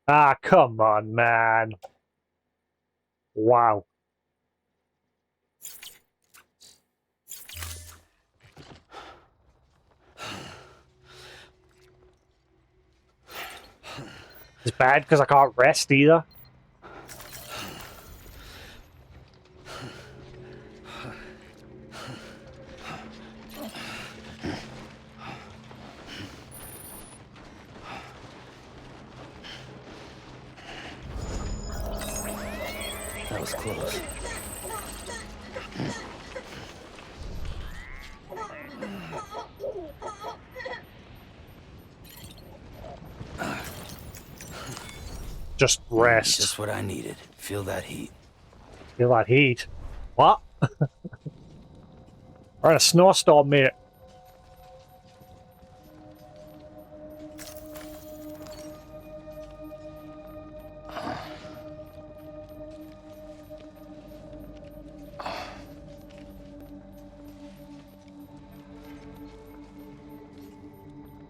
Ah, come on, man. Wow. It's bad because I can't rest either. That was close. Just rest. Just what I needed. Feel that heat. Feel that heat. What? We're in a snowstorm, mate.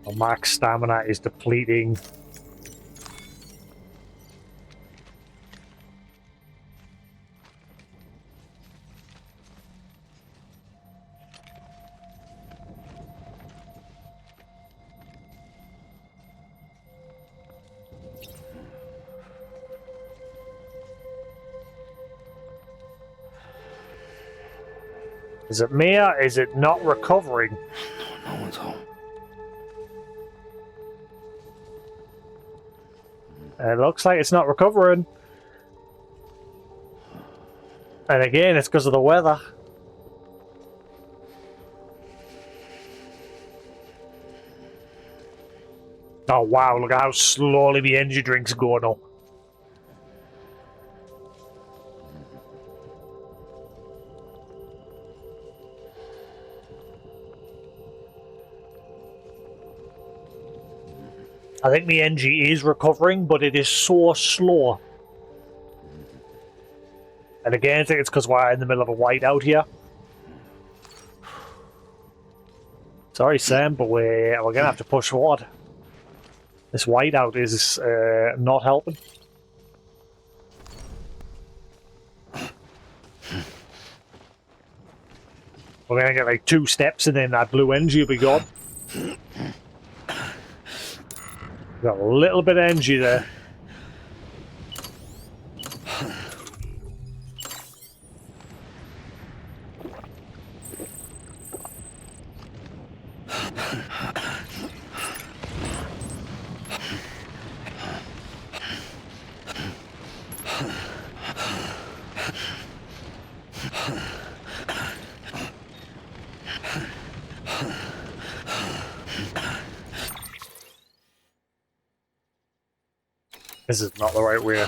Our max stamina is depleting. Is it me or is it not recovering? No one's home. It looks like it's not recovering. And again, it's because of the weather. Oh wow, look at how slowly the energy drink's going up. I think the NG is recovering, but it is so slow. And again, I think it's because we're in the middle of a whiteout here. Sorry, Sam, but we're going to have to push forward. This whiteout is not helping. We're going to get like 2 steps and then that blue energy will be gone. Got a little bit of energy there. This is not the right way.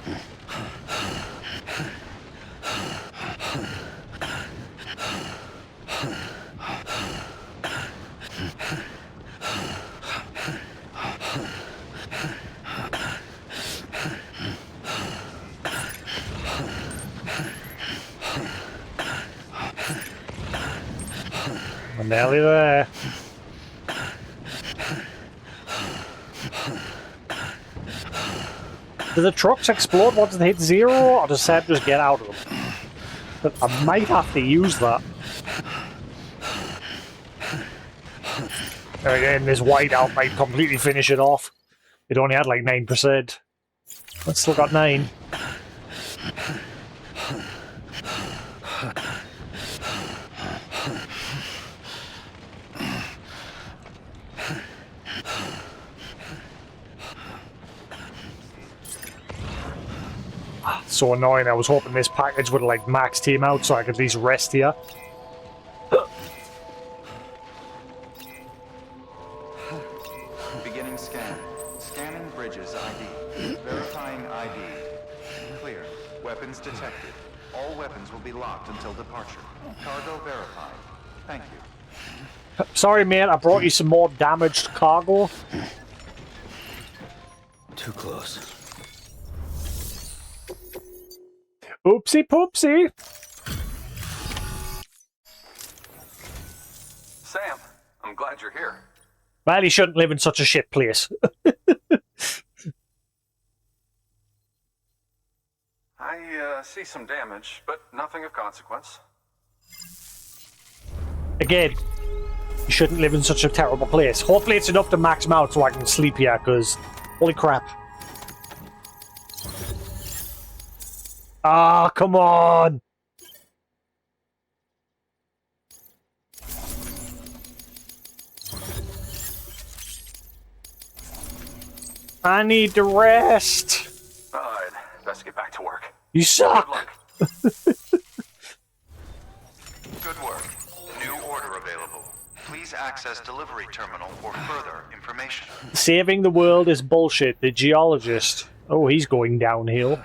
I'm nearly there. Do the trucks explode once they hit 0, or does Sam just get out of them? But I might have to use that. And again, this whiteout might completely finish it off. It only had like 9%. But still got 9. So annoying. I was hoping this package would have like maxed him out so I could at least rest here. Beginning scan. Scanning bridges ID. Verifying ID. Clear. Weapons detected. All weapons will be locked until departure. Cargo verified. Thank you. Sorry, mate. I brought you some more damaged cargo. Too close. Oopsie poopsie. Sam, I'm glad you're here. Well, he shouldn't live in such a shit place. I see some damage, but nothing of consequence. Again, you shouldn't live in such a terrible place. Hopefully it's enough to max him out so I can sleep here, because holy crap. Ah, come on! I need to rest! I'd best get back to work. You Good suck! luck. Good work. New order available. Please access delivery terminal for further information. Saving the world is bullshit. The geologist. Oh, he's going downhill.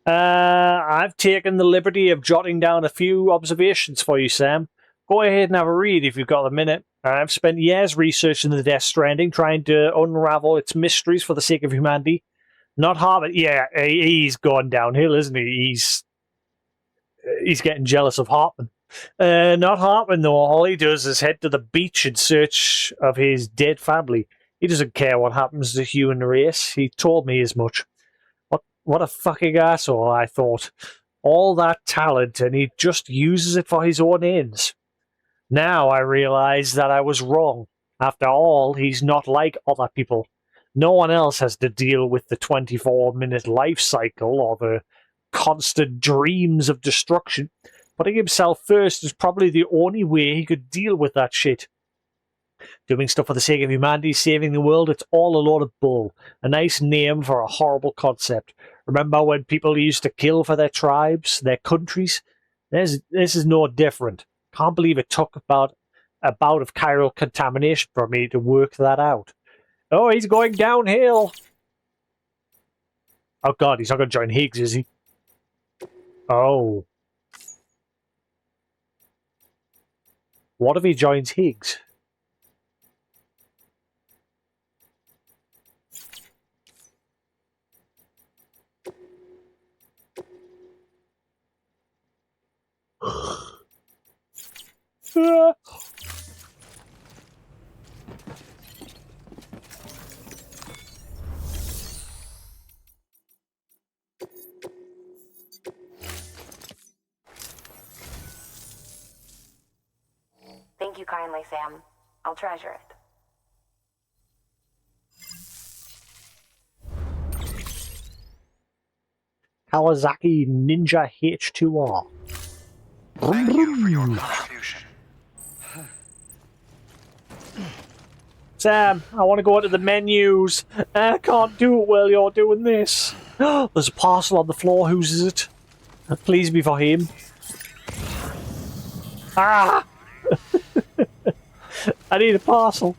I've taken the liberty of jotting down a few observations for you, Sam. Go ahead and have a read if you've got a minute. I've spent years researching the Death Stranding, trying to unravel its mysteries for the sake of humanity. Not Harvard. Yeah, he's gone downhill, isn't he? He's getting jealous of Hartman. Not Hartman, though. All he does is head to the beach in search of his dead family. He doesn't care what happens to the human race. He told me as much. What a fucking asshole, I thought. All that talent, and he just uses it for his own ends. Now I realize that I was wrong. After all, he's not like other people. No one else has to deal with the 24-minute life cycle or the constant dreams of destruction. Putting himself first is probably the only way he could deal with that shit. Doing stuff for the sake of humanity, saving the world, it's all a load of bull. A nice name for a horrible concept. Remember when people used to kill for their tribes, their countries? This is no different. Can't believe it took about a bout of chiral contamination for me to work that out. Oh, he's going downhill. Oh god, he's not going to join Higgs, is he? Oh. What if he joins Higgs? Thank you kindly, Sam. I'll treasure it. Kawasaki Ninja H2R. Thank you for your contribution. Sam, I want to go into the menus. I can't do it while you're doing this. There's a parcel on the floor. Whose is it? Please be for him. Ah! I need a parcel.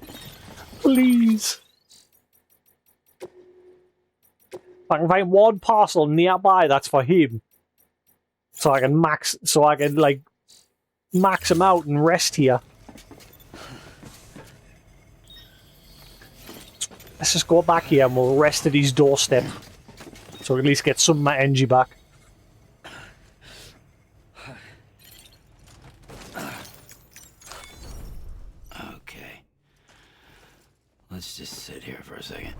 Please. If I can find one parcel nearby that's for him. So I can max him out and rest here. Let's just go back here and we'll rest at his doorstep. So we at least get some of my energy back. Okay. Let's just sit here for a second.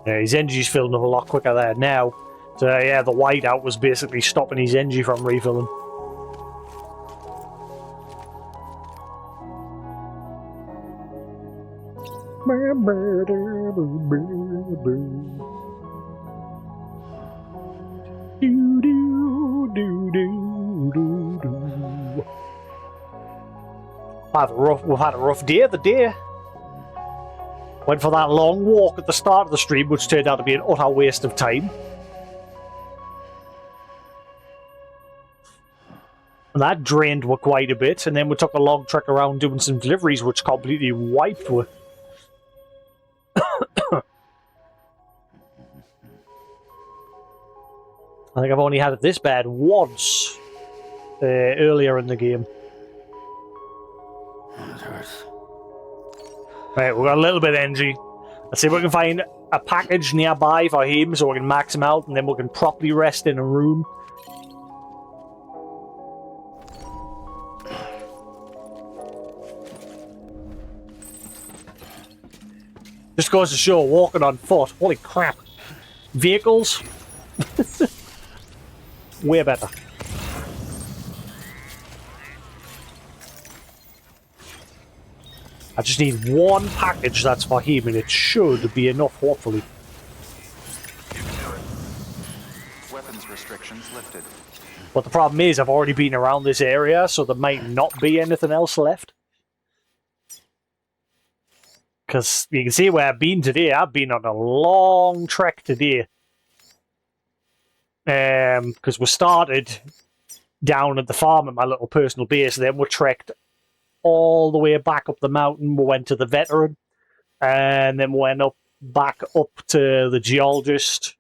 Yeah, his energy's filling up a lot quicker there now. So yeah, the whiteout was basically stopping his energy from refilling. We've had a rough day of the day. Went for that long walk at the start of the stream, which turned out to be an utter waste of time. And that drained we quite a bit, and then we took a long trek around doing some deliveries, which completely wiped we. I think I've only had it this bad once earlier in the game. It hurts. Right, we've got a little bit of energy. Let's see if we can find a package nearby for him so we can max him out and then we can properly rest in a room. Just goes to show, walking on foot. Holy crap. Vehicles? Way better. I just need one package that's for him, and it should be enough, hopefully. You can do it. Weapons restrictions lifted. But the problem is, I've already been around this area, so there might not be anything else left. Because you can see where I've been today. I've been on a long trek today. Because we started down at the farm at my little personal base, then we trekked all the way back up the mountain. We went to the veteran, and then we went back up to the geologist,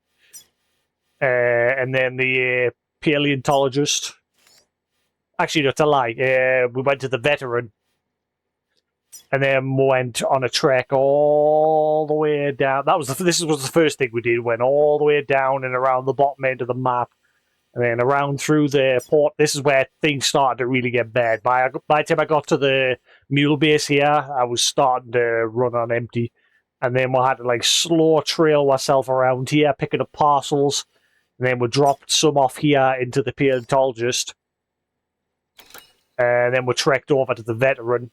and then the paleontologist. Actually, that's a lie. We went to the veteran, and then we went on a trek all the way down. This was the first thing we did. We went all the way down and around the bottom end of the map. And then around through the port, this is where things started to really get bad. By the time I got to the mule base here, I was starting to run on empty. And then we had to slow trail ourselves around here, picking up parcels. And then we dropped some off here into the paleontologist. And then we trekked over to the veteran.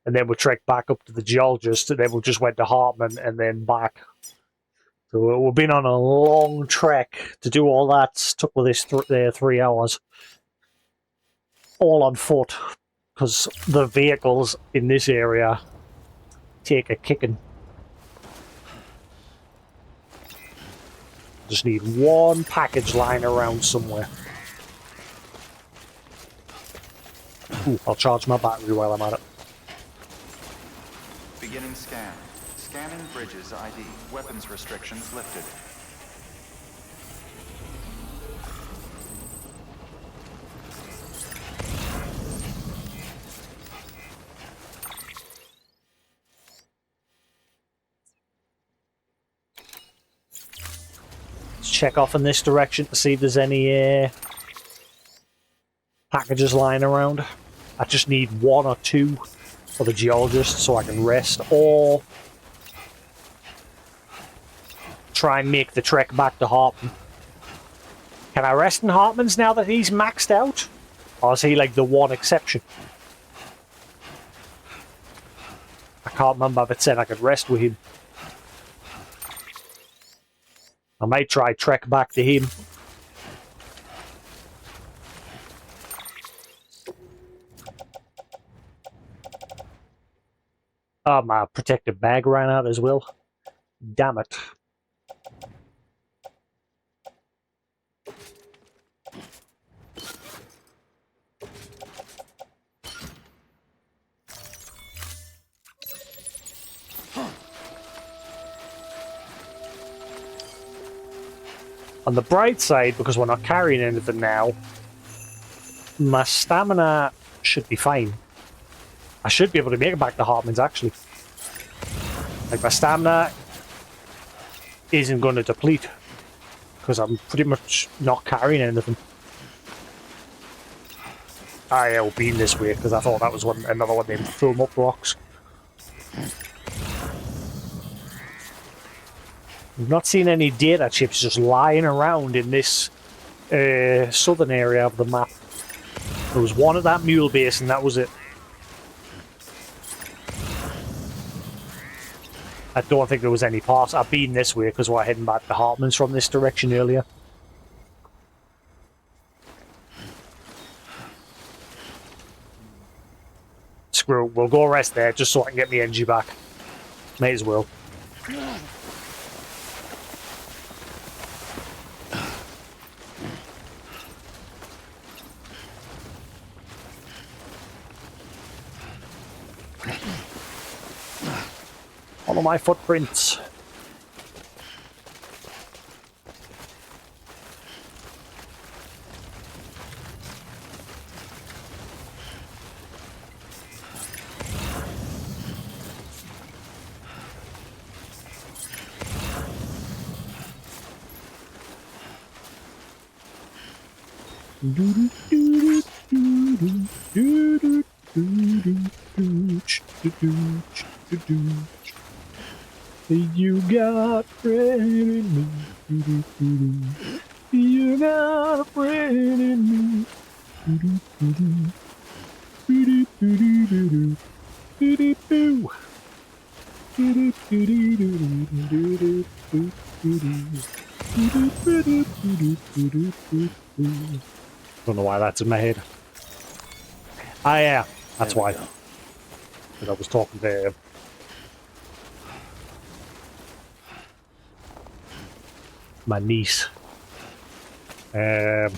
And then we trekked back up to the geologist. And then we just went to Hartman and then back. So we've been on a long trek to do all that. Took with this 3 hours. All on foot. Because the vehicles in this area take a kicking. Just need one package lying around somewhere. Ooh, I'll charge my battery while I'm at it. Beginning scan. Scanning bridges ID. Weapons restrictions lifted. Let's check off in this direction to see if there's any packages lying around. I just need 1 or 2 for the geologist so I can rest, or try and make the trek back to Hartman. Can I rest in Hartman's now that he's maxed out? Or is he like the one exception? I can't remember if it said I could rest with him. I might try trek back to him. Oh, my protective bag ran out as well. Damn it. On the bright side, because we're not carrying anything now, my stamina should be fine. I should be able to make it back to Hartman's, actually. Like, my stamina isn't going to deplete, because I'm pretty much not carrying anything. I have been this way, because I thought that was another one of them film up rocks. We've not seen any data chips just lying around in this southern area of the map. There was one at that mule base and that was it. I don't think there was any pass. I've been this way because we're heading back to Hartman's from this direction earlier. Screw it, we'll go rest there just so I can get my energy back. May as well. Follow my footprints. You got a friend in me. You got a friend in me. Don't know why that's in my head. Ah, yeah, that's why. Because I was talking to my niece. I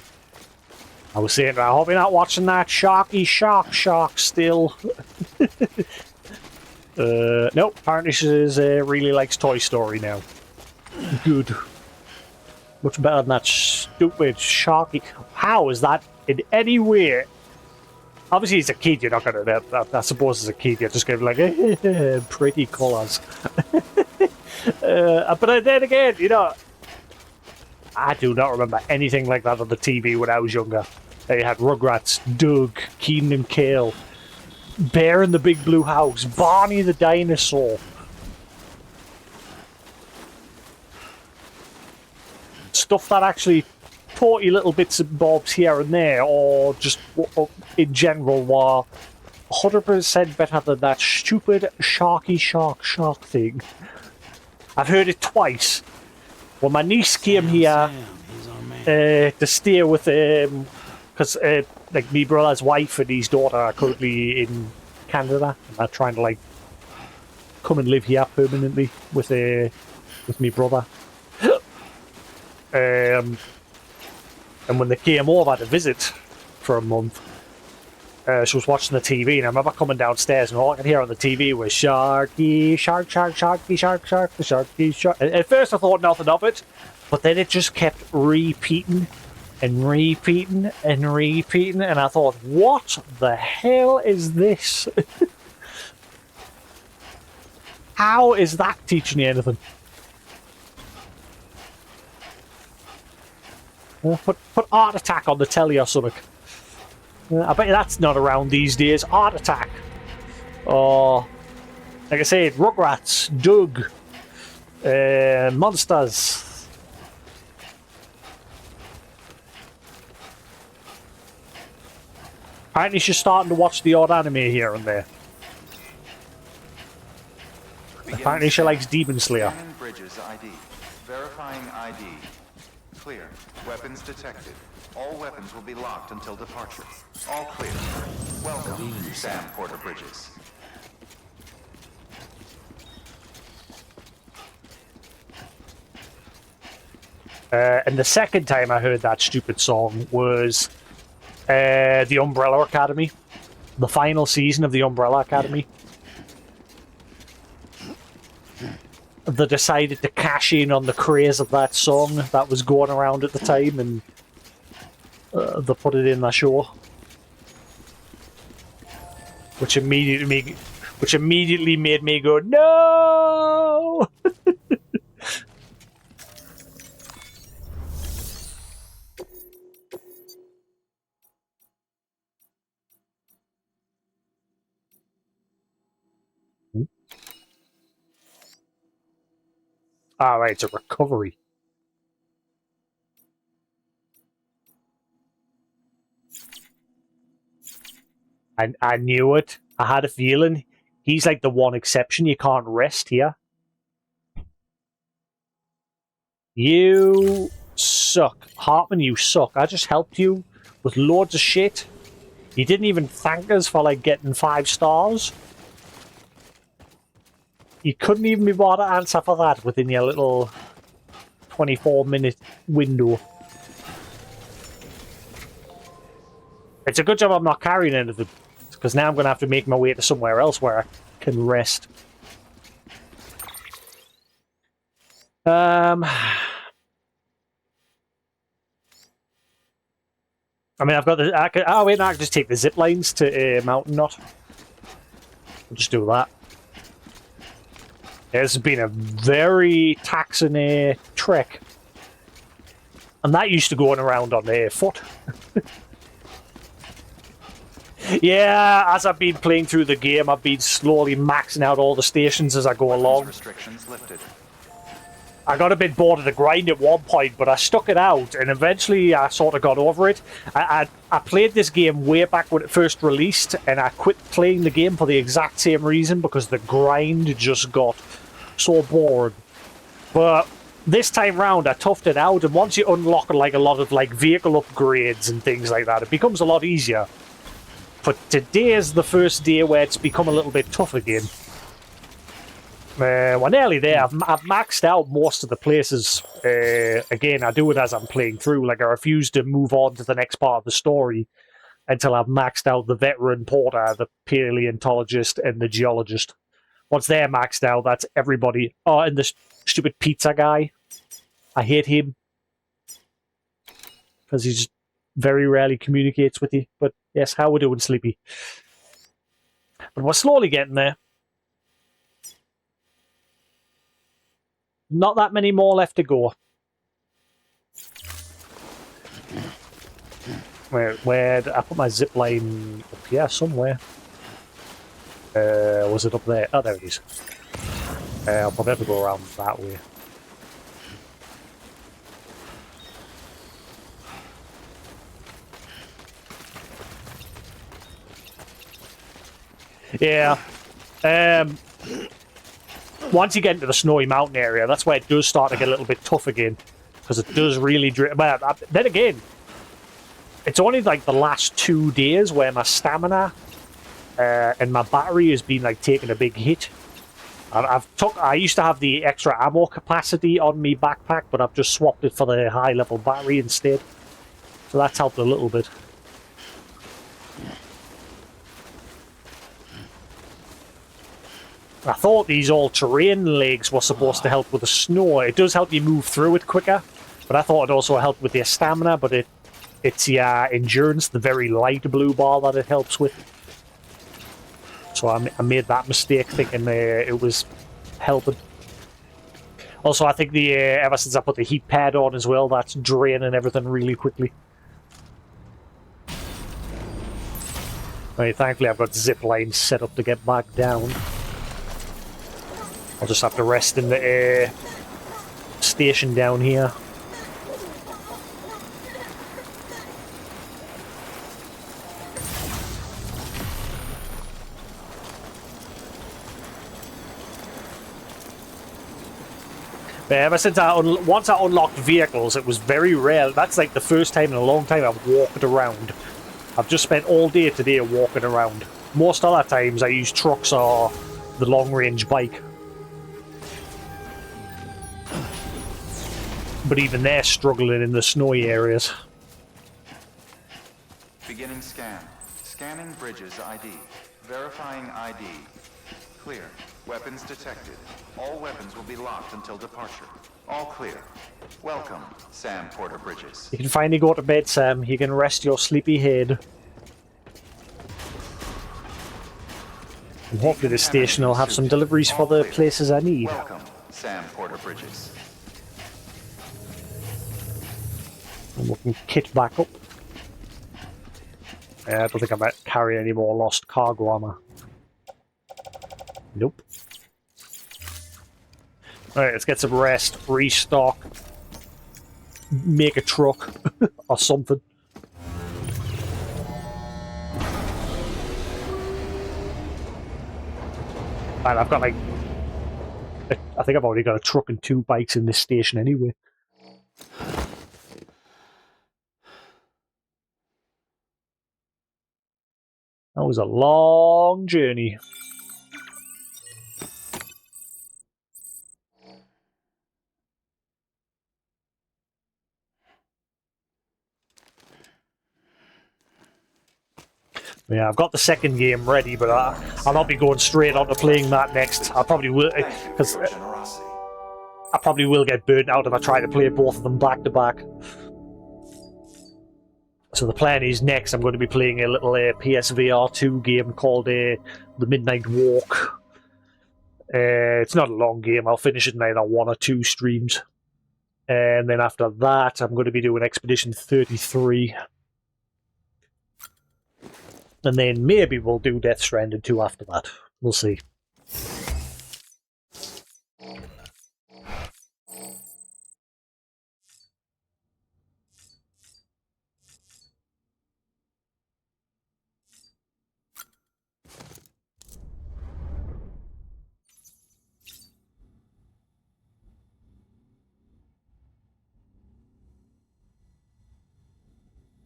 was saying, I hope you're not watching that Sharky Shark still. Nope, apparently she really likes Toy Story now. Good. Much better than that stupid Sharky. How is that in any way? Obviously, as a kid, you're not going to. I suppose as a kid, you're just going to be like, pretty colours. But then again, you know, I do not remember anything like that on the TV when I was younger. They had Rugrats, Doug, Keenan and Kale, Bear in the Big Blue House, Barney the Dinosaur. Stuff that actually taught you little bits and bobs here and there, or just in general were 100% better than that stupid Sharky Shark thing. I've heard it twice. When my niece came here to stay with because like me brother's wife and his daughter are currently in Canada, and they're trying to like come and live here permanently with me brother. And when they came over to visit for a month, she was watching the TV, and I remember coming downstairs, and all I could hear on the TV was Sharky, Shark, Shark, Sharky, Shark, Shark, the Sharky, Shark. At first I thought nothing of it, but then it just kept repeating and repeating and repeating, and I thought, what the hell is this? How is that teaching you anything? Put Art Attack on the telly or something. I bet you that's not around these days. Art Attack. Or, like I said, Rugrats, Doug, Monsters. Apparently she's starting to watch the odd anime here and there. Apparently she likes Demon Slayer. Scanning Bridges ID. Verifying ID. Clear. Weapons detected. All weapons will be locked until departure. All clear. Welcome, Sam Porter Bridges. And the second time I heard that stupid song was the Umbrella Academy. The final season of the Umbrella Academy. They decided to cash in on the craze of that song that was going around at the time, and they put it in their show. Which immediately made me go, no! Alright, it's a recovery. I knew it. I had a feeling. He's like the one exception. You can't rest here. You suck. Hartman, you suck. I just helped you with loads of shit. You didn't even thank us for like getting 5 stars. You couldn't even be bothered to answer for that within your little 24-minute window. It's a good job I'm not carrying anything, because now I'm going to have to make my way to somewhere else where I can rest. I mean, I've got the... oh, wait, no, I can just take the zip lines to Mountain Knot. I'll just do that. It's been a very taxing trek. And that used to go on around on foot. Yeah, as I've been playing through the game, I've been slowly maxing out all the stations as I go along. Restrictions lifted. I got a bit bored of the grind at one point, but I stuck it out, and eventually I sort of got over it. I played this game way back when it first released, and I quit playing the game for the exact same reason, because the grind just got so bored. But this time round, I toughed it out, and once you unlock like a lot of like vehicle upgrades and things like that, it becomes a lot easier. But today is the first day where it's become a little bit tough again. We're nearly there. I've maxed out most of the places. Again, I do it as I'm playing through. Like, I refuse to move on to the next part of the story until I've maxed out the veteran porter, the paleontologist, and the geologist. Once they're maxed out, that's everybody. Oh, and the stupid pizza guy. I hate him. Because he just very rarely communicates with you. But yes, how we doing, Sleepy? But we're slowly getting there. Not that many more left to go. Where did I put my zip line? Up here somewhere. Was it up there? Oh, there it is. I'll probably have to go around that way. Yeah. Once you get into the Snowy Mountain area, that's where it does start to get a little bit tough again. Because it does really... But then again, it's only like the last 2 days where my stamina and my battery has been like taking a big hit. I used to have the extra ammo capacity on me backpack, but I've just swapped it for the high level battery instead. So that's helped a little bit. I thought these all-terrain legs were supposed to help with the snow. It does help you move through it quicker, but I thought it also helped with your stamina, but it's your endurance, the very light blue bar that it helps with. So I made that mistake thinking it was helping. Also, I think the ever since I put the heat pad on as well, that's draining everything really quickly. Right, thankfully I've got zip lines set up to get back down. I'll just have to rest in the station down here. But ever since once I unlocked vehicles, it was very rare. That's like the first time in a long time I've walked around. I've just spent all day today walking around. Most other times I use trucks or the long-range bike. But even they're struggling in the snowy areas. Beginning scan. Scanning bridges ID. Verifying ID. Clear. Weapons detected. All weapons will be locked until departure. All clear. Welcome, Sam Porter Bridges. You can finally go to bed, Sam. You can rest your sleepy head. And hopefully this station will have some deliveries for the places I need. Welcome, Sam Porter Bridges. And we can kit back up. I don't think I might carry any more lost cargo armor. Nope. Alright, let's get some rest, restock, make a truck, or something. And I've got like... I think I've already got a truck and 2 bikes in this station anyway. That was a long journey. Yeah, I've got the second game ready, but I'll not be going straight on to playing that next. I probably will, because I probably will get burnt out if I try to play both of them back to back. So the plan is next I'm going to be playing a little PSVR 2 game called The Midnight Walk. It's not a long game. I'll finish it in either 1 or 2 streams. And then after that, I'm going to be doing Expedition 33. And then maybe we'll do Death Stranding 2 after that. We'll see.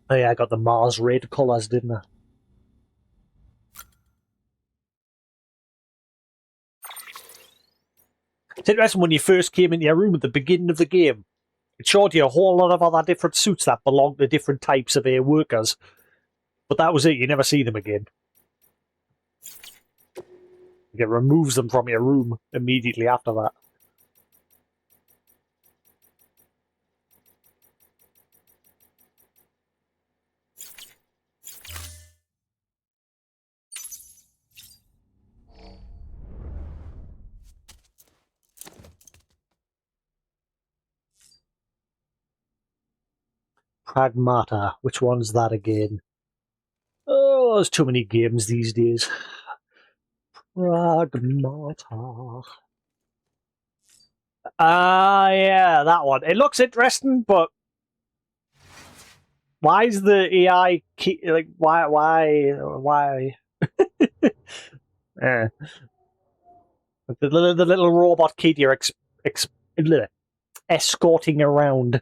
Oh yeah, I got the Mars red colours, didn't I? It's interesting when you first came into your room at the beginning of the game. It showed you a whole lot of other different suits that belong to different types of workers. But that was it, you never see them again. It removes them from your room immediately after that. Pragmata. Which one's that again? Oh, there's too many games these days. Pragmata. Ah, yeah, that one. It looks interesting, but why is the AI like why? Eh. The little robot kid you're escorting around.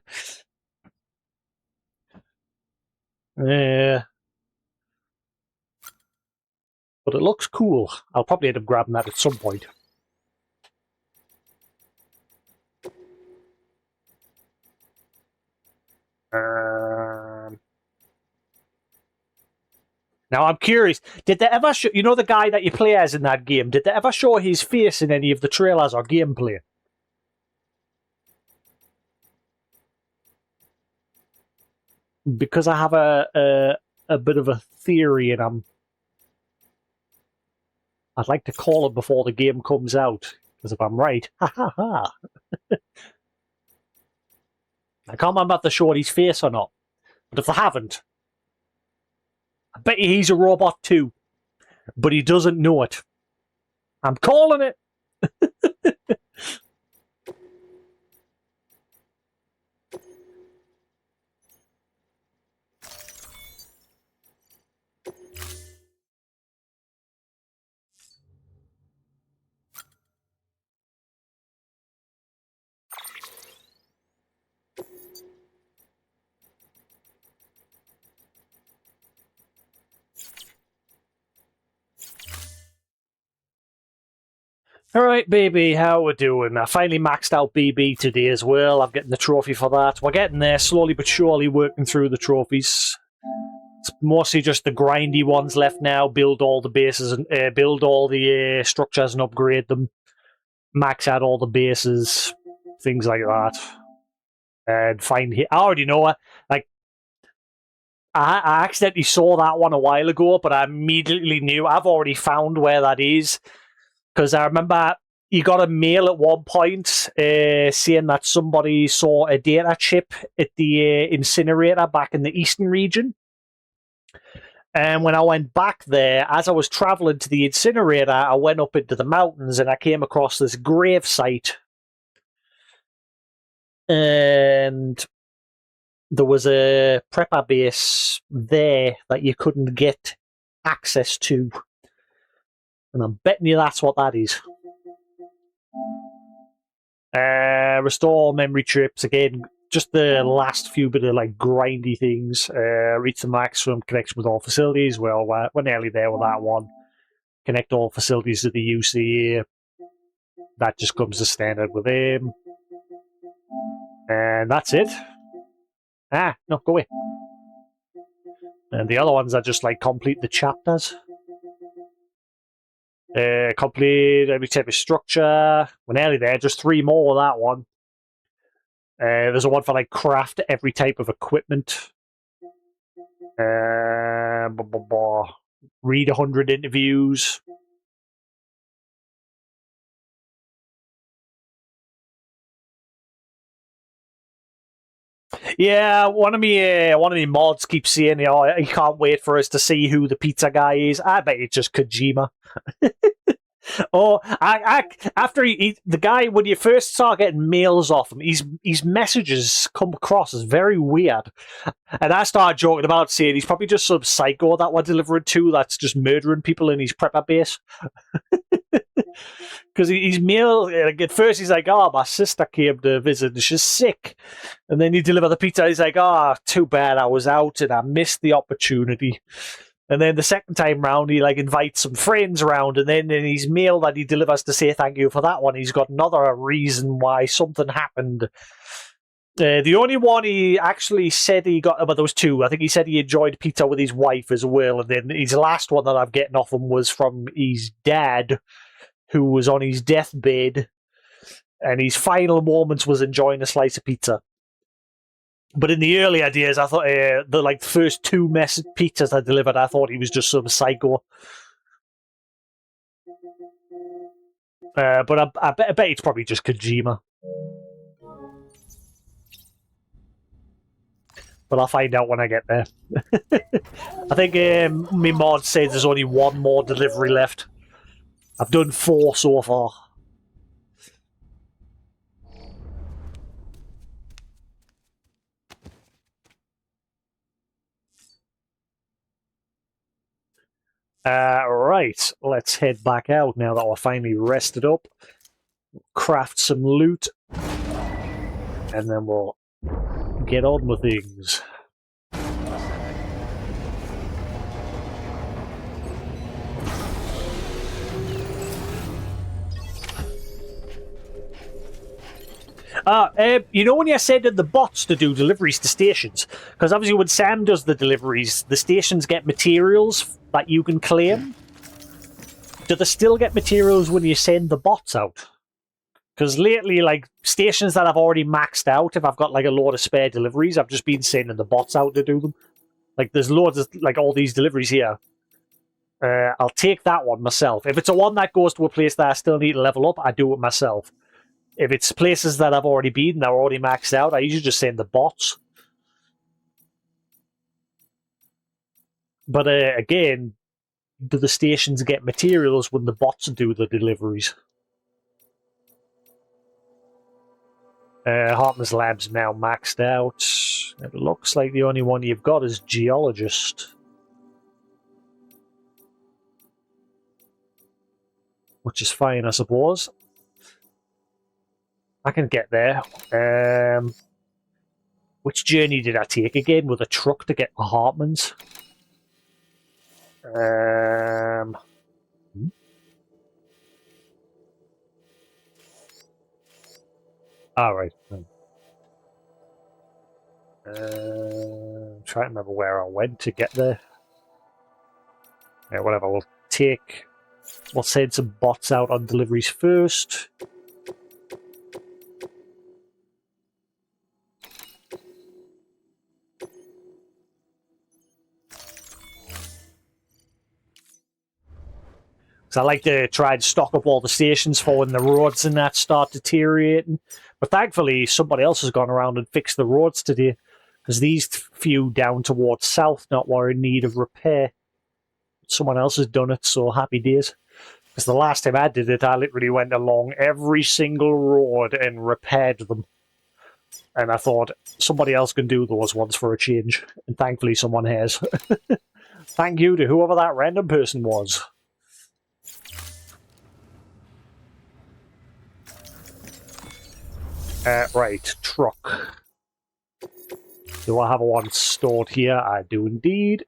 Yeah. But it looks cool. I'll probably end up grabbing that at some point. Now, I'm curious, did they ever show... You know the guy that you play as in that game? Did they ever show his face in any of the trailers or gameplay? Because I have a bit of a theory, and I'd like to call it before the game comes out. Because if I'm right, ha ha ha. I can't remember if they showed his face or not. But if they haven't, I bet you he's a robot too. But he doesn't know it. I'm calling it. Alright, baby, how we doing? I finally maxed out BB today as well. I'm getting the trophy for that. We're getting there, slowly but surely working through the trophies. It's mostly just the grindy ones left now. Build all the bases and build all the structures and upgrade them. Max out all the bases, things like that. And find... I already know it. Like, I accidentally saw that one a while ago, but I immediately knew I've already found where that is. Because I remember you got a mail at one point saying that somebody saw a data chip at the incinerator back in the eastern region. And when I went back there, as I was travelling to the incinerator, I went up into the mountains and I came across this grave site. And there was a prepper base there that you couldn't get access to. And I'm betting you that's what that is. Restore memory trips. Again, just the last few bit of like grindy things. Reach the maximum connection with all facilities. Well, we're nearly there with that one. Connect all facilities to the UCA. That just comes as standard with him. And that's it. No, go away. And the other ones are just like complete the chapters. Complete every type of structure. We're nearly there. Just 3 more of that one. There's a one for like craft every type of equipment. Read 100 interviews. Yeah, one of me mods keeps saying, he can't wait for us to see who the pizza guy is. I bet it's just Kojima. Oh, after the guy, when you first start getting mails off him, his messages come across as very weird. And I started joking about saying he's probably just some psycho that we're delivering to that's just murdering people in his prepper base. Because his mail, like, at first he's like, oh, my sister came to visit and she's sick. And then you deliver the pizza, he's like, oh, too bad I was out and I missed the opportunity. And then the second time round, he like invites some friends around, and then in his mail that he delivers to say thank you for that one, he's got another reason why something happened. The only one he actually said he got, but there was 2. I think he said he enjoyed pizza with his wife as well, and then his last one that I'm getting off him was from his dad, who was on his deathbed, and his final moments was enjoying a slice of pizza. But in the earlier days, I thought the first 2 pizzas I delivered, I thought he was just some psycho. But I bet it's probably just Kojima. But I'll find out when I get there. I think my mod says there's only 1 more delivery left. I've done 4 so far. Right, let's head back out now that we're finally rested up. Craft some loot. And then we'll get on with things. You know when you're sending the bots to do deliveries to stations? Because obviously when Sam does the deliveries, the stations get materials that you can claim. Do they still get materials when you send the bots out? Because lately, like, stations that I've already maxed out, if I've got, like, a load of spare deliveries, I've just been sending the bots out to do them. Like, there's loads of, like, all these deliveries here. I'll take that one myself. If it's a one that goes to a place that I still need to level up, I do it myself. If it's places that I've already been and are already maxed out, I usually just send the bots. But again, do the stations get materials when the bots do the deliveries? Hartman's Lab's now maxed out. It looks like the only one you've got is Geologist. Which is fine, I suppose. I can get there. Which journey did I take again with a truck to get the Hartmans? Alright. Trying to remember where I went to get there. Yeah, whatever, we'll send some bots out on deliveries first. Because I like to try and stock up all the stations for when the roads and that start deteriorating. But thankfully, somebody else has gone around and fixed the roads today. Because these few down towards south not were in need of repair. Someone else has done it, so happy days. Because the last time I did it, I literally went along every single road and repaired them. And I thought, somebody else can do those ones for a change. And thankfully someone has. Thank you to whoever that random person was. Right, truck. Do I have one stored here? I do indeed.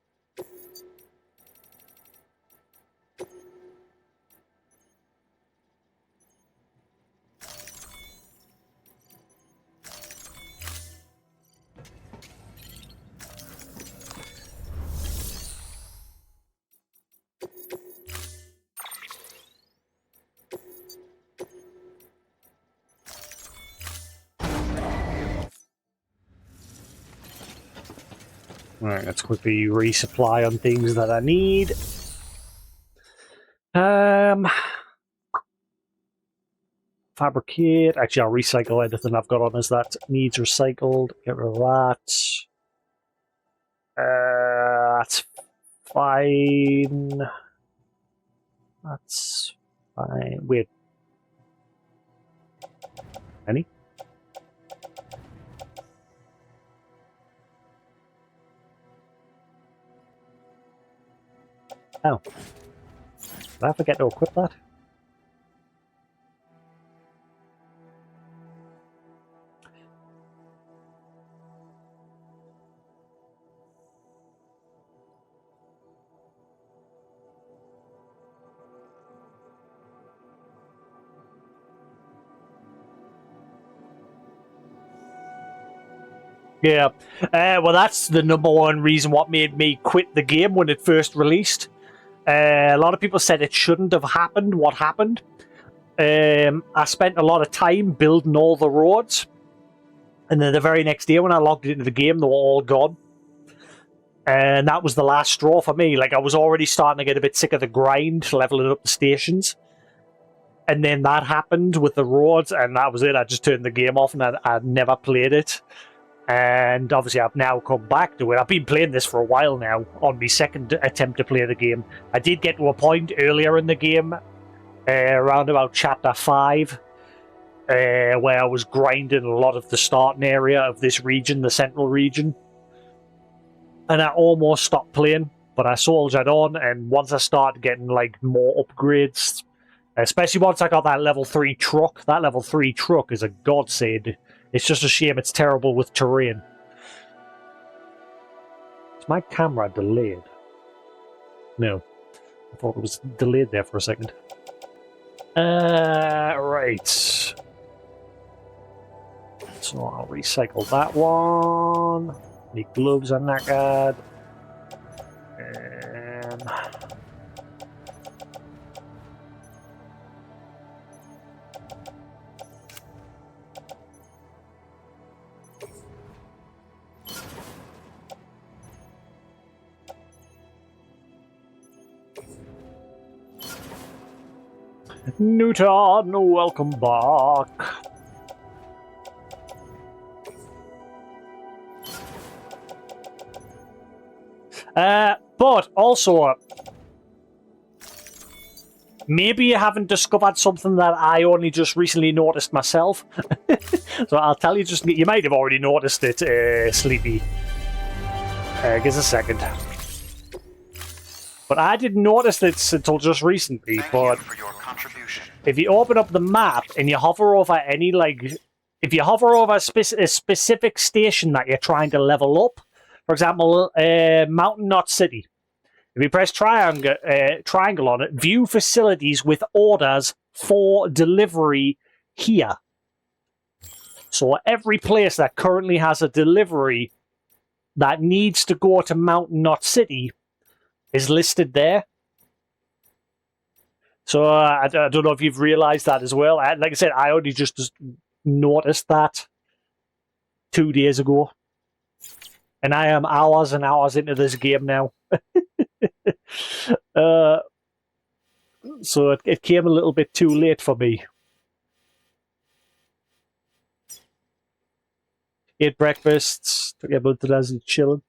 Alright, let's quickly resupply on things that I need. Fabricate. Actually, I'll recycle anything I've got on as that needs recycled. Get rid of that. That's fine. That's fine. Wait. Any? Oh. Did I forget to equip that? Yeah. Well, that's the number one reason what made me quit the game when it first released. A lot of people said it shouldn't have happened. What happened? I spent a lot of time building all the roads. And then the very next day when I logged into the game, they were all gone. And that was the last straw for me. Like, I was already starting to get a bit sick of the grind, leveling up the stations. And then that happened with the roads, and that was it. I just turned the game off, and I never played it. And obviously I've now come back to it. I've been playing this for a while now, on my second attempt to play the game. I did get to a point earlier in the game, around about chapter 5, where I was grinding a lot of the starting area of this region, the central region. And I almost stopped playing, but I soldiered on, and once I started getting like more upgrades, especially once I got that level 3 truck, that level 3 truck is a godsend. It's just a shame it's terrible with terrain. Is my camera delayed? No. I thought it was delayed there for a second. Right. So I'll recycle that one. The gloves are knackered. Newton, welcome back. But also, maybe you haven't discovered something that I only just recently noticed myself. So I'll tell you just, you might have already noticed it, Sleepy. Give us a second. But I didn't notice this until just recently, but for your contribution. if you open up the map and you hover over any, if you hover over a specific station that you're trying to level up, for example, Mountain Knot City, if you press triangle on it, view facilities with orders for delivery here. So every place that currently has a delivery that needs to go to Mountain Knot City is listed there. So I don't know if you've realized that as well. Like I said, I only just noticed that 2 days ago. And I am hours and hours into this game now. So it came a little bit too late for me. Ate breakfasts, took about the days chilling.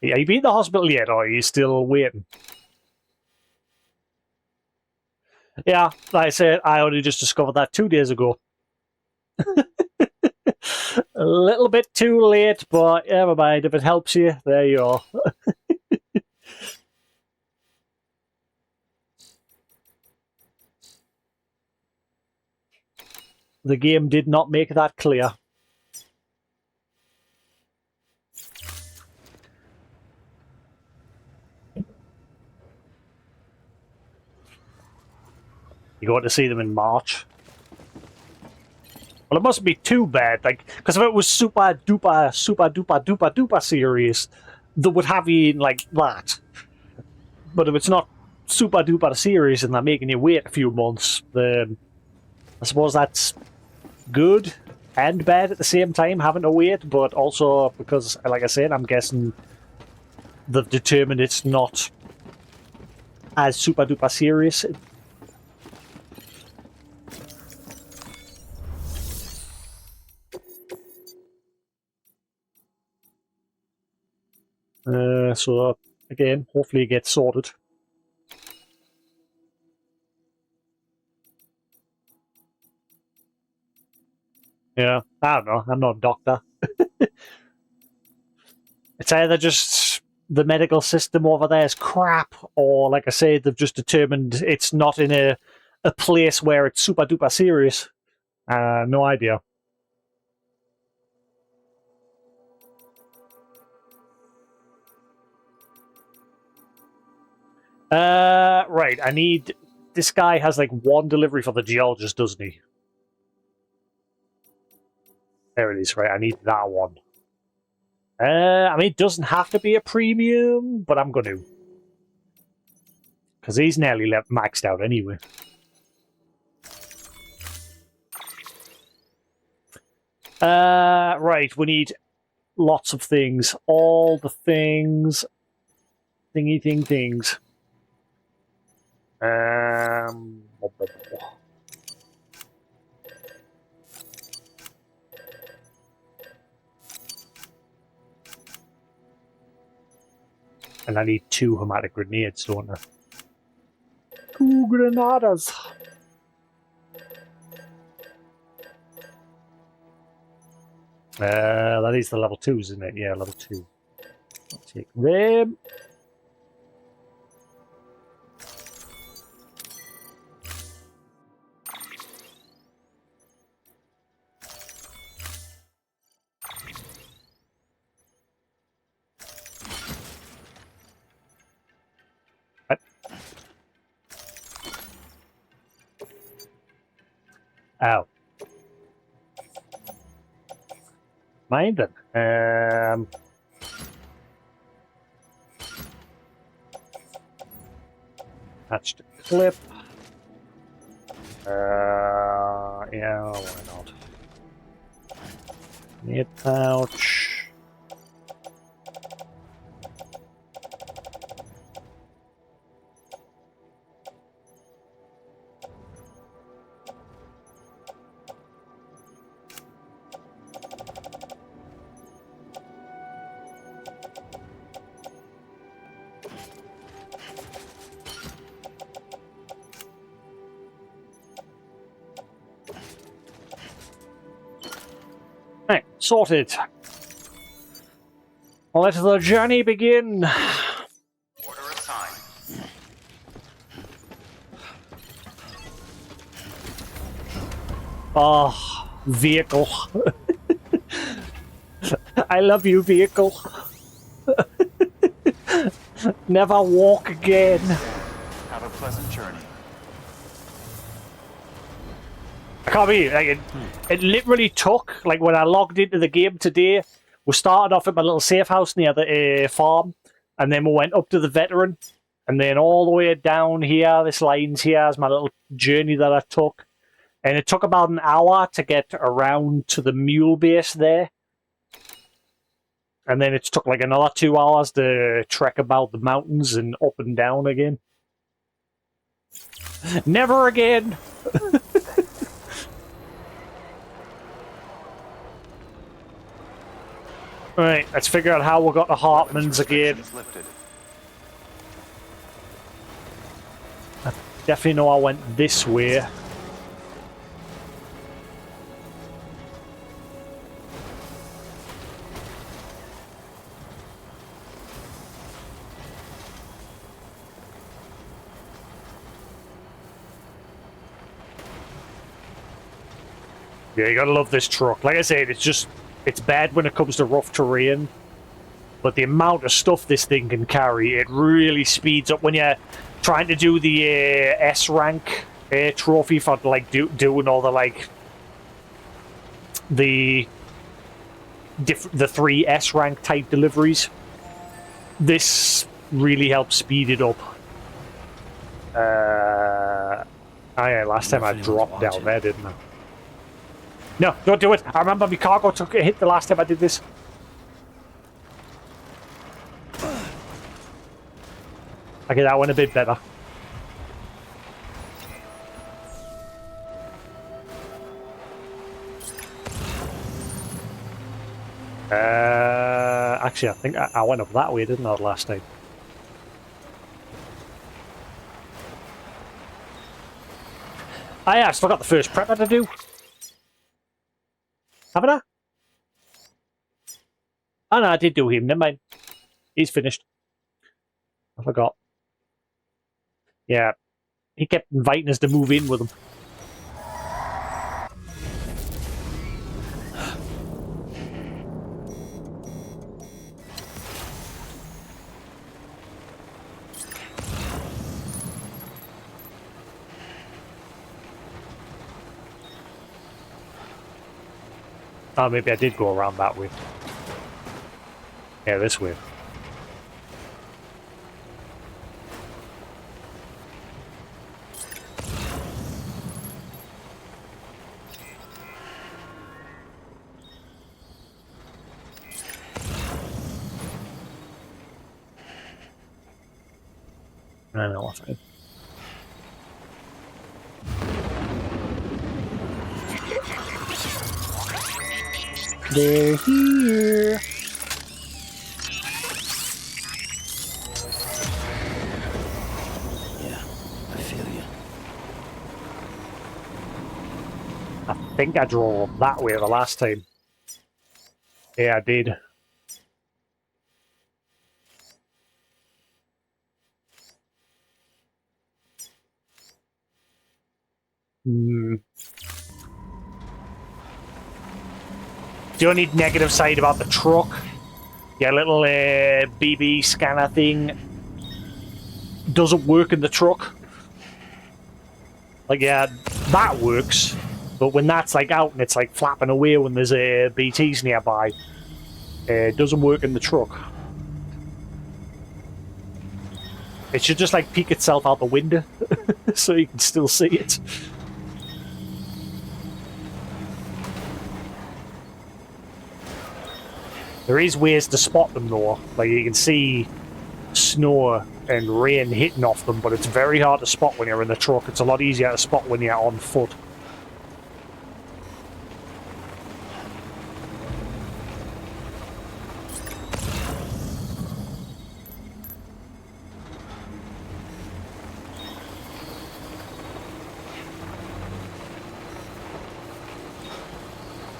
Yeah, you been in the hospital yet, or are you still waiting? Yeah, like I said, I only just discovered that 2 days ago. A little bit too late, but never mind. If it helps you, there you are. The game did not make that clear. You got to see them in March. Well, it mustn't be too bad, because if it was super duper series, they would have you in like that. But if it's not super duper series and they're making you wait a few months, then I suppose that's good and bad at the same time, having to wait, but also because, like I said, I'm guessing they've determined it's not as super duper serious. So, again, hopefully it gets sorted. Yeah, I don't know. I'm not a doctor. It's either just the medical system over there is crap, or, like I say, they've just determined it's not in a place where it's super duper serious. No idea. Right, I need... This guy has, like, one delivery for the geologist, doesn't he? There it is, right, I need that one. I mean, it doesn't have to be a premium, but I'm going to. Because he's nearly maxed out anyway. Right, we need lots of things. All the things. Things. And I need 2 hematic grenades, don't I? 2 granadas. That is the level 2s, isn't it? Yeah, level 2. I'll take them. Oh. Mind then. Attach the clip. Yeah, why not? Need pouch. Right, sorted. Let the journey begin. Order assigned. Oh, vehicle. I love you, vehicle. Never walk again. Have a pleasant journey. I can't believe it. Like, it literally took, like when I logged into the game today, we started off at my little safe house near the farm, and then we went up to the veteran, and then all the way down here, this line's here is my little journey that I took. And it took about an hour to get around to the mule base there. And then it took like another 2 hours to trek about the mountains and up and down again. Never again! Right, let's figure out how we got to Hartman's again. Lifted. I definitely know I went this way. Yeah, you gotta love this truck. Like I said, it's bad when it comes to rough terrain, but the amount of stuff this thing can carry, it really speeds up when you're trying to do the S rank trophy for like doing all the like the 3 S rank type deliveries. This really helps speed it up. Oh yeah, last time I dropped down there, didn't I? No, don't do it. I remember my cargo took a hit the last time I did this. Okay, that went a bit better. Actually, I think I went up that way, didn't I, last time? Oh yeah, I still got the first prepper to do. Haven't I? Oh no, I did do him. Never mind. He's finished. I forgot. Yeah. He kept inviting us to move in with him. Oh, maybe I did go around that way. Yeah, this way. I know what I mean. They're here. Yeah, I feel you. I think I drove that way the last time. Yeah, I did. The only negative side about the truck, your little BB scanner thing doesn't work in the truck. Like, yeah, that works, But when that's like out and it's like flapping away when there's BTs nearby, it doesn't work in the truck. It should just like peek itself out the window so you can still see it. There is ways to spot them though. Like you can see snow and rain hitting off them, but it's very hard to spot when you're in the truck. It's a lot easier to spot when you're on foot.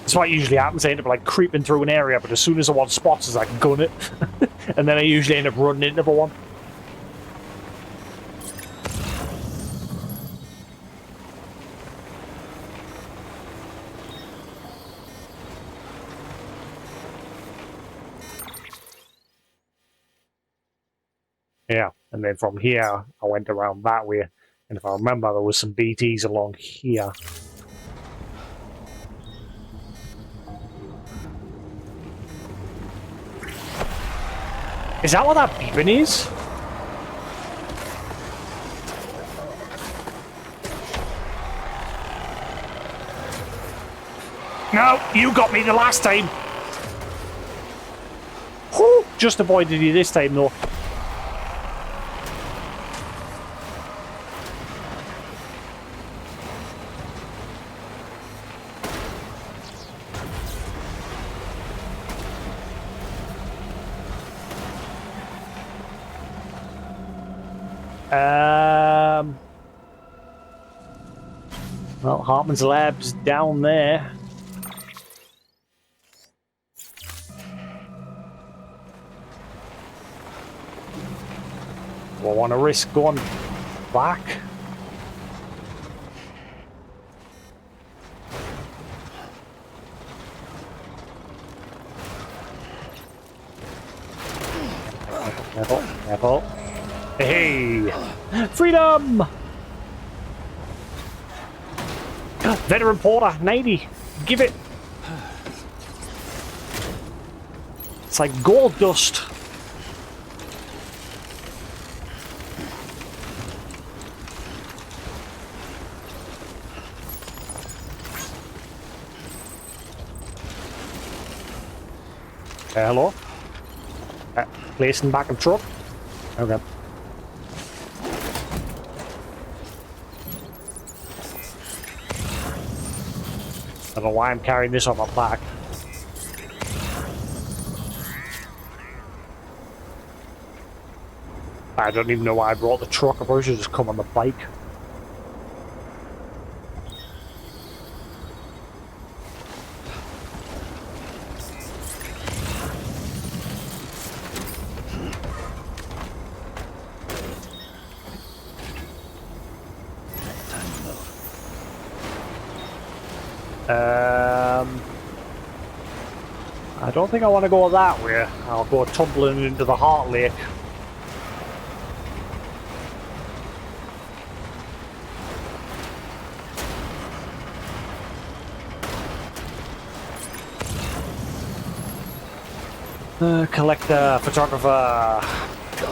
That's what usually happens. I end up like creeping through an area, but as soon as the one spots us, I can gun it. And then I usually end up running into the one. Yeah, and then from here, I went around that way. And if I remember, there was some BTs along here. Is that what that beeping is? No, you got me the last time. Whew, just avoided you this time, though. Well, Hartman's lab's down there. Do I want to risk going back? Careful, careful. Hey! Freedom! Veteran Porter, 90. Give it. It's like gold dust. Hello? Placing back in truck? Okay. I don't know why I'm carrying this on my back. I don't even know why I brought the truck. I probably should just come on the bike. I don't think I want to go that way. I'll go tumbling into the Heart Lake. Collector, photographer.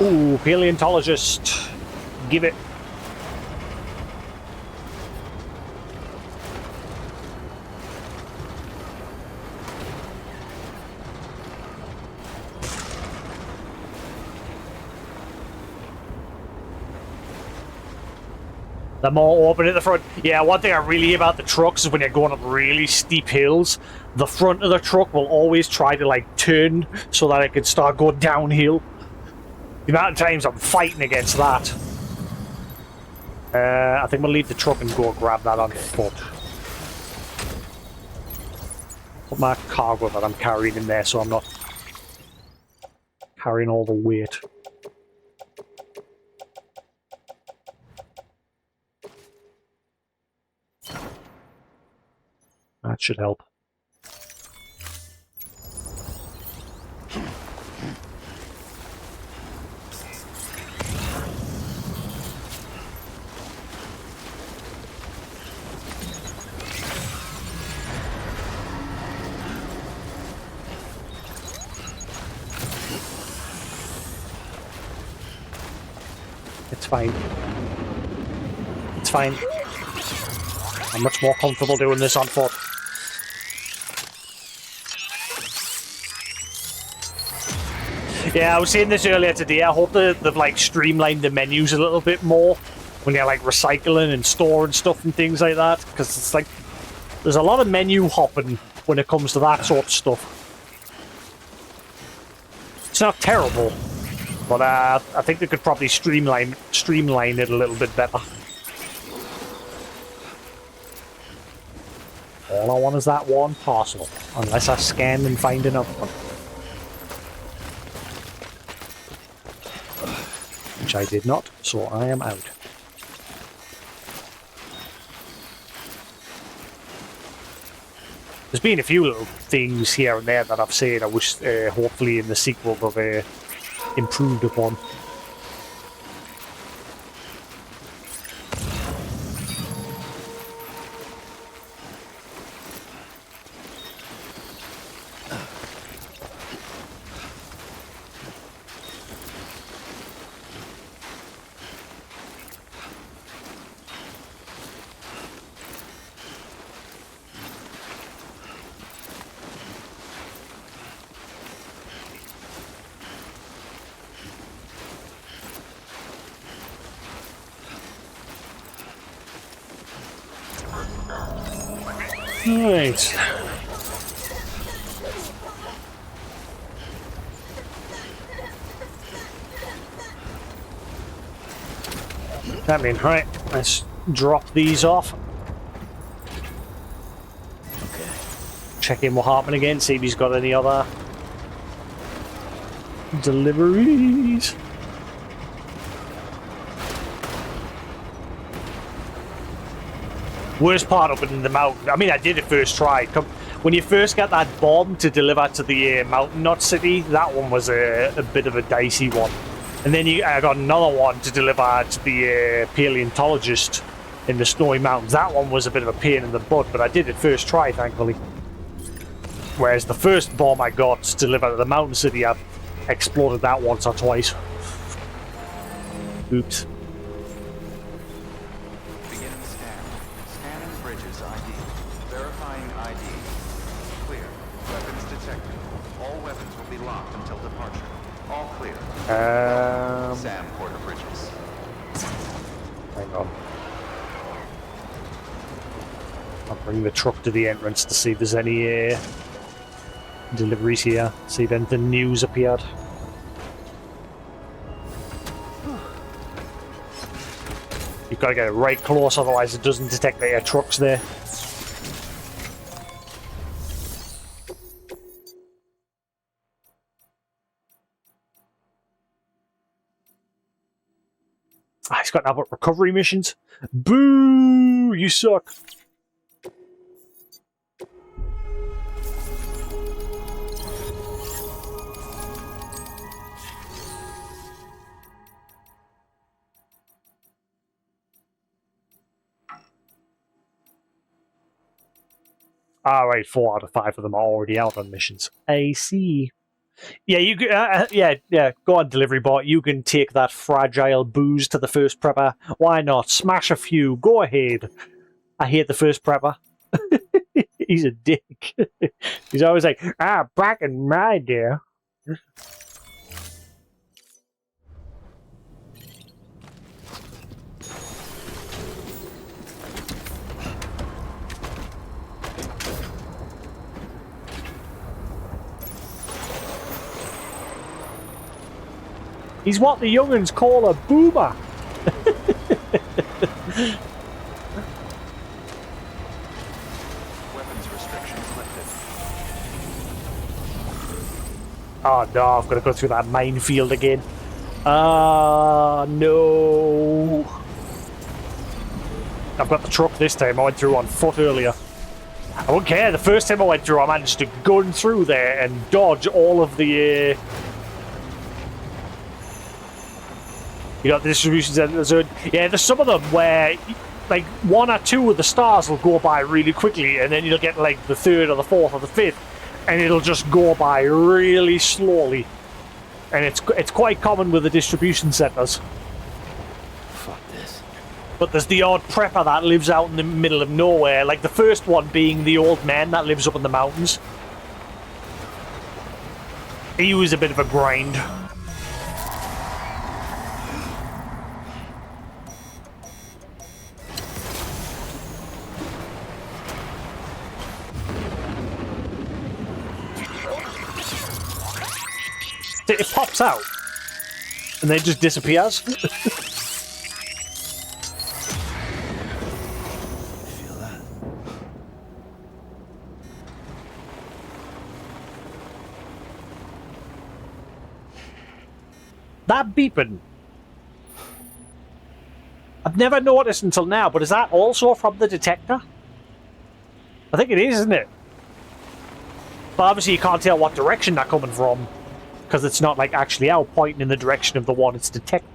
Ooh, paleontologist. Give it. They're more open at the front. Yeah, one thing I really hate about the trucks is when you're going up really steep hills, the front of the truck will always try to like turn so that it can start going downhill. The amount of times I'm fighting against that. I think we'll leave the truck and go grab that on foot. Put my cargo that I'm carrying in there so I'm not carrying all the weight. That should help. It's fine. It's fine. I'm much more comfortable doing this on foot. Yeah, I was saying this earlier today. I hope they've like streamlined the menus a little bit more when you're like recycling and storing stuff and things like that, because it's like there's a lot of menu hopping when it comes to that sort of stuff. It's not terrible, but I think they could probably streamline it a little bit better. All I want is that one parcel, unless I scan and find another one. Which I did not, so I am out. There's been a few little things here and there that I've seen I wish hopefully in the sequel they've improved upon. Right. That means right. Let's drop these off. Okay. Check in with Hartman again. See if he's got any other deliveries. Worst part up in the mountain. I mean, I did it first try. When you first get that bomb to deliver to the mountain nut city, that one was a bit of a dicey one. And then I got another one to deliver to the paleontologist in the snowy mountains. That one was a bit of a pain in the butt, but I did it first try, thankfully. Whereas the first bomb I got to deliver to the mountain city, I exploded that once or twice. Oops. Sam, Porter Bridges. Hang on. I'll bring the truck to the entrance to see if there's any deliveries here. See if anything new's appeared. You've got to get it right close, otherwise it doesn't detect that your truck's there. He's got now recovery missions. Boo! You suck. Alright, 4 out of 5 of them are already out on missions. I see. Yeah, you yeah. Go on, delivery bot. You can take that fragile booze to the first prepper. Why not? Smash a few. Go ahead. I hate the first prepper. He's a dick. He's always like, back in my day. He's what the young'uns call a boomer. Weapons restrictions lifted. Oh no, I've got to go through that minefield again. Ah, no. I've got the truck this time. I went through on foot earlier. I don't care. The first time I went through, I managed to gun through there and dodge all of the... You got the distribution center zone. Yeah, there's some of them where, like, 1 or 2 of the stars will go by really quickly, and then you'll get, like, the 3rd or the 4th or the 5th, and it'll just go by really slowly. And it's quite common with the distribution centers. But there's the odd prepper that lives out in the middle of nowhere, like the first one being the old man that lives up in the mountains. He was a bit of a grind. It pops out and then it just disappears. Feel that? That beeping. I've never noticed until now, but is that also from the detector? I think it is, isn't it? But obviously you can't tell what direction they're coming from, because it's not like actually out pointing in the direction of the one it's detecting.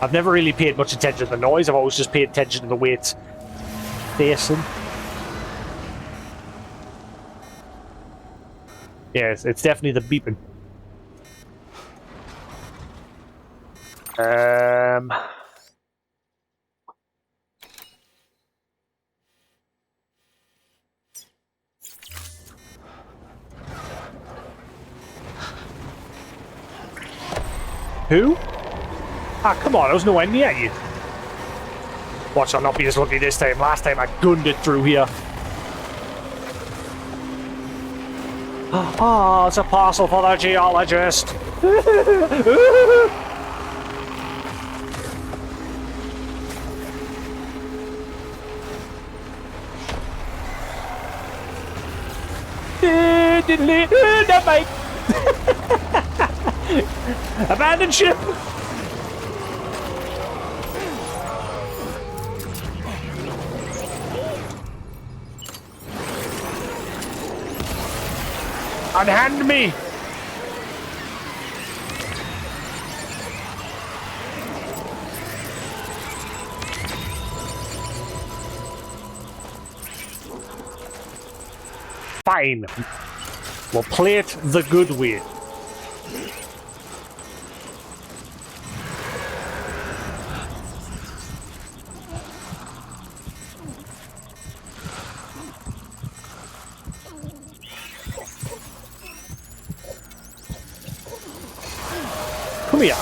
I've never really paid much attention to the noise, I've always just paid attention to the way it's facing. Yes, it's definitely the beeping. Who? Ah, come on, I was nowhere near you. Watch, I'll not be as lucky this time. Last time I gunned it through here. Oh, it's a parcel for the geologist. That bike. Abandoned ship. Unhand me. Fine. We'll play it the good way. Come here.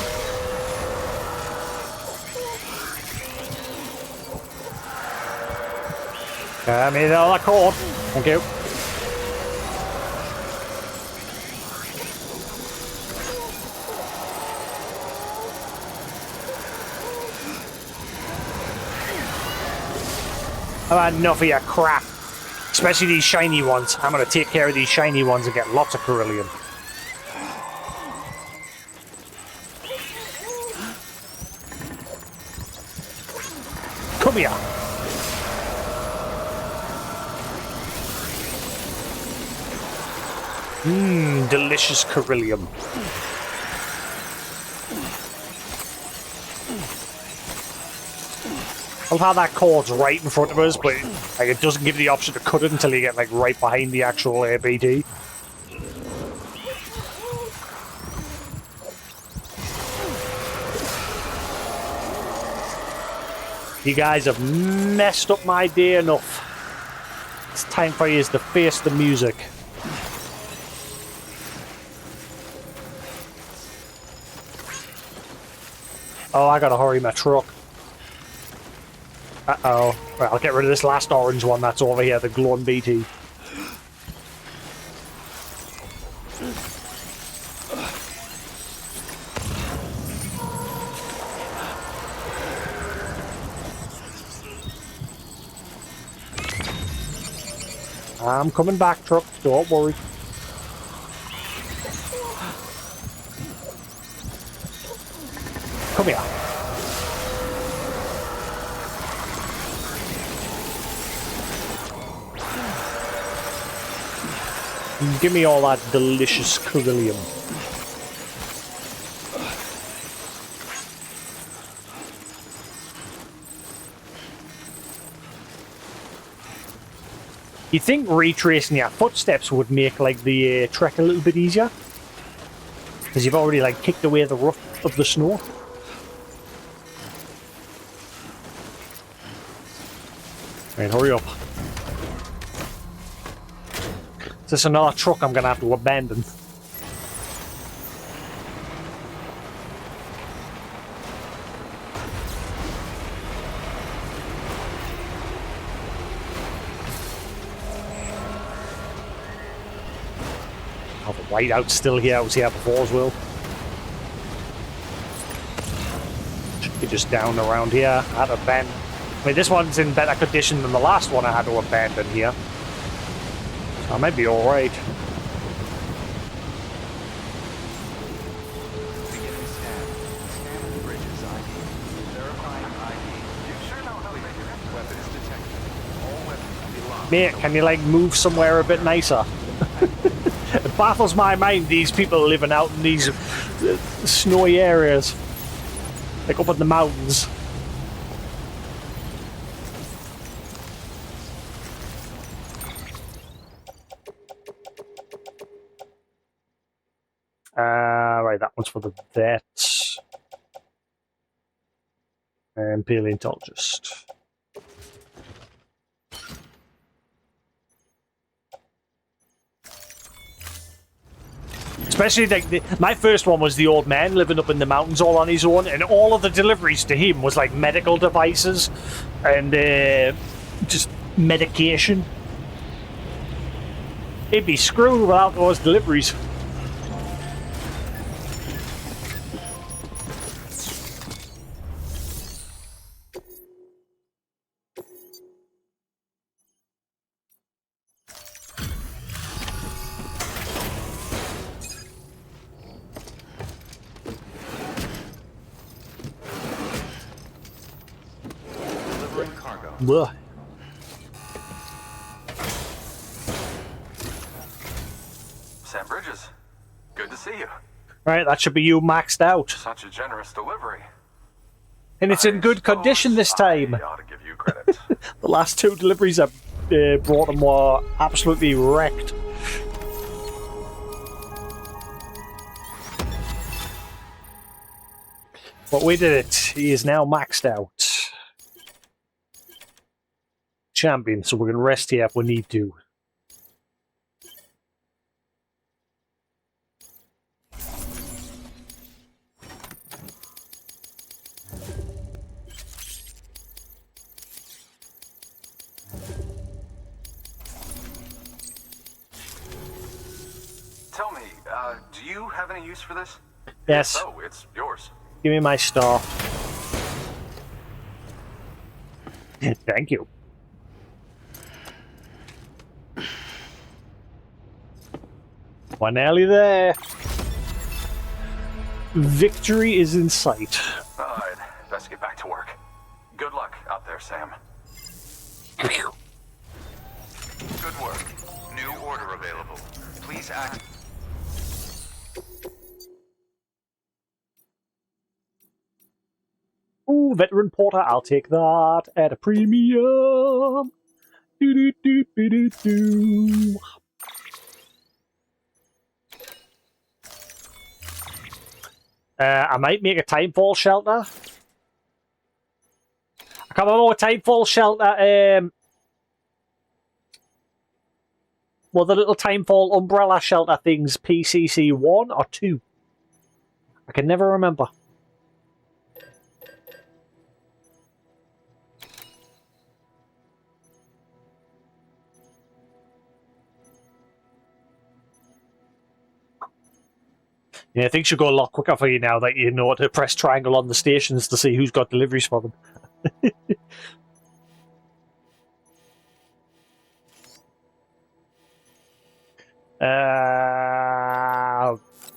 Give me the other cord. Thank you. I've had enough of your crap. Especially these shiny ones. I'm going to take care of these shiny ones and get lots of beryllium. Come here. Mmm, delicious beryllium. I love how that cord's right in front of us, but like it doesn't give you the option to cut it until you get like right behind the actual ABT. You guys have messed up my day enough. It's time for you to face the music. Oh, I gotta hurry my truck. Uh-oh. Right, I'll get rid of this last orange one that's over here, the glowing BT. I'm coming back, truck. Don't worry. Come here. Give me all that delicious beryllium. You'd think retracing your footsteps would make like the trek a little bit easier, because you've already like kicked away the rough of the snow. Right, hurry up. Is this another truck I'm gonna have to abandon? Oh, the whiteout's still here. I was here before as well. Should be just down around here. I had to abandon. I mean, this one's in better condition than the last one I had to abandon here. So I might be alright. Beginning scan. Scanning bridges ID. Verifying ID. You sure know how to make it? Weapons detected. All weapons will be locked. Mate, can you like move somewhere a bit nicer? It baffles my mind, these people living out in these snowy areas. Like up in the mountains. Right, that one's for the vets. And paleontologist. Especially like my first one was the old man living up in the mountains all on his own, and all of the deliveries to him was like medical devices and just medication. He'd be screwed without those deliveries. Delivering cargo. Ugh. Sam Bridges, good to see you. Right, that should be you maxed out. Such a generous delivery. And it's in good condition this time. I ought to give you credit. The last two deliveries I brought them were absolutely wrecked. But we did it. He is now maxed out. Champion, so we're going to rest here if we need to. Tell me, do you have any use for this? Yes. If so, it's yours. Give me my star. Thank you. We're nearly there. Victory is in sight. Alright, best get back to work. Good luck out there, Sam. Good work. New order available. Please act. Ooh, veteran porter, I'll take that at a premium. Do-do-do-do-do-do. I might make a timefall shelter. I can't remember what timefall shelter. Well, the little timefall umbrella shelter things, PCC 1 or 2. I can never remember. Yeah, things should go a lot quicker for you now that you know to press triangle on the stations to see who's got deliveries for them.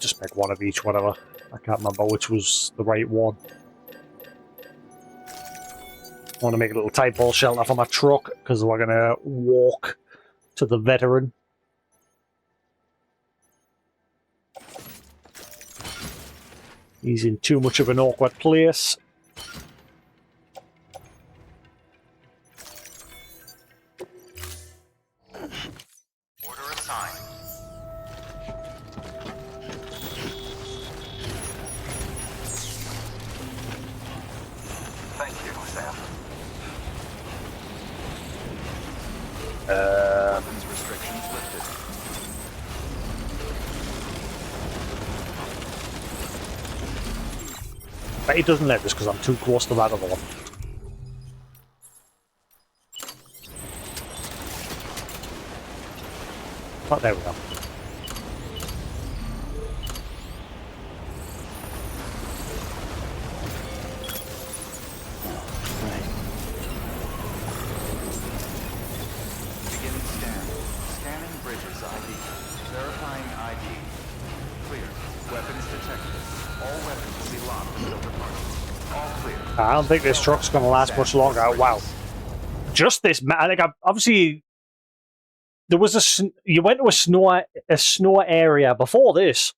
Just make one of each, whatever. I can't remember which was the right one. I want to make a little timefall shelter for my truck because we're going to walk to the veteran. He's in too much of an awkward place. Sam. Weapons restrictions lifted. But it doesn't let us because I'm too close to that other one. Oh, there we go. Beginning scan. Scanning bridges ID. Verifying ID. Clear. Weapons detected. All weapons will be locked until departure. All clear. I don't think this truck's going to last much longer. Wow. Just this, like, obviously, there was you went to a snow area before this,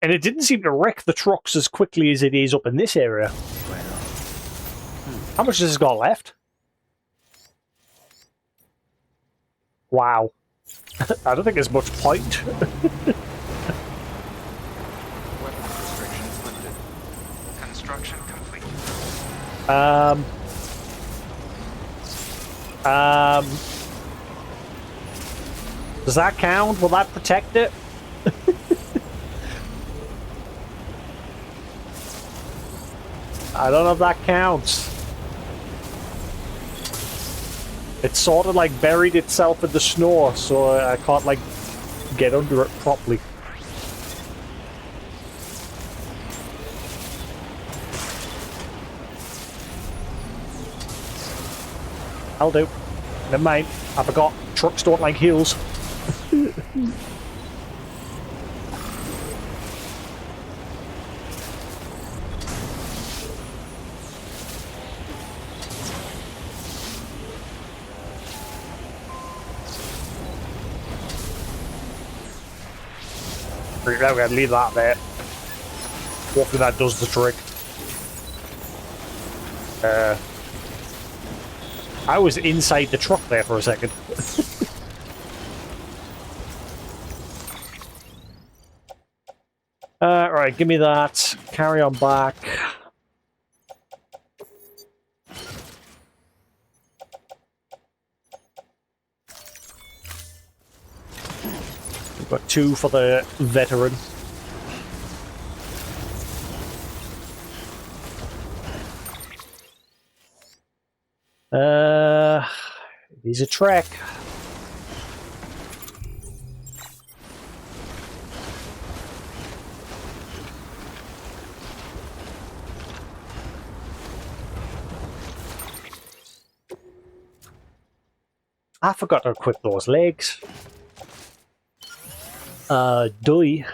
and it didn't seem to wreck the trucks as quickly as it is up in this area. How much has this got left? Wow. I don't think there's much point. Weapons restrictions lifted. Construction complete. Does that count? Will that protect it? I don't know if that counts. It sort of like buried itself in the snow, so I can't like get under it properly. I'll do. Never mind. I forgot. Trucks don't like hills. Right, we're going to leave that there. Hopefully that does the trick. I was inside the truck there for a second. Right, give me that. Carry on back. We've got 2 for the veteran. It is a trek. I forgot to equip those legs. Doy.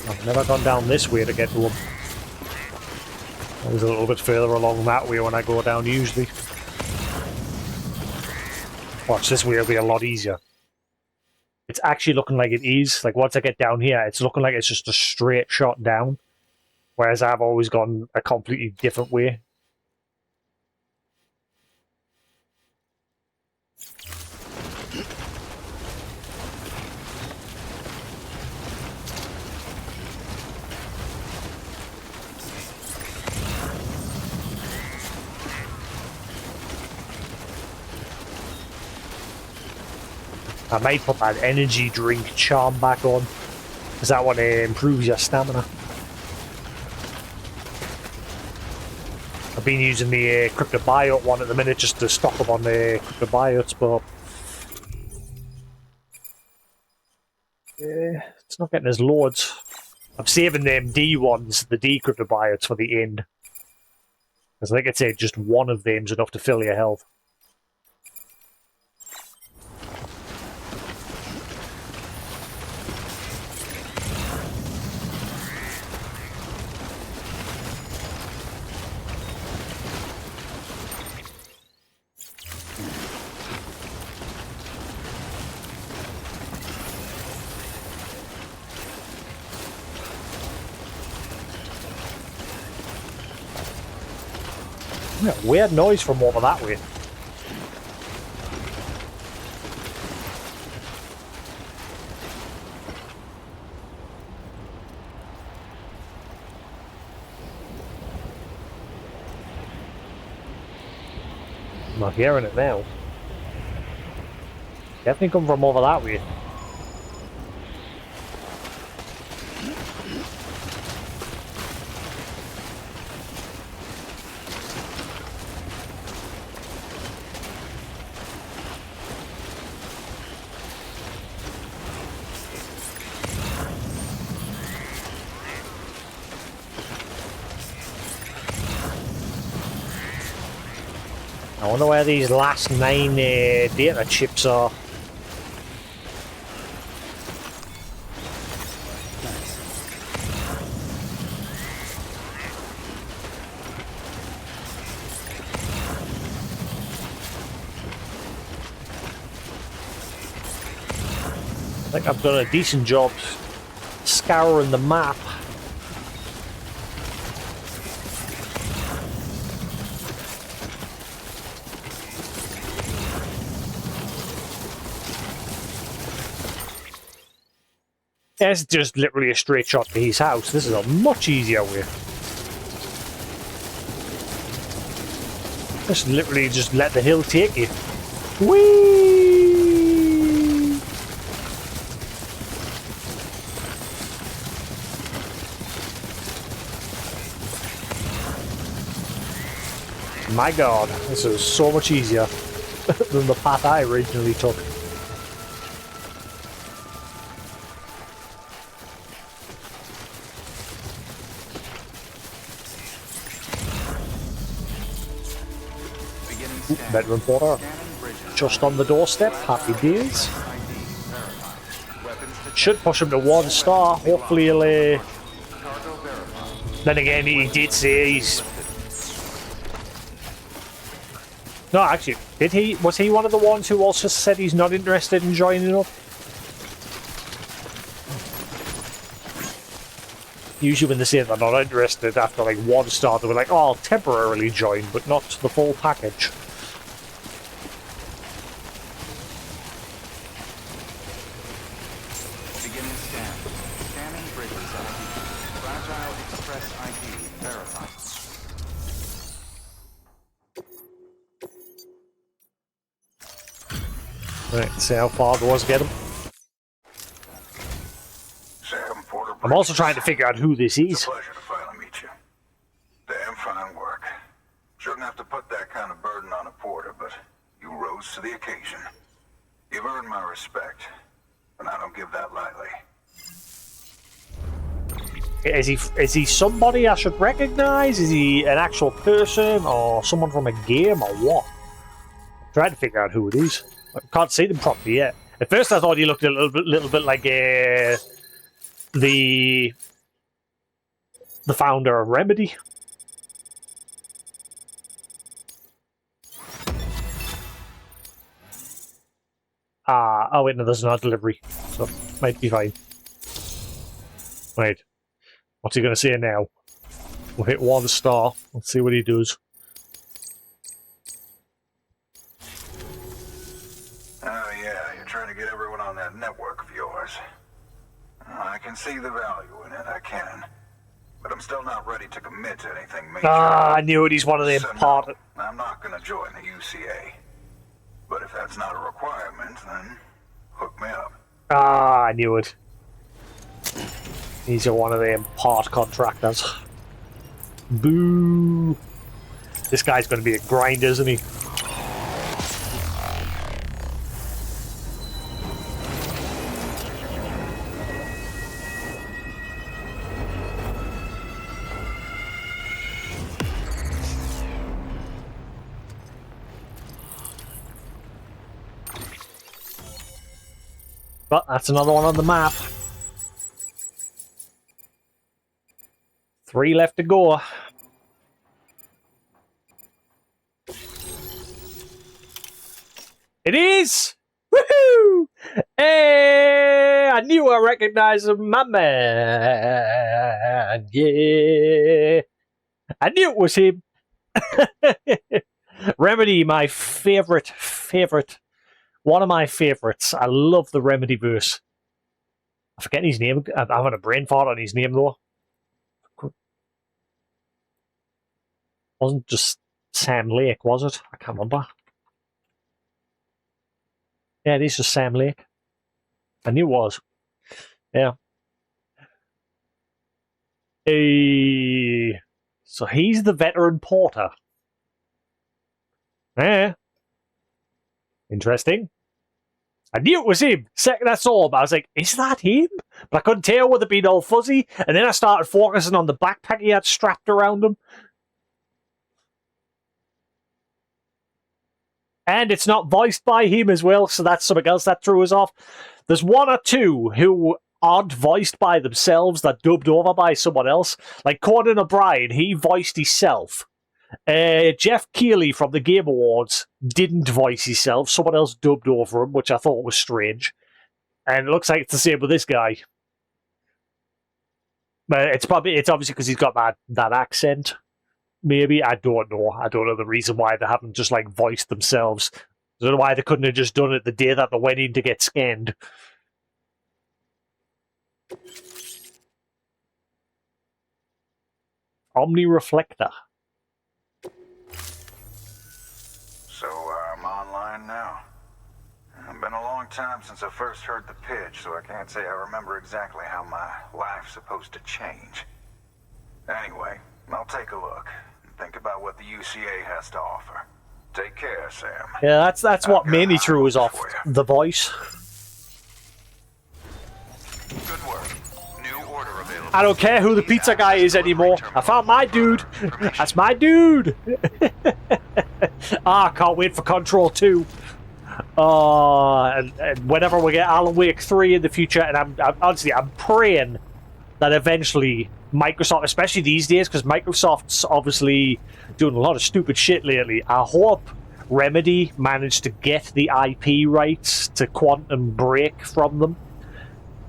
I've never gone down this way to get to them. I was a little bit further along that way when I go down usually. Watch, this way will be a lot easier. It's actually looking like it is. Like, once I get down here, it's looking like it's just a straight shot down. Whereas I've always gone a completely different way. I might put that energy drink charm back on, because that one improves your stamina. I've been using the cryptobiote one at the minute just to stock up on the cryptobiotes, but it's not getting as loads. I'm saving them D ones, the D cryptobiotes, for the end. Because like I said, just one of them's enough to fill your health. Yeah, weird noise from over that way. I'm not hearing it now. Definitely come from over that way. I wonder where these last 9 data chips are. I think I've done a decent job scouring the map. It's just literally a straight shot to his house. This is a much easier way. Just literally just let the hill take you. Whee! My god, this is so much easier than the path I originally took. Bedroom porter, just on the doorstep, happy days. Should push him to 1 star, hopefully he'll... Then again, he did say he's... No, actually, did he? Was he one of the ones who also said he's not interested in joining up? Usually when they say they're not interested after like 1 star, they were like, oh, I'll temporarily join, but not the full package. Beginning scan. Scanning bridges ID. Fragile Express ID verified. Right, see how far it was, get him. Sam Porter. I'm also trying to figure out who this It's is. a pleasure to finally meet you. Damn fine work. Shouldn't have to put that kind of burden on a porter, but you rose to the occasion. You've earned my respect, and I don't give that lightly. Is he somebody I should recognize? Is he an actual person or someone from a game or what? I'm trying to figure out who it is. I can't see them properly yet. At first I thought he looked a little bit like the founder of Remedy. Oh wait, no, there's not delivery, so might be fine. Wait, what's he gonna say now? We'll hit 1 star. Let's see what he does. Oh yeah, you're trying to get everyone on that network of yours. I can see the value in it, I can. But I'm still not ready to commit to anything major. I knew it. He's one of them So part. no, I'm not gonna join the UCA. But if that's not a requirement, then hook me up. I knew it. He's one of them part contractors. Boo! This guy's going to be a grinder, isn't he? But that's another one on the map. 3 left to go. It is! Woohoo! Hey! I knew I recognized him, my man. Yeah. I knew it was him. Remedy, my favorite. One of my favorites. I love the Remedy verse. I forget his name. I'm having a brain fart on his name, though. Wasn't just Sam Lake, was it? I can't remember. Yeah, it is just Sam Lake. I knew it was. Yeah. So he's the veteran porter. Yeah. Interesting. I knew it was him. Second I saw him, I was like, is that him? But I couldn't tell with it being all fuzzy. And then I started focusing on the backpack he had strapped around him. And it's not voiced by him as well, so that's something else that threw us off. There's one or two who aren't voiced by themselves, that dubbed over by someone else. Like Conan O'Brien, he voiced himself. Jeff Keighley from the Game Awards didn't voice himself. Someone else dubbed over him, which I thought was strange. And it looks like it's the same with this guy. But it's obviously because he's got that accent. Maybe, I don't know. I don't know the reason why they haven't just like voiced themselves. I don't know why they couldn't have just done it the day that they went in to get scanned. Omni Reflector. So I'm online now. It's been a long time since I first heard the pitch, so I can't say I remember exactly how my life's supposed to change. Anyway, I'll take a look and think about what the UCA has to offer. Take care, Sam. Yeah, that's what mainly threw us off. The voice. Good work. New order available. I don't care who the pizza guy is anymore. I found my dude. That's my dude. I can't wait for Control 2. And whenever we get Alan Wake 3 in the future, and I'm praying that eventually Microsoft, especially these days, because Microsoft's obviously doing a lot of stupid shit lately. I hope Remedy managed to get the IP rights to Quantum Break from them,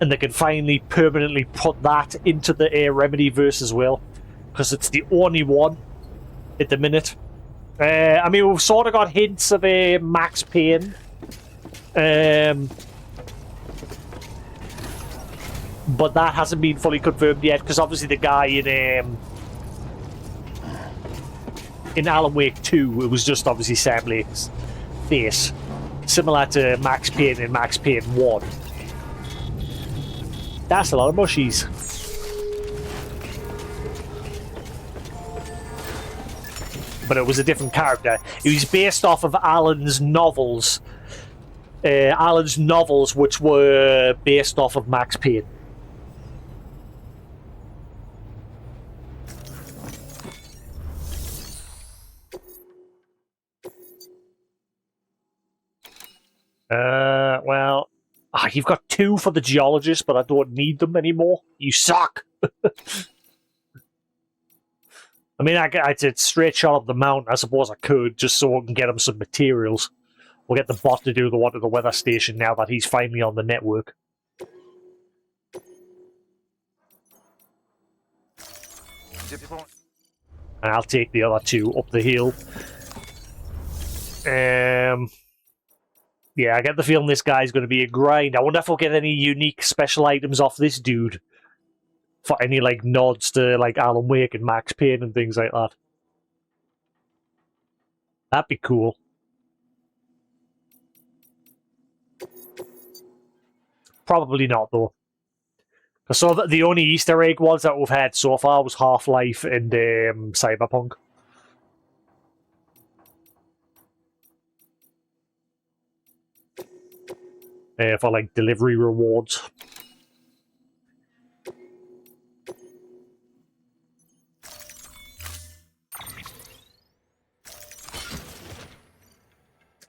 and they can finally permanently put that into the Remedyverse as well, because it's the only one at the minute. I mean, we've sort of got hints of a Max Payne. But that hasn't been fully confirmed yet, because obviously the guy in Alan Wake 2, it was just obviously Sam Lake's face, similar to Max Payne in Max Payne 1. That's a lot of mushies. But it was a different character. It was based off of Alan's novels. Alan's novels, which were based off of Max Payne. Well, you've got 2 for the geologist, but I don't need them anymore. You suck. I mean, I did straight shot up the mountain. I suppose I could, just so I can get him some materials. We'll get the bot to do the one at the weather station now that he's finally on the network. And I'll take the other 2 up the hill. Yeah, I get the feeling this guy's going to be a grind. I wonder if we'll get any unique special items off this dude. For any, like, nods to, like, Alan Wake and Max Payne and things like that. That'd be cool. Probably not, though. So the only Easter egg ones that we've had so far was Half-Life and Cyberpunk. For, like, delivery rewards.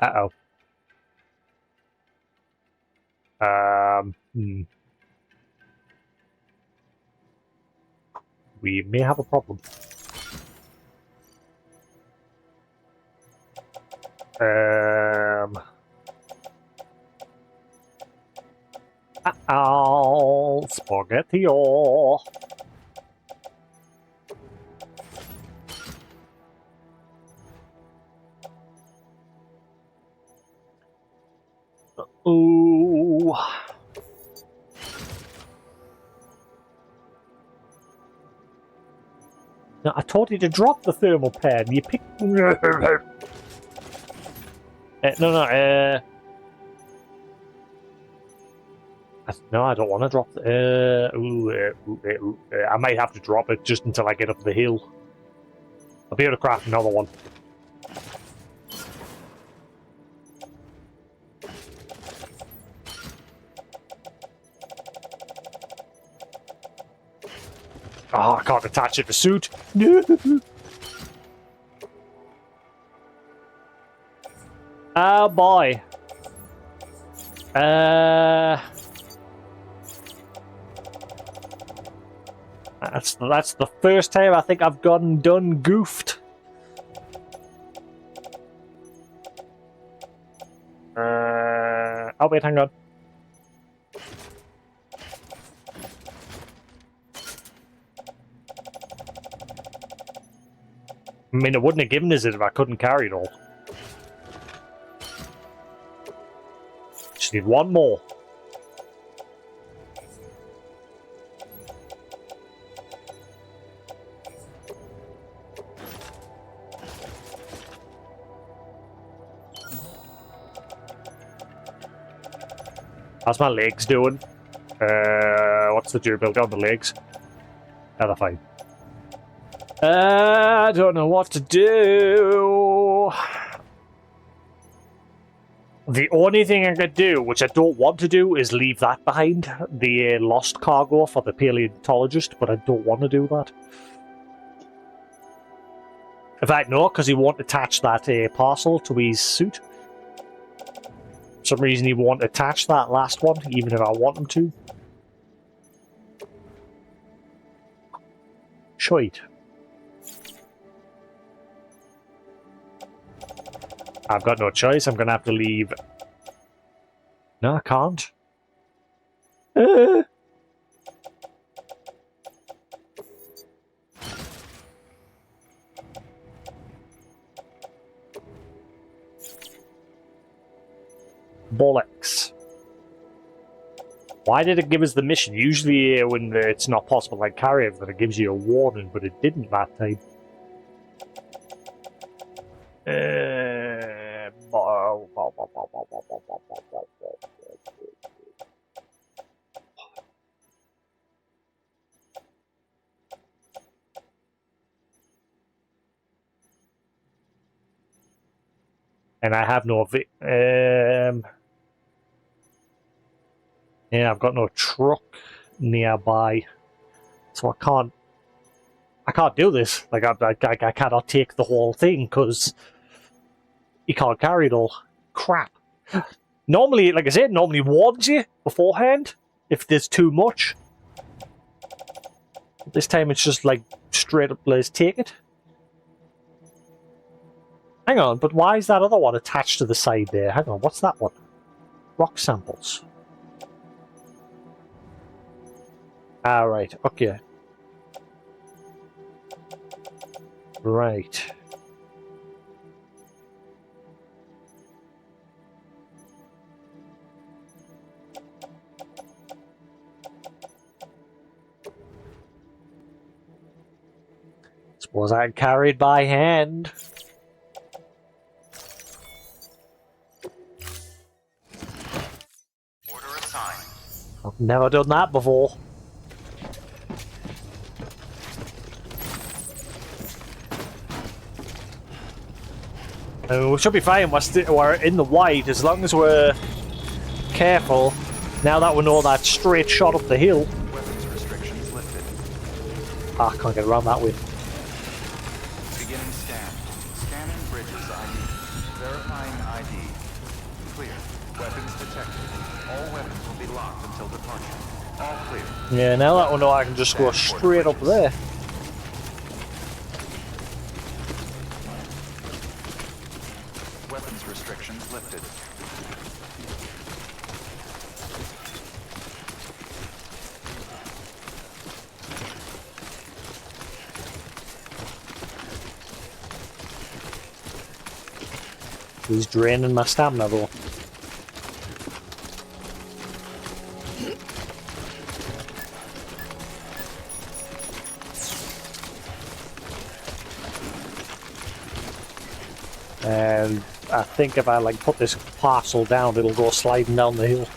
Uh-oh. We may have a problem. Uh-oh, Spaghetti-o. Oh. No, I told you to drop the thermal pen. You picked. No, no, I don't want to drop. I might have to drop it just until I get up the hill. I'll be able to craft another one. Oh, I can't attach it to suit. No. Oh boy. That's the first time I think I've done goofed. Oh wait, hang on. I mean, it wouldn't have given us it if I couldn't carry it all. Just need one more. How's my legs doing? What's the durability on the legs? Oh, they're fine. I don't know what to do. The only thing I could do, which I don't want to do, is leave that behind. The lost cargo for the paleontologist, but I don't want to do that. In fact, no, because he won't attach that parcel to his suit. For some reason he won't attach that last one, even if I want him to. Shite. I've got no choice, I'm gonna have to leave. No, I can't. Bollocks. Why did it give us the mission? Usually when it's not possible to carry everything, it gives you a warning, but it didn't that time. And I have no yeah, I've got no truck nearby, so I can't do this. Like I cannot take the whole thing because you can't carry it all. Crap. Normally, like I said, normally warns you beforehand if there's too much. This time it's just like straight up, let's take it. Hang on, but why is that other one attached to the side there? Hang on, what's that one? Rock samples. Ah, right, okay. Right. Suppose I carried by hand. Order assigned. I've never done that before. We should be fine. We're in the white as long as we're careful. Now that we know that straight shot up the hill. Weapons restrictions lifted. Ah, I can't get around that way. Beginning scan. Scanning bridges ID. Verifying ID. Clear. Weapons detected. All weapons will be locked until departure. All clear. Yeah, now that we know I can just go straight up there. Weapons restrictions lifted. He's draining my stamina though. And I think if I like put this parcel down, it'll go sliding down the hill.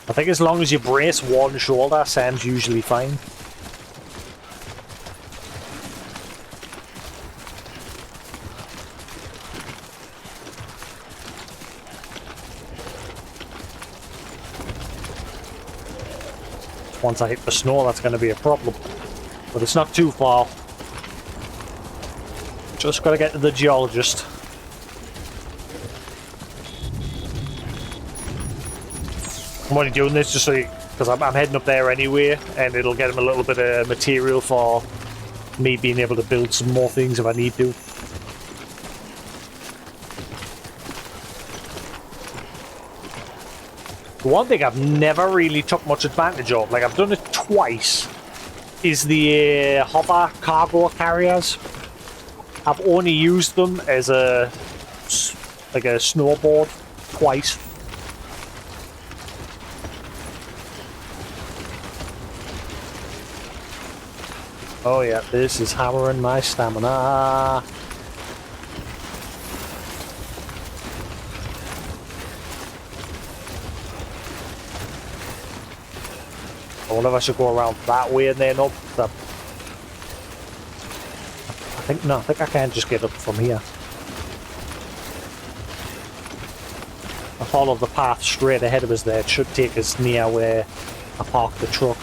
I think as long as you brace one shoulder, Sam's usually fine. Once I hit the snow, that's going to be a problem. But it's not too far. Just got to get to the geologist. I'm only doing this just so because I'm heading up there anyway, and it'll get him a little bit of material for me being able to build some more things if I need to. The one thing I've never really took much advantage of, like I've done it twice, is the hover cargo carriers. I've only used them as a snowboard twice. Oh yeah, this is hammering my stamina. I wonder if I should go around that way and then up. I think I can just get up from here. I follow the path straight ahead of us there. It should take us near where I parked the truck.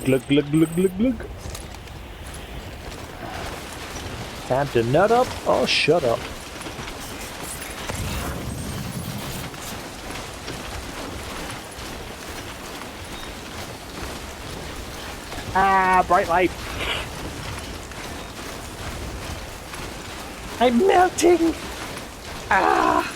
Glug glug glug glug glug. Time to nut up or shut up. Ah, bright light. I'm melting. Ah.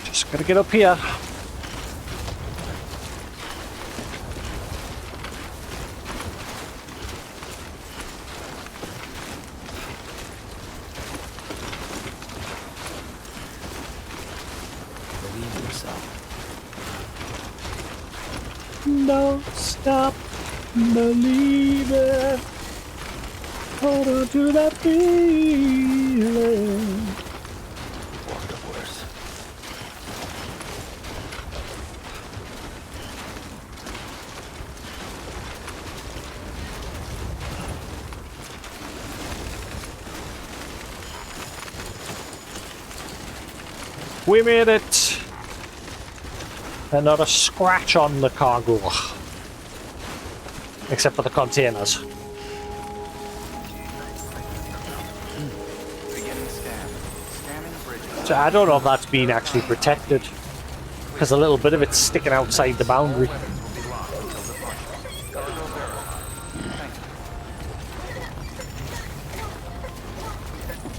Just gotta get up here. Believe yourself. Don't stop believing. Hold on to that feeling. Walk the horse. We made it! And not a scratch on the cargo. Except for the containers. Beginning scan. Scanning bridges. So I don't know if that's been actually protected. Because a little bit of it's sticking outside the boundary. Weapons will be locked until departure. Cargo verified. Thank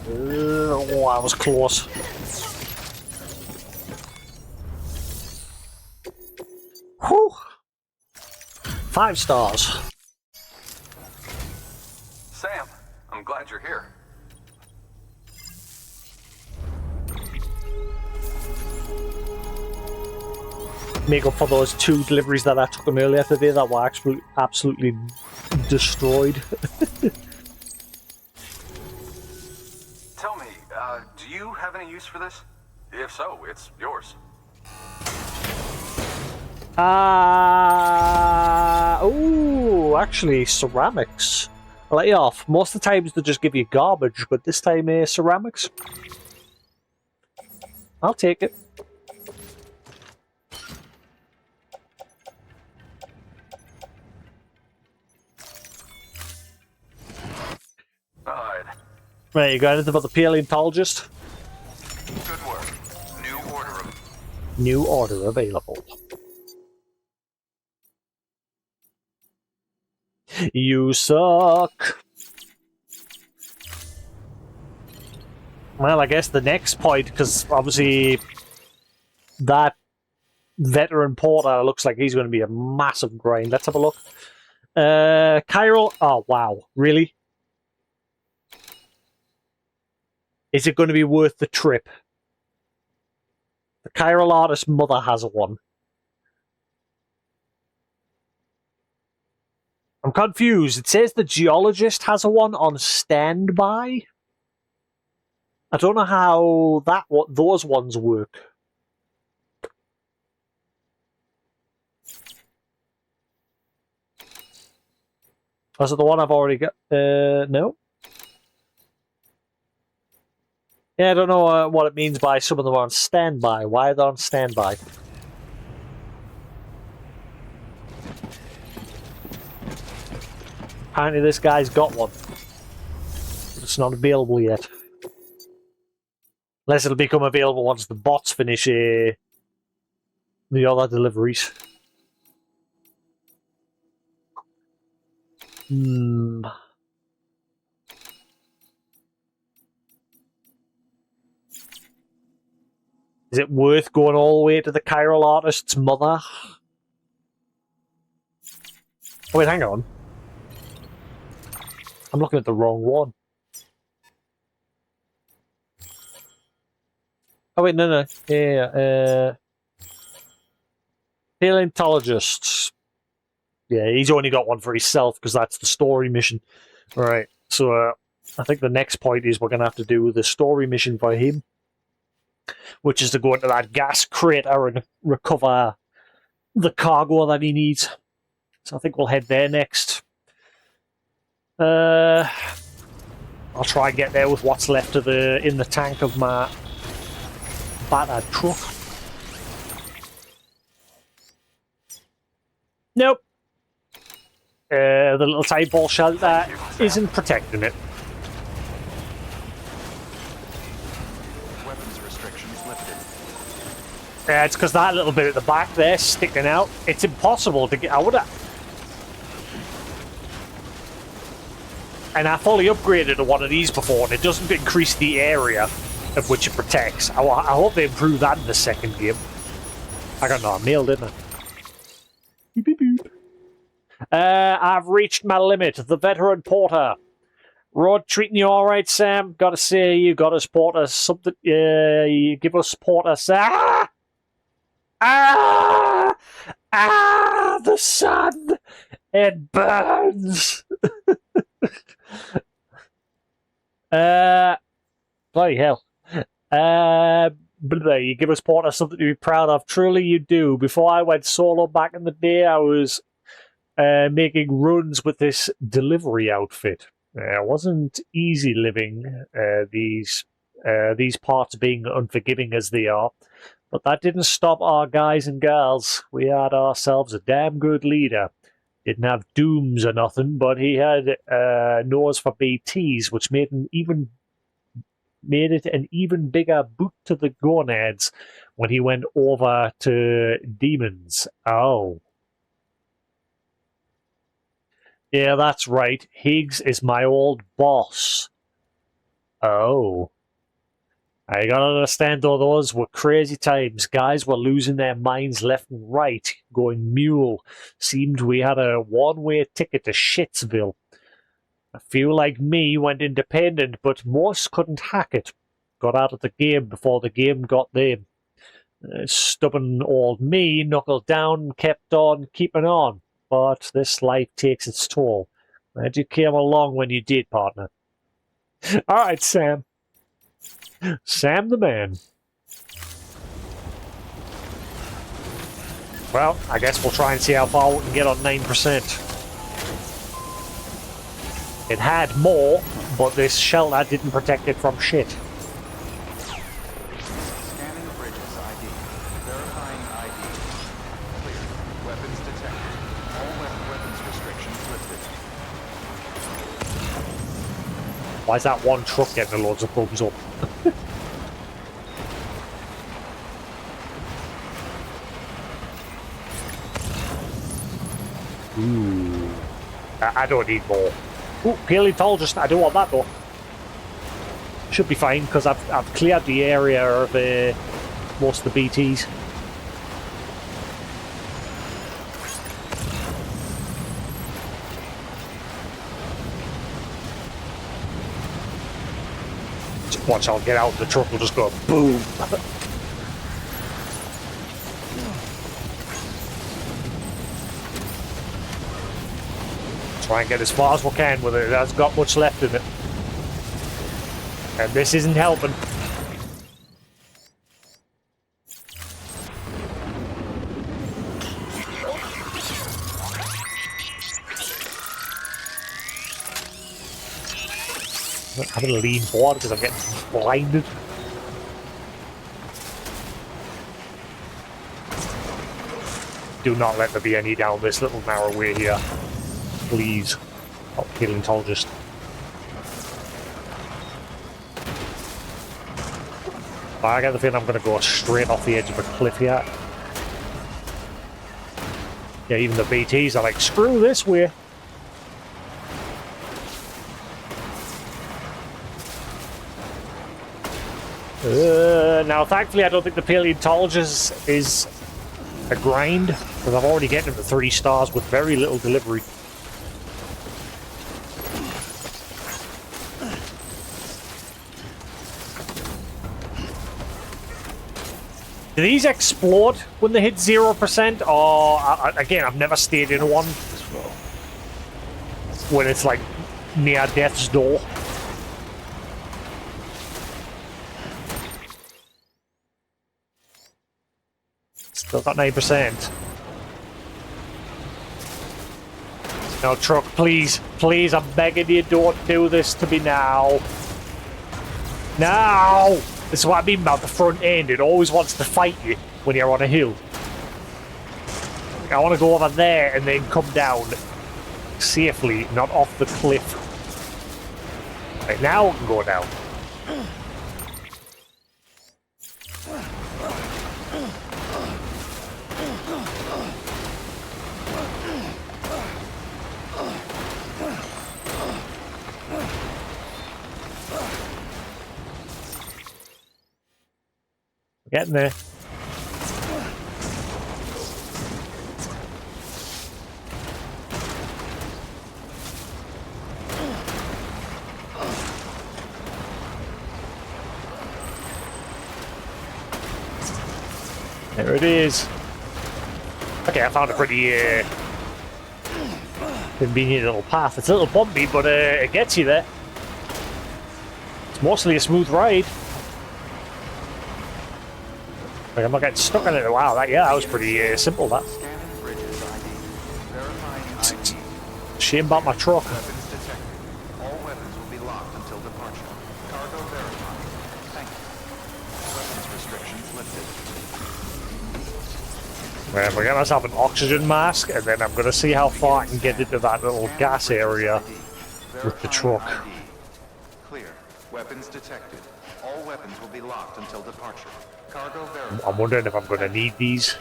you. Oh, I was close. Whew. 5 stars. Sam, I'm glad you're here. Make up for those 2 deliveries that I took them earlier today that were absolutely destroyed. Tell me, do you have any use for this? If so, it's yours. Oh, actually, ceramics. I'll let you off. Most of the times they just give you garbage, but this time, ceramics. I'll take it. Alright. Right, you got anything about the paleontologist? Good work. New order available. You suck. Well, I guess the next point, because obviously that veteran porter looks like he's going to be a massive grind. Let's have a look. Chiral. Oh, wow. Really? Is it going to be worth the trip? The chiral artist's mother has one. I'm confused. It says the geologist has a one on standby. I don't know how those ones work. Was it the one I've already got? No. Yeah, I don't know what it means by some of them are on standby. Why are they on standby? Apparently this guy's got one. But it's not available yet. Unless it'll become available once the bots finish the other deliveries. Is it worth going all the way to the chiral artist's mother? Oh, wait, hang on. I'm looking at the wrong one. Oh, wait, no. Yeah. Paleontologist. Yeah, he's only got one for himself because that's the story mission. Right, so I think the next point is we're going to have to do the story mission for him, which is to go into that gas crater and recover the cargo that he needs. So I think we'll head there next. I'll try and get there with what's left of in the tank of my battered truck. Nope. The little tide ball shelter isn't protecting it. Weapons restrictions lifted. Yeah, it's because that little bit at the back there sticking out. It's impossible to get out of. And I fully upgraded to one of these before, and it doesn't increase the area of which it protects. I hope they improve that in the second game. I got no mail, didn't I? Beep, beep, beep. I've reached my limit. The veteran porter. Road treating you all right, Sam? Gotta say, you got us porter something. You give us porter. The sun. It burns. Bloody hell. You give us porter something to be proud of. Truly, you do. Before I went solo back in the day, I was making runs with this delivery outfit. It wasn't easy living these parts being unforgiving as they are, but that didn't stop our guys and gals. We had ourselves a damn good leader. Didn't have dooms or nothing, but he had nose for BTs, which made it an even bigger boot to the gonads when he went over to demons. Oh. Yeah, that's right. Higgs is my old boss. Oh. I gotta understand, though, those were crazy times. Guys were losing their minds left and right, going mule. Seemed we had a one-way ticket to Shitsville. A few like me went independent, but most couldn't hack it. Got out of the game before the game got them. Stubborn old me knuckled down and kept on keeping on. But this life takes its toll. Glad you came along when you did, partner. All right, Sam. Sam the man. Well, I guess we'll try and see how far we can get on 9%. It had more, but this shelter didn't protect it from shit. Scanning bridges ID. Verifying ID. Clear. Weapons detected. All weapons restrictions lifted. Why is that one truck getting loads of thumbs up? Ooh. I don't need more. Ooh, paleontologist, I do want that though. Should be fine, because I've cleared the area of most of the BTs. Just watch, I'll get out, the truck will just go boom. Try and get as far as we can with it. It hasn't got much left in it. And this isn't helping. I'm having to lean forward because I'm getting blinded. Do not let there be any down this little narrow way here. Please. Oh, paleontologist. I get the feeling I'm going to go straight off the edge of a cliff here. Yeah, even the BTs are like, screw this way. Now, thankfully, I don't think the paleontologist is a grind, because I've already getting him to 3 stars with very little delivery. Do these explode when they hit 0%? Or, again, I've never stayed in one when it's like near death's door. Still got 9%. No, truck, please. Please, I'm begging you, don't do this to me now. Now! This is what I mean about the front end. It always wants to fight you when you're on a hill. I want to go over there and then come down safely, not off the cliff. Right, now I can go down. Getting there. There it is. Okay, I found a pretty convenient little path. It's a little bumpy, but it gets you there. It's mostly a smooth ride. Like, I'm not getting stuck in it. Wow, that was pretty simple, that. Scanning bridges ID. Verifying ID. Shame about my truck. Weapons detected. All weapons will be locked until departure. Cargo verified. Thank you. Weapons restrictions lifted. Well, we're getting myself an oxygen mask, and then I'm going to see how far I can get into that little gas area with the truck. ID. Clear. Weapons detected. All weapons will be locked until departure. Cargo verified. I'm wondering if I'm going to need these.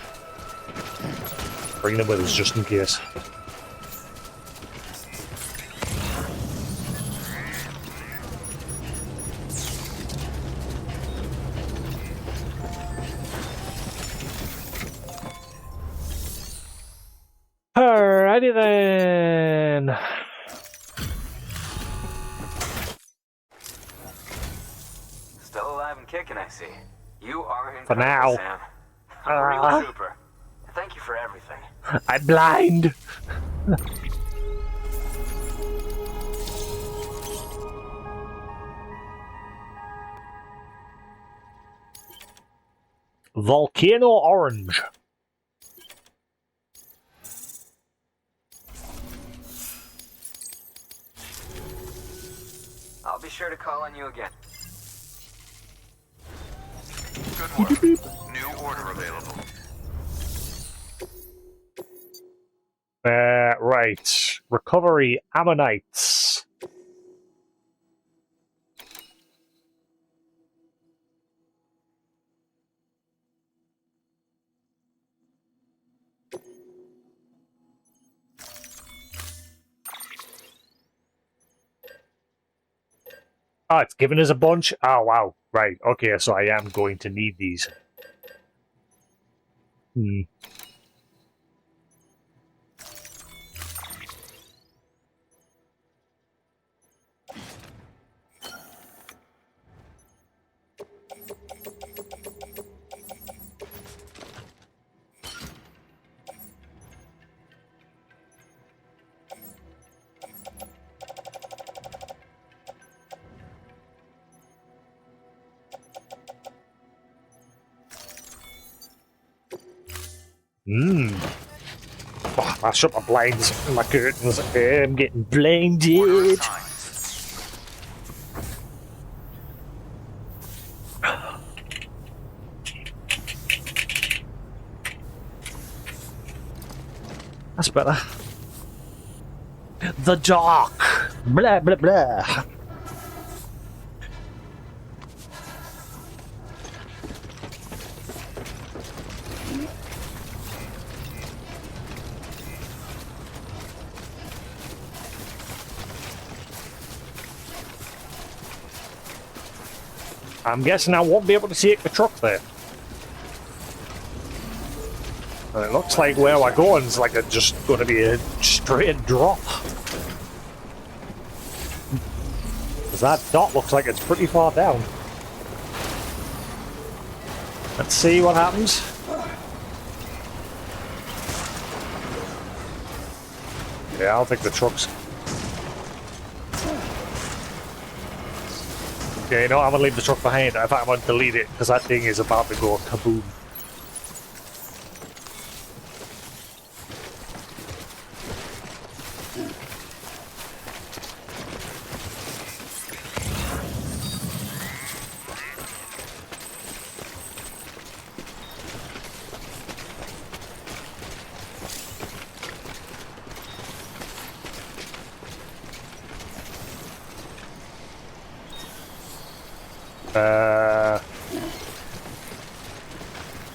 Bring them with us just in case. Alrighty then. Still alive and kicking, I see. You are For incredible, now. Sam. A real trooper. Thank you for everything. I'm blind. Volcano Orange. I'll be sure to call on you again. Good work. New order available. Right. Recovery Ammonites. Oh, it's given us a bunch? Oh, wow. Right. Okay, so I am going to need these. Hmm. Oh, I shut my blinds and my curtains. I'm getting Order blinded. assigned. That's better. The dark. Blah, blah, blah. I'm guessing I won't be able to take the truck there. And it looks like where we're going is like it's just going to be a straight drop. Because that dot looks like it's pretty far down. Let's see what happens. Yeah, I'll take the trucks. Yeah, you know, I'm gonna leave the truck behind. In fact, I'm gonna delete it because that thing is about to go kaboom.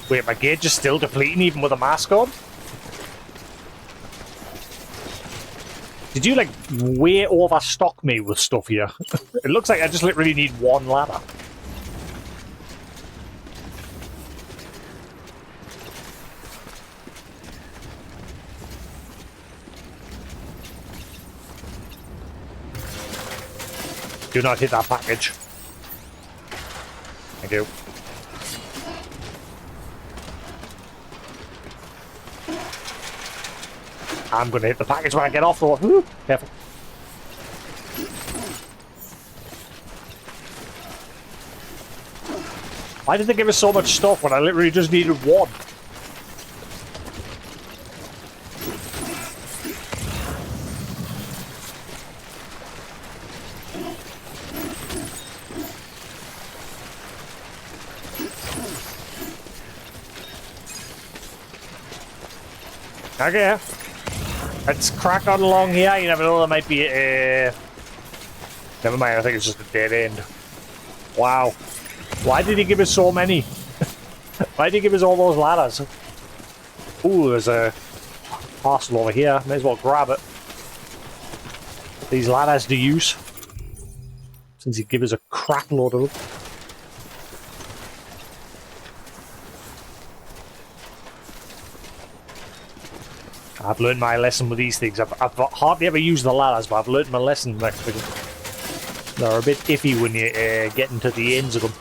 Wait, my gauge is still depleting even with a mask on? Did you, like, way overstock me with stuff here? It looks like I just literally need one ladder. Do not hit that package. Thank you. I'm gonna hit the package when I get off though. Ooh, careful. Why did they give us so much stuff when I literally just needed one? Okay. Let's crack on along here. You never know, there might be a... Never mind, I think it's just a dead end. Wow. Why did he give us so many? Why did he give us all those ladders? Ooh, there's a parcel over here. May as well grab it. These ladders to use. Since he gave us a crap load of them. I've learned my lesson with these things. I've hardly ever used the ladders, but I've learned my lesson. Like, they're a bit iffy when you get into the ends of them.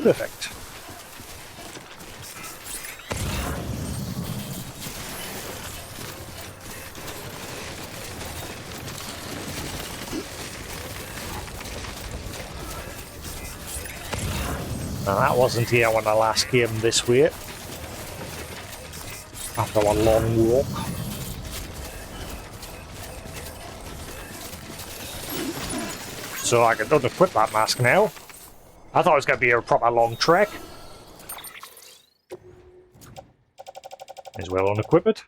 Perfect. And that wasn't here when I last came this way. After a long walk. So I can unequip that mask now. I thought it was going to be a proper long trek. As well unequip it.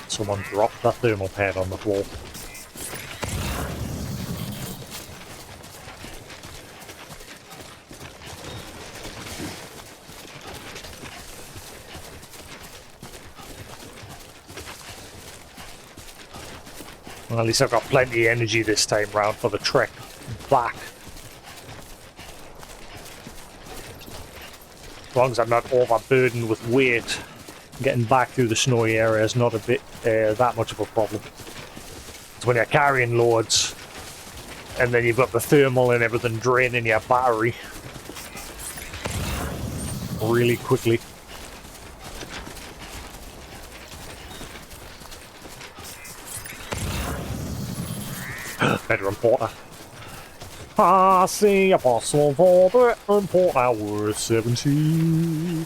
Someone dropped that thermal pad on the floor. Well, at least I've got plenty of energy this time round for the trek back. As long as I'm not overburdened with weight, getting back through the snowy area is not a bit that much of a problem. It's when you're carrying loads, and then you've got the thermal and everything draining your battery really quickly. Bedroom porter. I see a possible for the bedroom porter worth 70.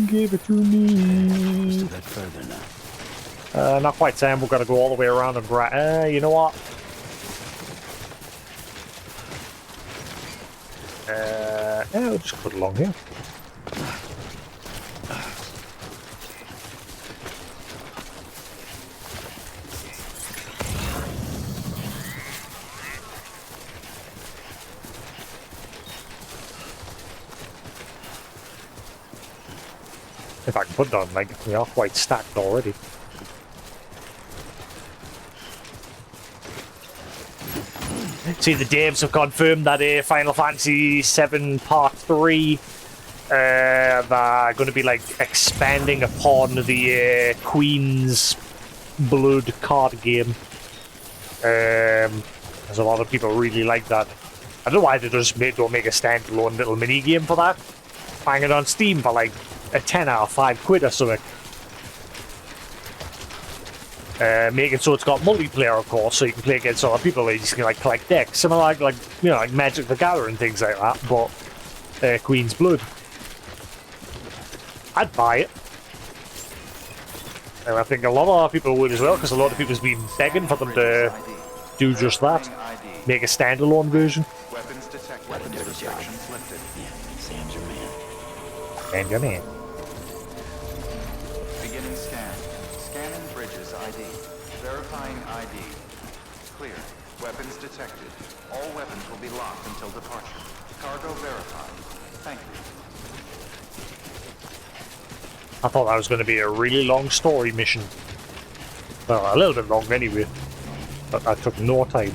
Give it to me. A bit further now. Not quite, Sam. We're going to go all the way around and grab. You know what? Yeah, we'll just put it along here. If I can put it on, like, we are quite stacked already. See, the devs have confirmed that Final Fantasy VII Part 3 they're going to be, like, expanding upon the Queen's Blood card game. There's a lot of people really like that. I don't know why they just don't make a standalone little mini game for that. Hang it on Steam for, like, a tenner or £5 or something. Make it so it's got multiplayer, of course, so you can play against other people. You just can like collect decks, similar like you know, like Magic the Gathering, things like that. But Queen's Blood, I'd buy it, and I think a lot of other people would as well, because a lot of people's been begging for them to do just that, make a standalone version. Weapons detected. Weapons restrictions lifted. Yeah, Sam's your man. And your man. Beginning scan. Scanning bridges ID. Verifying ID. Clear. Weapons detected. All weapons will be locked until departure. Cargo verified. Thank you. I thought that was going to be a really long story mission. Well, a little bit long anyway, but that took no time.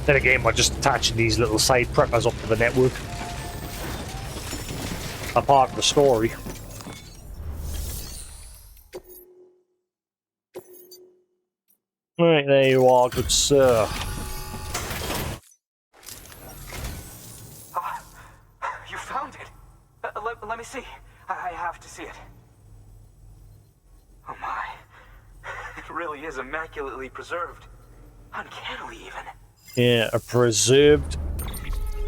Then again, we're just attaching these little side preppers up to the network. A part of the story. Right, there you are, good sir. You found it. Let me see. I have to see it. Oh my. It really is immaculately preserved. Uncannily even. Yeah, a preserved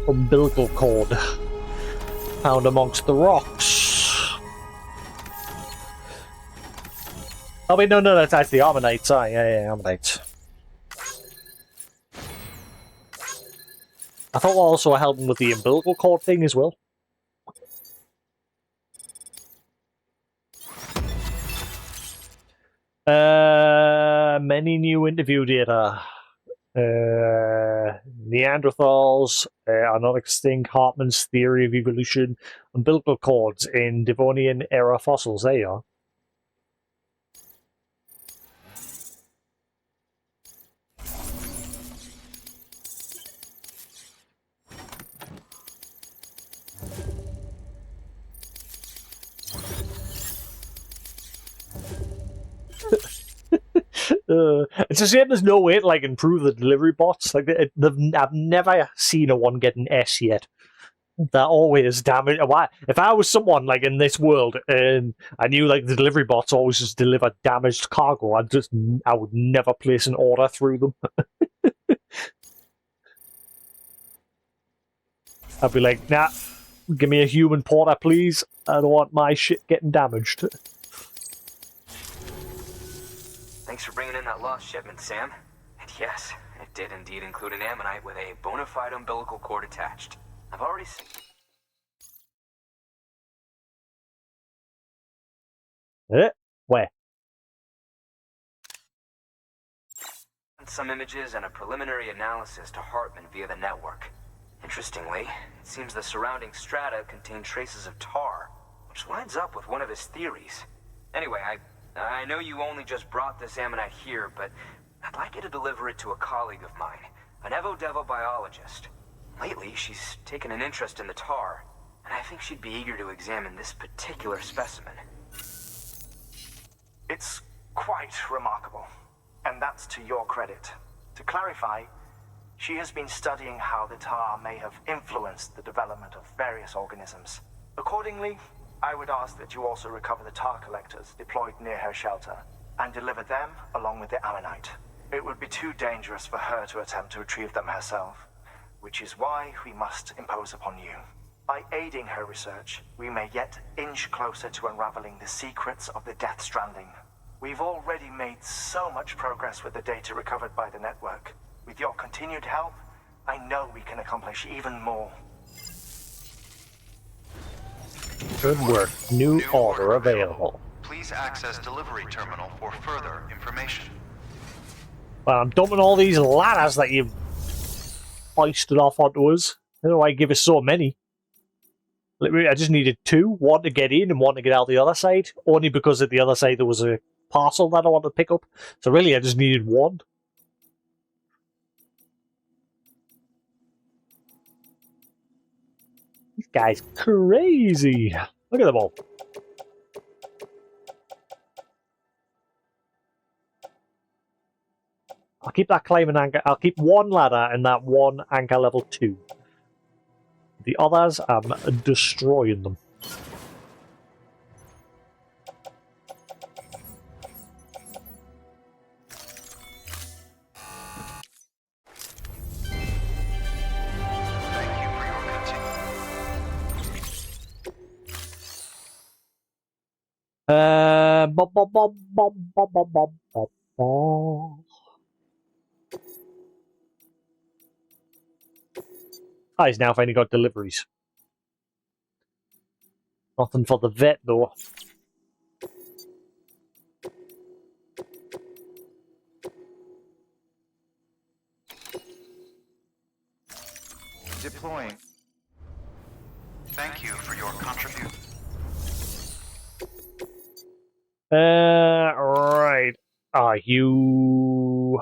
umbilical cord found amongst the rocks. Oh wait, no, that's actually Ammonites. Ah, yeah, Ammonites. I thought we're also helping with the umbilical cord thing as well. Many new interview data. Neanderthals are not extinct. Hartman's theory of evolution. Umbilical cords in Devonian era fossils. There you are. It's a shame there's no way to like improve the delivery bots. Like I've never seen a one get an S yet. They're always damaged. Why? If I was someone like in this world and I knew like the delivery bots always just deliver damaged cargo, I would never place an order through them. I'd be like, nah, give me a human porter, please. I don't want my shit getting damaged. Thanks for bringing in that lost shipment, Sam. And yes, it did indeed include an ammonite with a bona fide umbilical cord attached. I've already seen Where? some images and a preliminary analysis to Hartman via the network. Interestingly, it seems the surrounding strata contain traces of tar, which lines up with one of his theories. Anyway, I know you only just brought this ammonite here, but I'd like you to deliver it to a colleague of mine, an Evo-Devo biologist. Lately, she's taken an interest in the tar, and I think she'd be eager to examine this particular specimen. It's quite remarkable, and that's to your credit. To clarify, she has been studying how the tar may have influenced the development of various organisms. Accordingly, I would ask that you also recover the tar collectors deployed near her shelter and deliver them along with the ammonite. It would be too dangerous for her to attempt to retrieve them herself, which is why we must impose upon you. By aiding her research, we may yet inch closer to unraveling the secrets of the Death Stranding. We've already made so much progress with the data recovered by the network. With your continued help, I know we can accomplish even more. Good work. New order available. Please access delivery terminal for further information. Well, I'm dumping all these ladders that you've hoisted off onto us. I don't know why you give us so many. I just needed two. One to get in and one to get out the other side. Only because at the other side there was a parcel that I wanted to pick up. So really I just needed one. This guy's crazy. Look at them all. I'll keep that climbing anchor. I'll keep one ladder and that one anchor level 2. The others, I'm destroying them. Thank you for your Bob, bob, bob, bob, bob, bob, bob, bob, bob. Ah, he's now finally got deliveries. Nothing for the vet, though. Deploying. Thank you for your contribution. Right. You...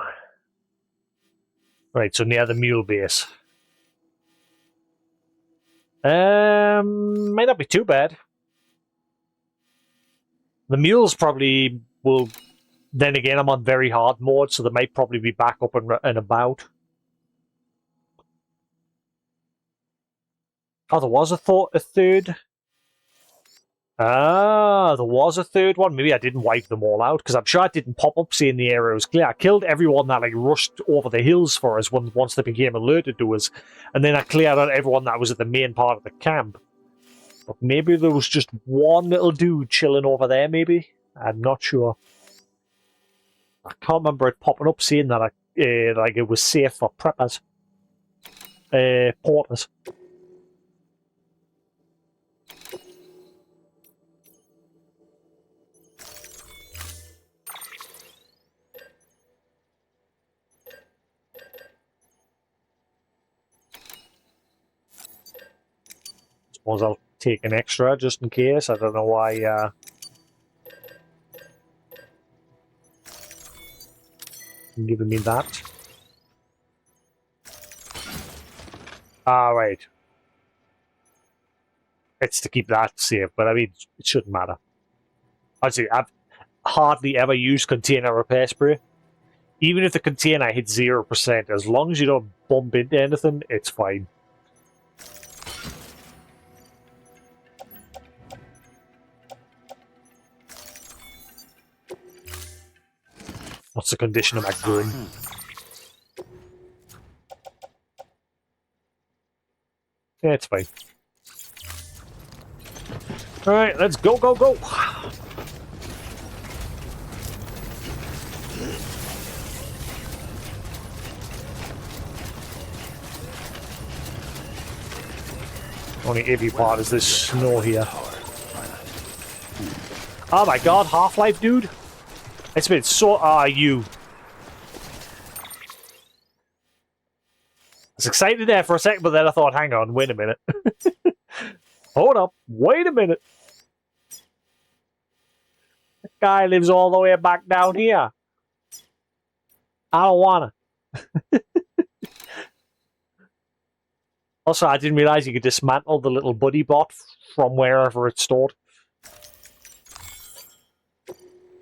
Right, so near the mule base. Might not be too bad. The mules probably will... Then again, I'm on very hard mode, so they might probably be back up and about. Oh, there was a third. Ah, there was a third one. Maybe I didn't wipe them all out, because I'm sure it didn't pop up saying the area was clear. I killed everyone that like rushed over the hills for us once they became alerted to us, and then I cleared out everyone that was at the main part of the camp. But maybe there was just one little dude chilling over there, maybe? I'm not sure. I can't remember it popping up saying that like it was safe for preppers. Porters. Suppose I'll take an extra just in case. I don't know why. Giving me that. Right. It's to keep that safe, but I mean, it shouldn't matter. I'd say I've hardly ever used container repair spray. Even if the container hits 0%, as long as you don't bump into anything, it's fine. What's the condition of my gun? Yeah, it's fine. Alright, let's go, go, go! Only heavy part is this snow here. Oh my god, Half-Life, dude! It's been so... you. I was excited there for a second, but then I thought, hang on, wait a minute. Hold up, wait a minute. That guy lives all the way back down here. I don't wanna. Also, I didn't realize you could dismantle the little buddy bot from wherever it's stored.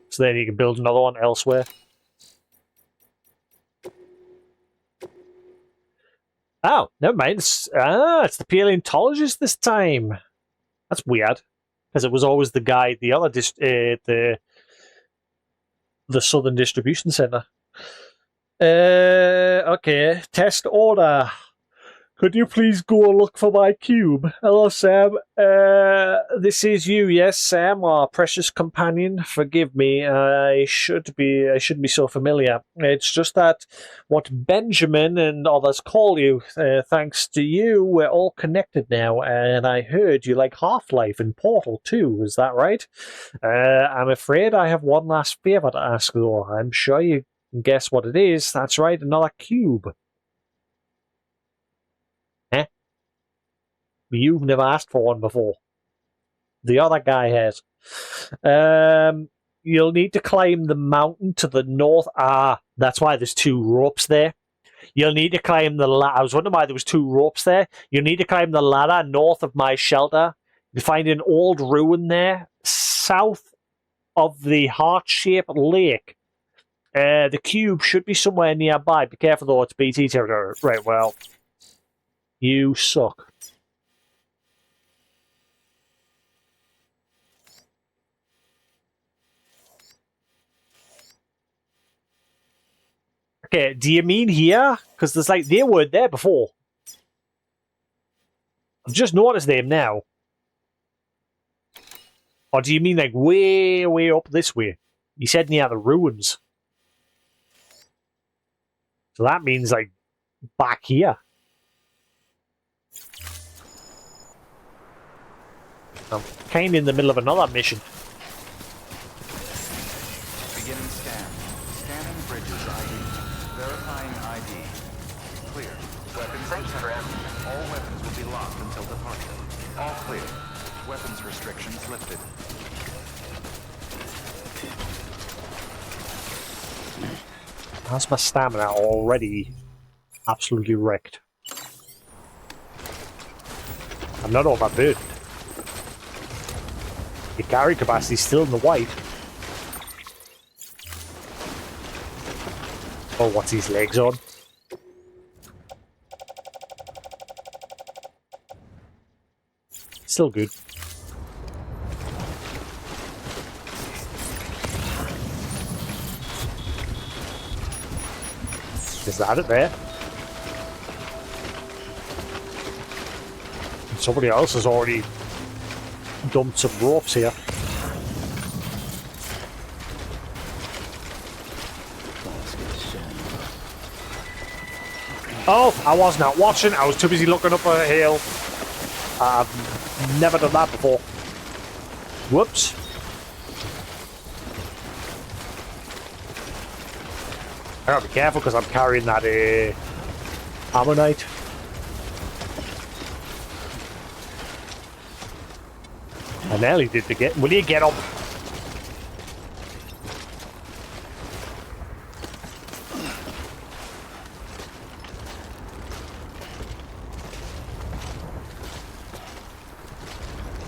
So then you can build another one elsewhere. Oh, never mind. It's the paleontologist this time. That's weird, because it was always the guy, the other the Southern Distribution Center. Okay. Test order. Could you please go look for my cube? Hello, Sam. This is you, yes, Sam, our precious companion. Forgive me, I shouldn't be so familiar. It's just that what Benjamin and others call you. Thanks to you, we're all connected now, and I heard you like Half-Life and Portal too. Is that right? I'm afraid I have one last favor to ask, though. I'm sure you can guess what it is. That's right, another cube. You've never asked for one before. The other guy has. You'll need to climb the mountain to the north. That's why there's two ropes there. You'll need to climb the ladder. I was wondering why there was two ropes there. You'll need to climb the ladder north of my shelter. You find an old ruin there, south of the heart-shaped lake. The cube should be somewhere nearby. Be careful though, it's BT territory. Right, well, you suck. Okay, do you mean here? Because there's like, they weren't there before. I've just noticed them now. Or do you mean like way, way up this way? You said near the ruins. So that means like back here. I'm kind of in the middle of another mission. Beginning scan. Scanning bridges ID. Verifying ID. Clear. Weapons detected. All weapons will be locked until departure. All clear. Weapons restrictions lifted. How's my stamina already absolutely wrecked? I'm not overburdened. The carry capacity's still in the white. Oh, what's his legs on? Still good. Is that it there? Somebody else has already dumped some ropes here. Oh, I was not watching. I was too busy looking up a hill. I've never done that before. Whoops. I gotta be careful because I'm carrying that ammonite. I nearly did the get. Will you get up?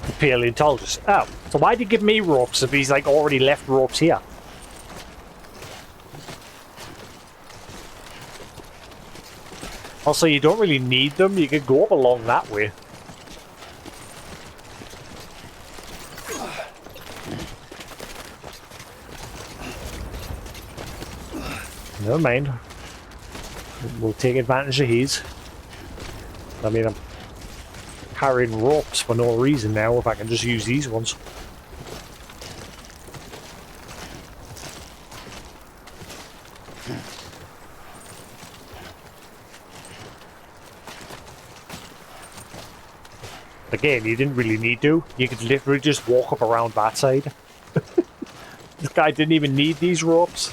The paleontologist. Oh, so why'd he give me ropes if he's like already left ropes here? Also, you don't really need them. You can go up along that way. Never mind. We'll take advantage of his. I mean, I'm carrying ropes for no reason now if I can just use these ones. Again, you didn't really need to. You could literally just walk up around that side. This guy didn't even need these ropes.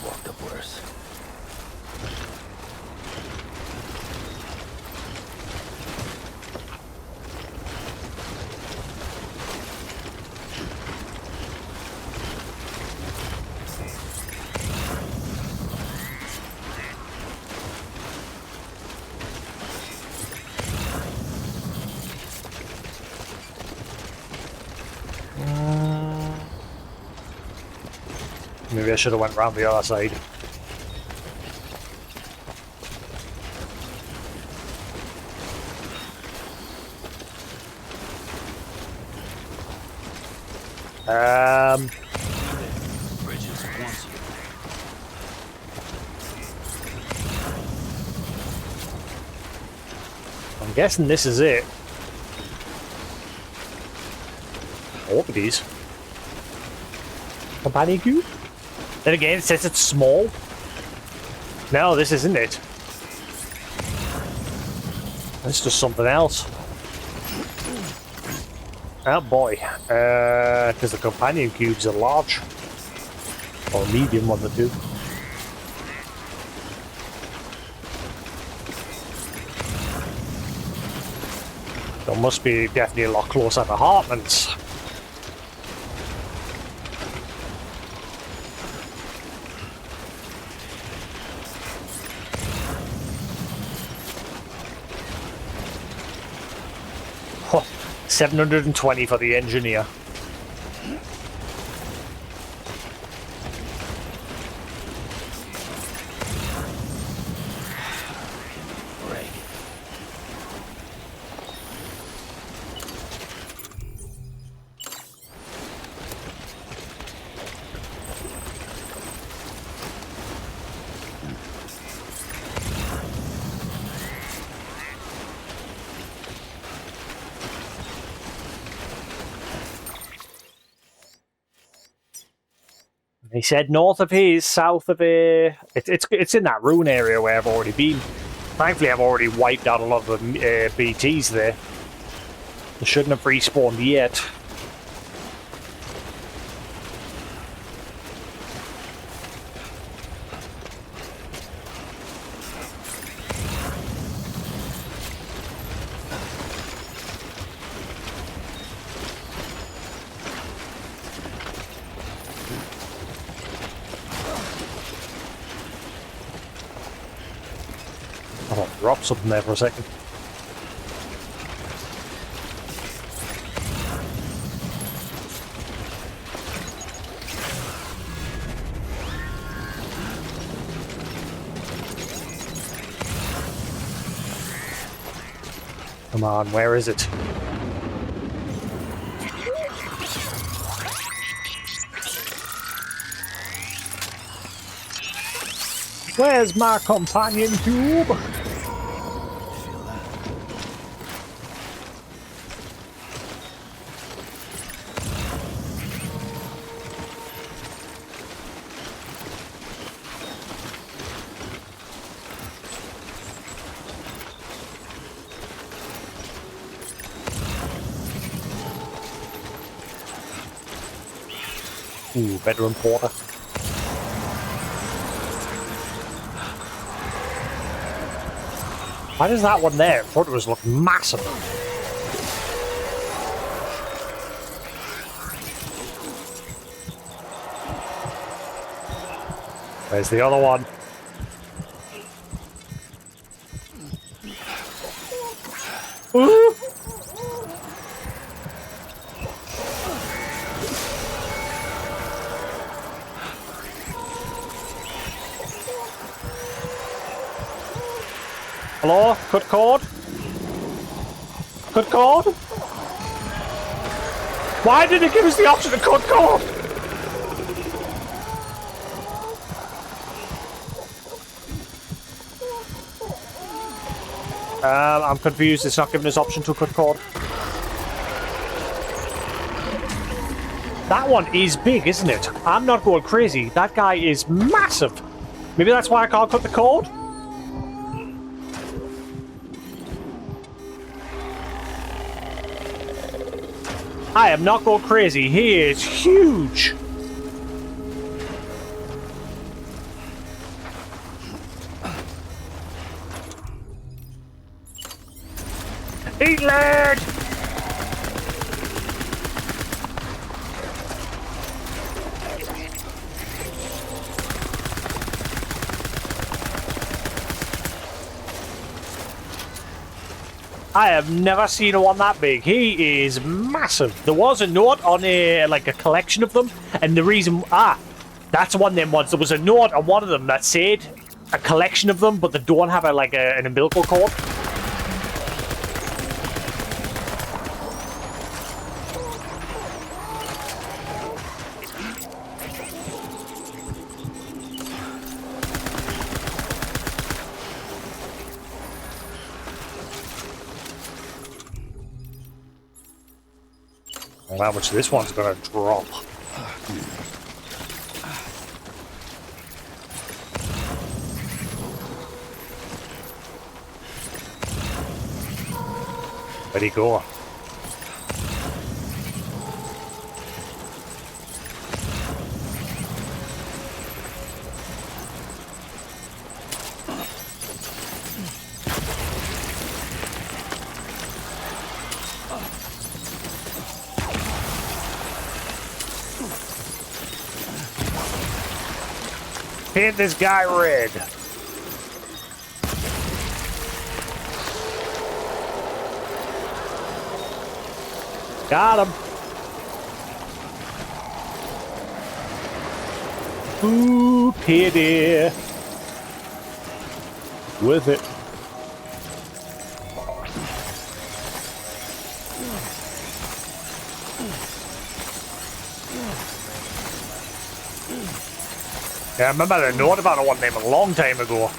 Walked up worse. Maybe I should have went round the other side. Bridges wants you. I'm guessing this is it. I hope it is. Companion cube? Then again, it says it's small. No, this isn't it. That's just something else. Oh boy. Because the companion cubes are large. Or medium, one of the two. There must be definitely a lot closer to Hartman's. Huh, 720 for the engineer. Break. He said north of his, south of here. It's in that ruin area where I've already been. Thankfully, I've already wiped out a lot of the BTs there. They shouldn't have respawned yet. Oh, drop something there for a second. Come on, where is it? Where's my companion cube? Feel that? Ooh, veteran porter. Why does that one there? I thought it was look massive. Where's the other one? Ooh. Hello? Cut cord? Cut cord? Why did it give us the option to cut cord? I'm confused. It's not giving us option to cut cord. That one is big, isn't it? I'm not going crazy. That guy is massive. Maybe that's why I can't cut the cord? I am not going crazy. He is huge. Eat lead! I have never seen one that big. He is massive. There was a note on a collection of them, and the reason that's one of them ones. There was a note on one of them that said a collection of them, but they don't have an umbilical cord. Well, how much this one's gonna drop? Where'd he go? Paint this guy red. Got him. Ooh, pity. With it. Yeah, I remember I know about one name a long time ago.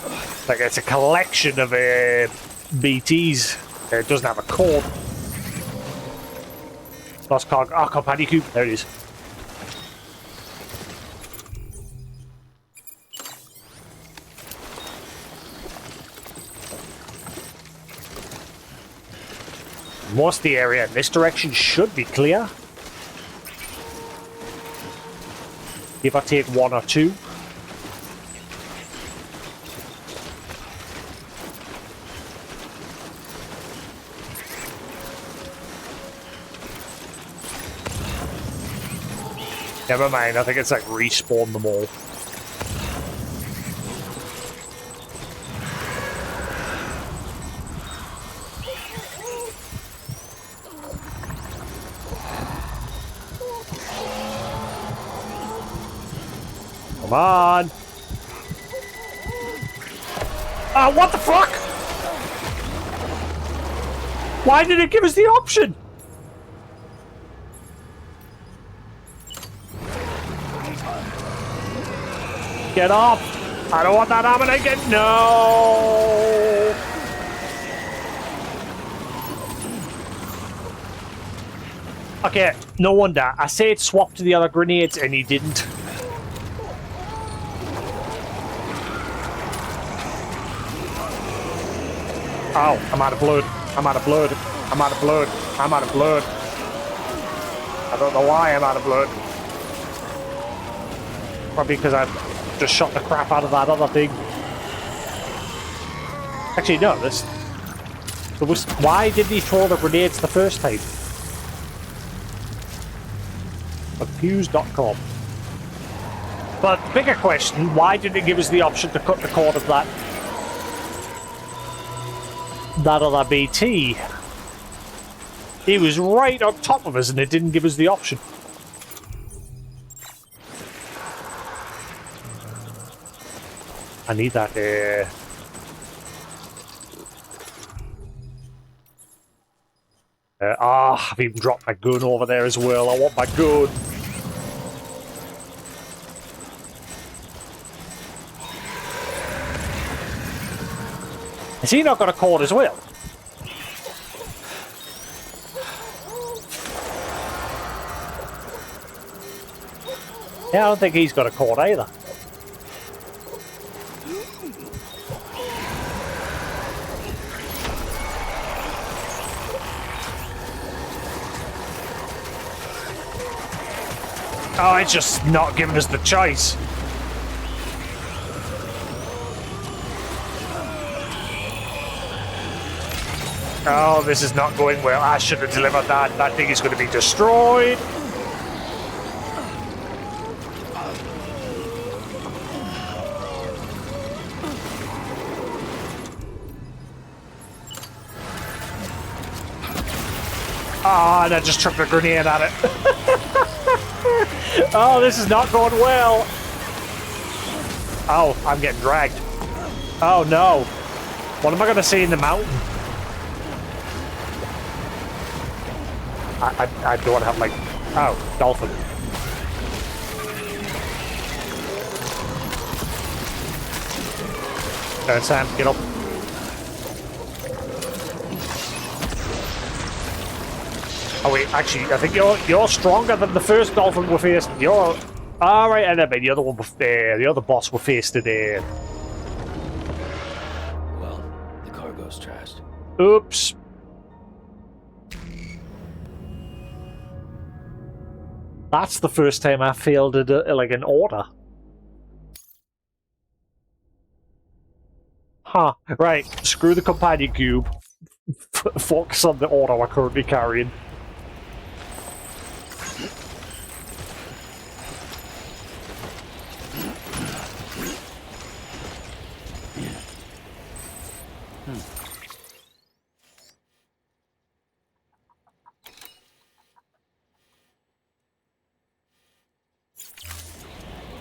Like, it's a collection of BTs. It doesn't have a code. Lost cog. Ah, companion cube. There it is. Most of the area in this direction should be clear. If I take one or two. Never mind, I think it's like respawn them all. Come on! Ah, what the fuck? Why did it give us the option? Get off! I don't want that happening again. No! Okay, no wonder. I said swap to the other grenades and he didn't. Oh, I'm out of blood. I'm out of blood. I'm out of blood. I'm out of blood. I don't know why I'm out of blood. Probably because I just shot the crap out of that other thing. Actually, no, why did he throw the grenades the first time? Confused.com. But the bigger question, why did it give us the option to cut the cord of that other BT? He was right on top of us and it didn't give us the option. I need that I've even dropped my gun over there as well. I want my gun. Has he not got a cord as well? Yeah, I don't think he's got a cord either. Oh, it's just not giving us the choice. Oh, this is not going well. I should have delivered that. That thing is going to be destroyed. Ah, and I just chucked a grenade at it. Oh, this is not going well. Oh, I'm getting dragged. Oh, no. What am I going to see in the mountain? I don't have, like... Oh, dolphin. Sam, get up. Oh wait, actually, I think you're stronger than the first dolphin we faced. You're... Alright, and then the other one, the other boss we faced today. Well, the cargo's trashed. Oops. That's the first time I failed at like an order. Huh. Right. Screw the companion cube. Focus on the order we're currently carrying.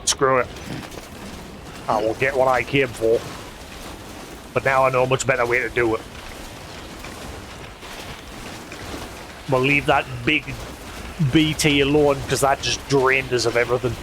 Screw it. I will get what I came for. But now I know a much better way to do it. We'll leave that big BT alone because that just drained us of everything.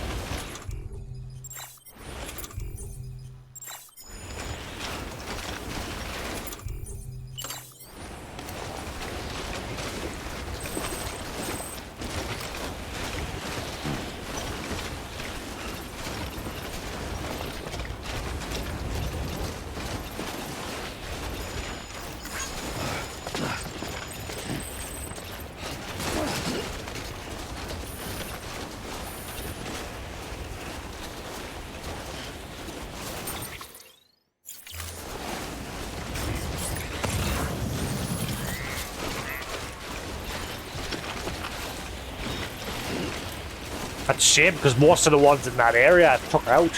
That's a shame because most of the ones in that area I took out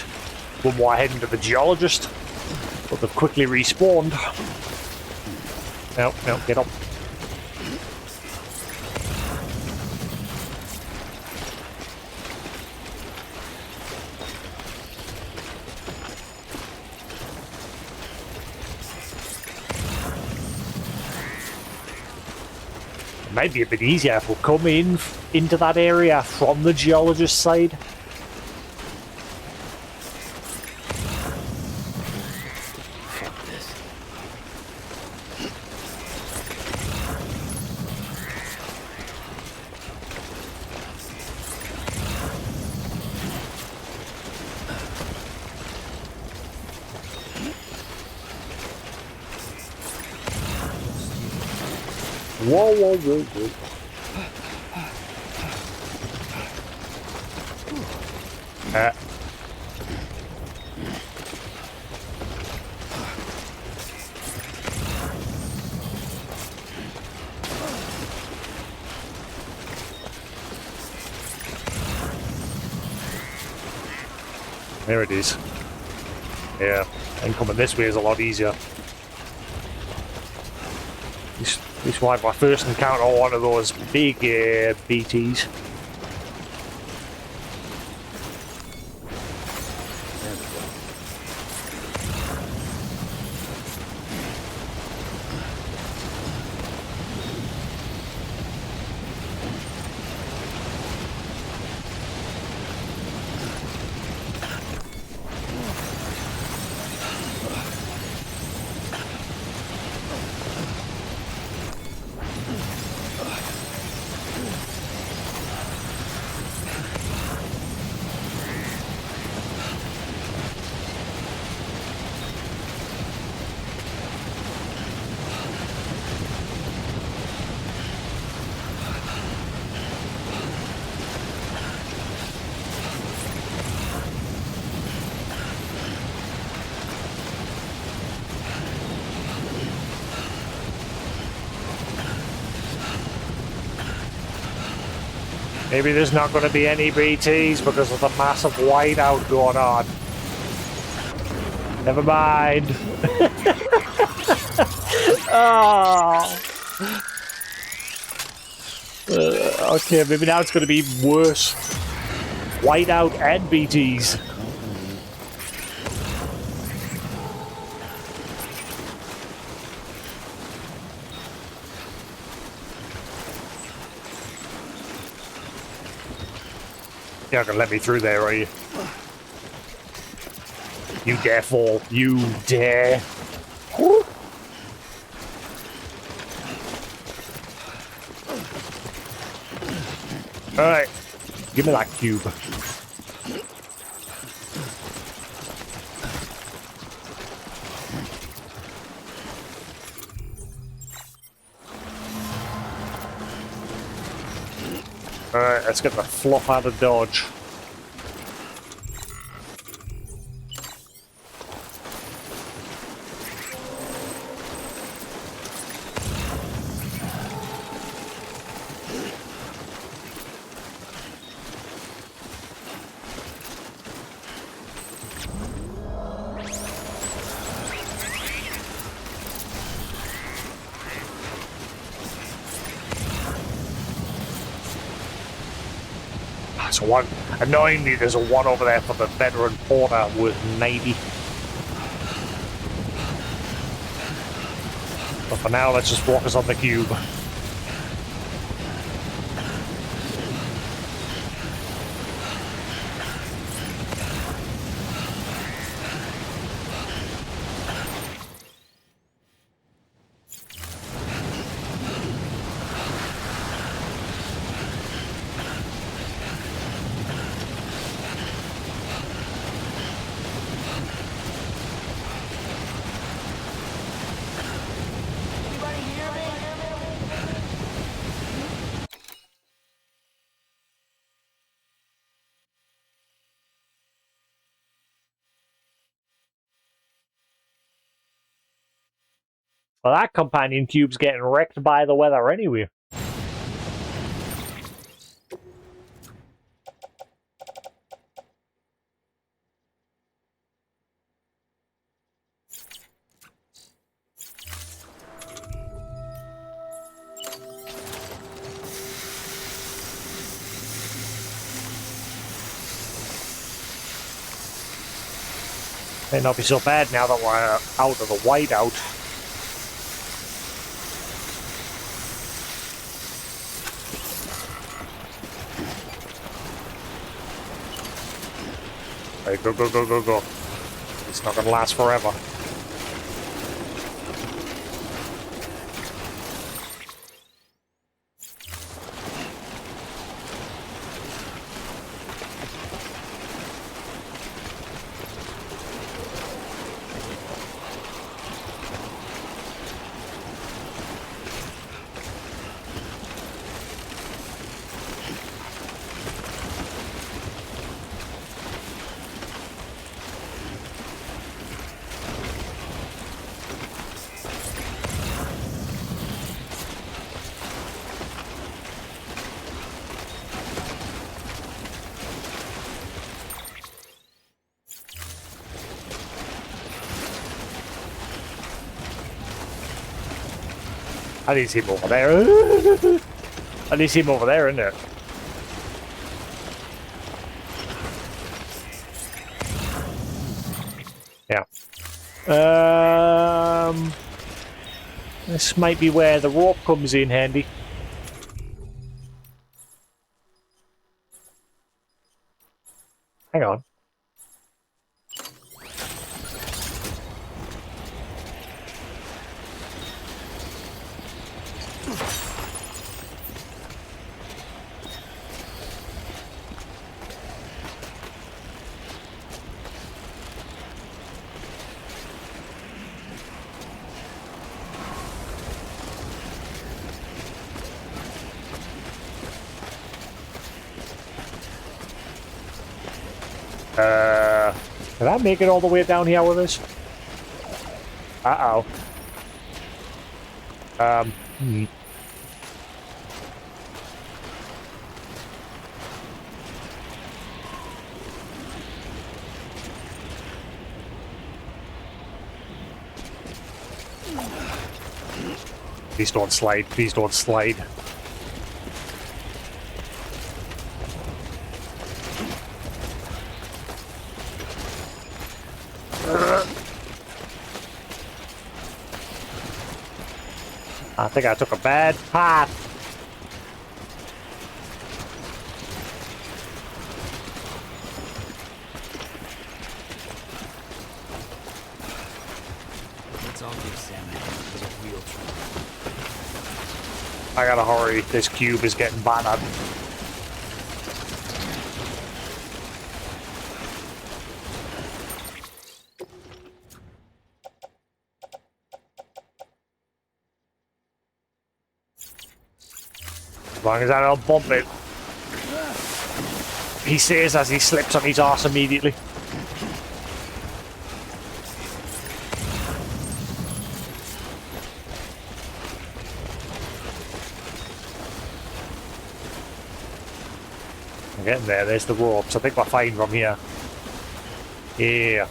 when we were heading to the geologist, but they've quickly respawned. No, no, get up. It might be a bit easier if we come into that area from the geologist side. Fuck this. Whoa, whoa, whoa, whoa. There it is. Yeah, and coming this way is a lot easier. This was my first encounter on one of those big BTs. Maybe there's not going to be any BTs because of the massive whiteout going on. Never mind. Oh. Okay, maybe now it's going to be worse. Whiteout and BTs. You're not going to let me through there, are you? You dare fall. You dare. Woo. Alright. Give me that cube. Alright, let's get the fluff out of dodge. There's one. Annoyingly, there's a one over there for the veteran porter with 90. But for now, let's just focus on the cube. Well, that companion cube's getting wrecked by the weather anyway. May not be so bad now that we're out of the whiteout. Hey, go, go, go, go, go. It's not gonna last forever. I need to see him over there. I need to see him over there, isn't it? Yeah. This might be where the rope comes in handy. Hang on. Did I make it all the way down here with this? Uh-oh. Please don't slide. Please don't slide. I think I took a bad path. Let's all give Sam a hand for the real trouble. I gotta hurry. This cube is getting battered. As long as I don't bump it. He says as he slips on his arse immediately. I'm getting there. There's the ropes. I think we're fine from here. Yeah.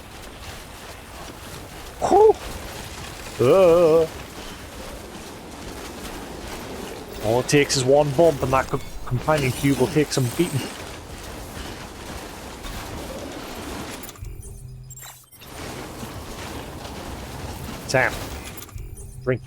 Whew. All it takes is one bump and that companion cube will take some beating. Sam, drink.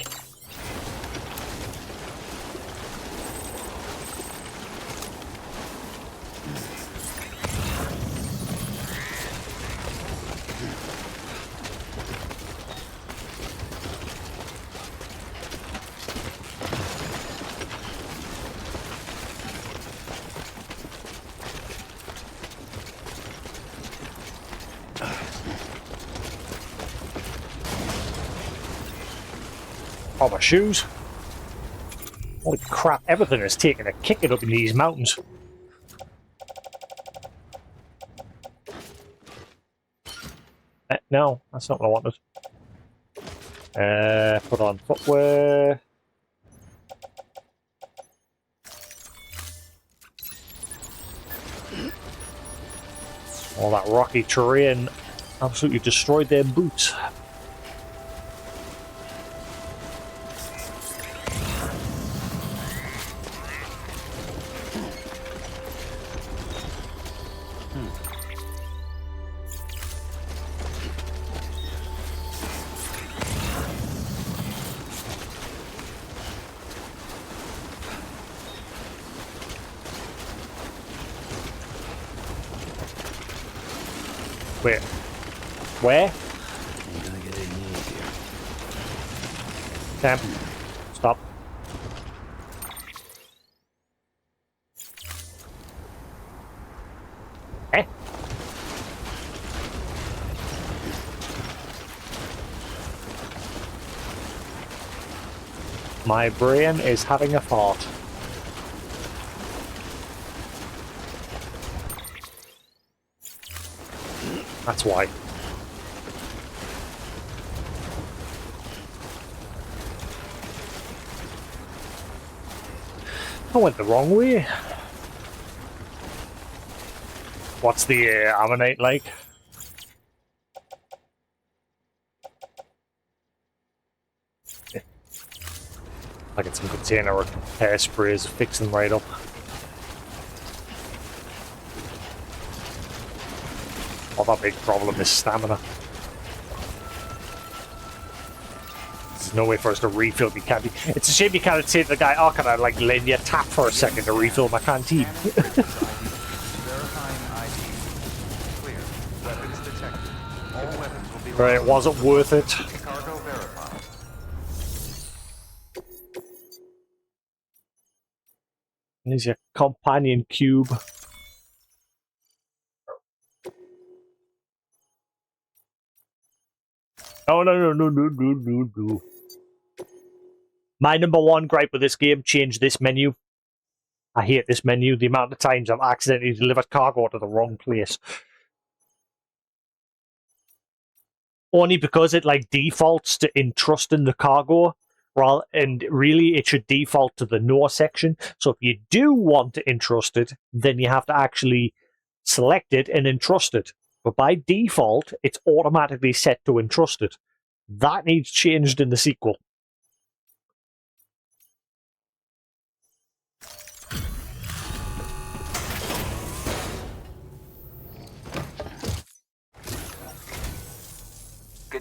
Oh, my shoes. Holy crap, everything is taking a kicking up in these mountains. No, that's not what I wanted. Put on footwear. All that rocky terrain absolutely destroyed their boots. Wait. Where? I'm gonna get in easier. Sam. Stop. Eh? My brain is having a thought. That's why. I went the wrong way. What's the ammonite like? I get some container or hairsprays, fix them right up. Oh, that big problem is stamina. There's no way for us to refill the canteen. It's a shame you can't say to the guy, oh, can I like lend you a tap for a second to refill my canteen? Verifying ID. Clear. Weapons detected. All weapons will be Right, it wasn't worth it. Cargo verified. There's your companion cube. Oh, no. My number one gripe with this game, change this menu. I hate this menu. The amount of times I've accidentally delivered cargo to the wrong place. Only because it like defaults to entrusting the cargo, and really it should default to the no section. So if you do want to entrust it, then you have to actually select it and entrust it. But by default, it's automatically set to entrusted. That needs changed in the sequel.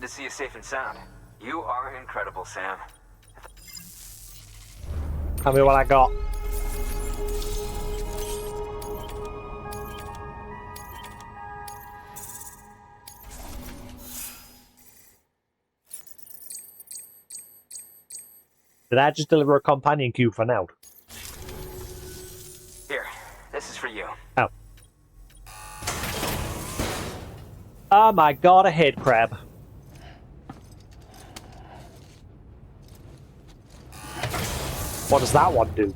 see you safe and sound. You are incredible, Sam. Tell me what I got. Did I just deliver a companion cube for now? Here, this is for you. Oh. Oh my god, a head crab. What does that one do?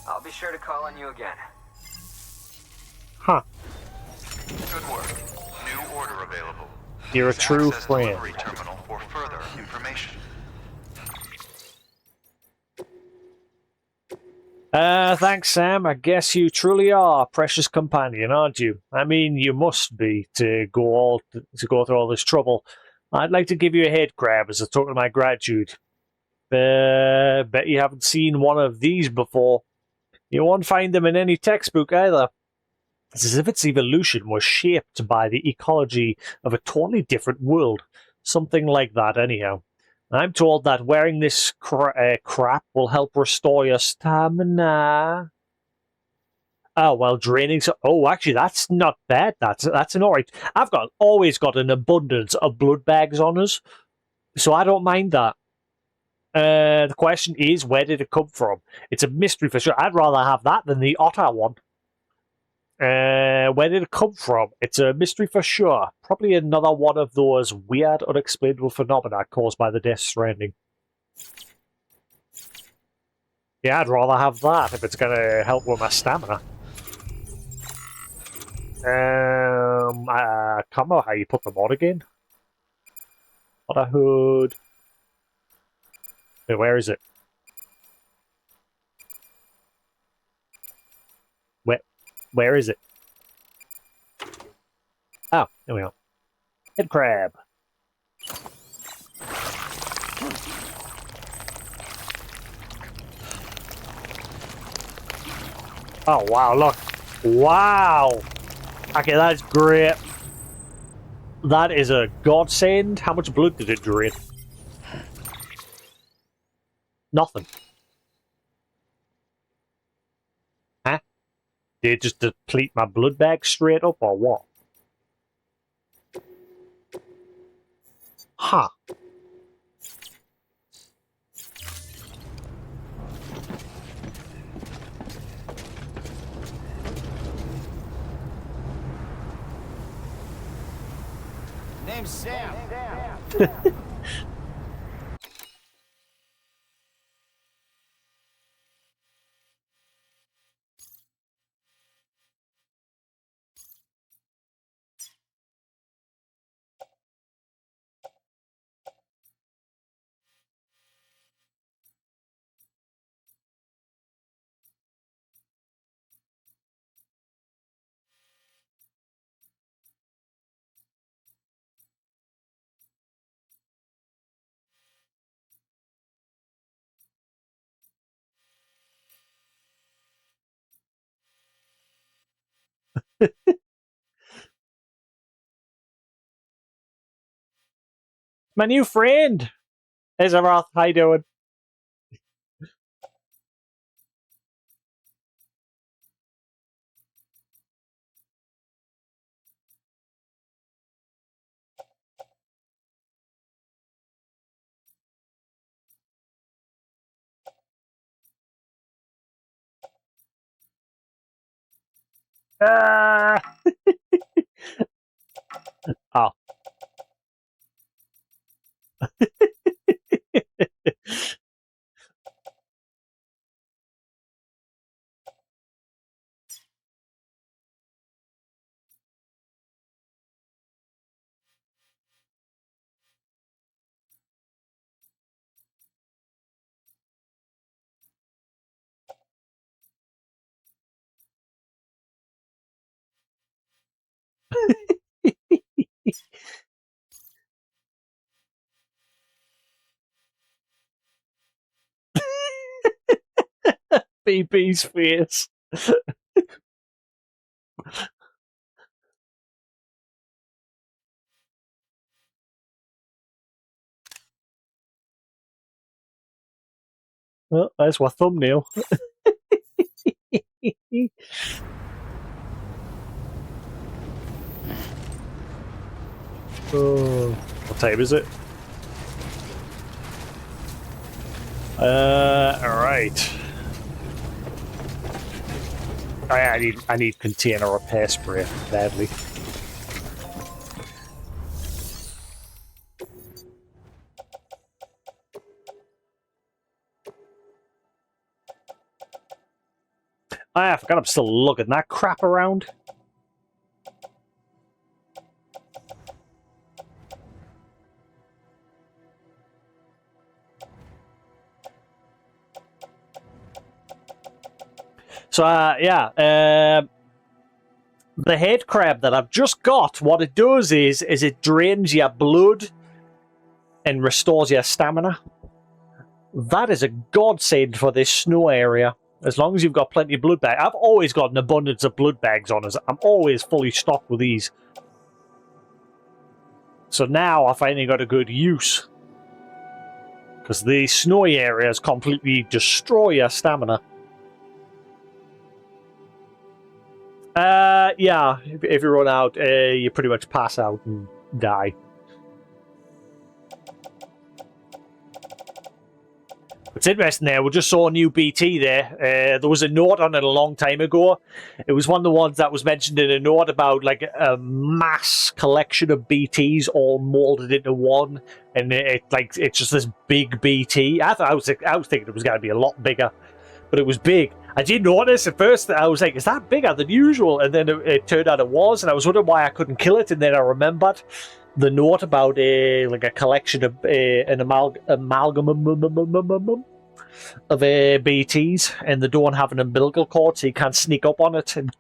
I'll be sure to call on you again. Huh. Good work. New order available. You're a Please true access friend. delivery terminal for further information. Thanks, Sam. I guess you truly are a precious companion, aren't you? I mean, you must be to go through all this trouble. I'd like to give you a head crab as a token of my gratitude. Bet you haven't seen one of these before. You won't find them in any textbook either. It's as if its evolution was shaped by the ecology of a totally different world. Something like that, anyhow. I'm told that wearing this crap will help restore your stamina. Oh, well, draining. Oh, actually, that's not bad. That's an alright. I've always got an abundance of blood bags on us, so I don't mind that. The question is, where did it come from? It's a mystery for sure. I'd rather have that than the otter one. Where did it come from? It's a mystery for sure. Probably another one of those weird, unexplainable phenomena caused by the Death Stranding. Yeah, I'd rather have that if it's going to help with my stamina. I can't remember how you put them on again. Otter hood. Wait, where is it? Where is it? Oh, there we are. Head crab. Oh, wow, look. Wow. Okay, that's great. That is a godsend. How much blood did it drain? Nothing. Huh? Did it just deplete my blood bag straight up, or what? Huh. Name's Sam. My new friend! Hey, Zarath, how you doing? Ah! Oh. BB's face. Well, there's my thumbnail. Oh, what time is it? Alright. I need container repair spray badly. I forgot I'm still lugging that crap around. So, the head crab that I've just got, what it does is it drains your blood and restores your stamina. That is a godsend for this snow area. As long as you've got plenty of blood bags. I've always got an abundance of blood bags on us. I'm always fully stocked with these. So now I finally got a good use. Because the snowy areas completely destroy your stamina. Yeah, if you run out, you pretty much pass out and die. It's interesting there, we just saw a new BT there. There was a note on it a long time ago. It was one of the ones that was mentioned in a note about like a mass collection of BTs all molded into one. And it's just this big BT. I was thinking it was going to be a lot bigger, but it was big. I did notice at first that I was like, is that bigger than usual? And then it turned out it was, and I was wondering why I couldn't kill it, and then I remembered the note about like a collection of an amalgam of BTs, and they don't have an umbilical cord, so you can't sneak up on it and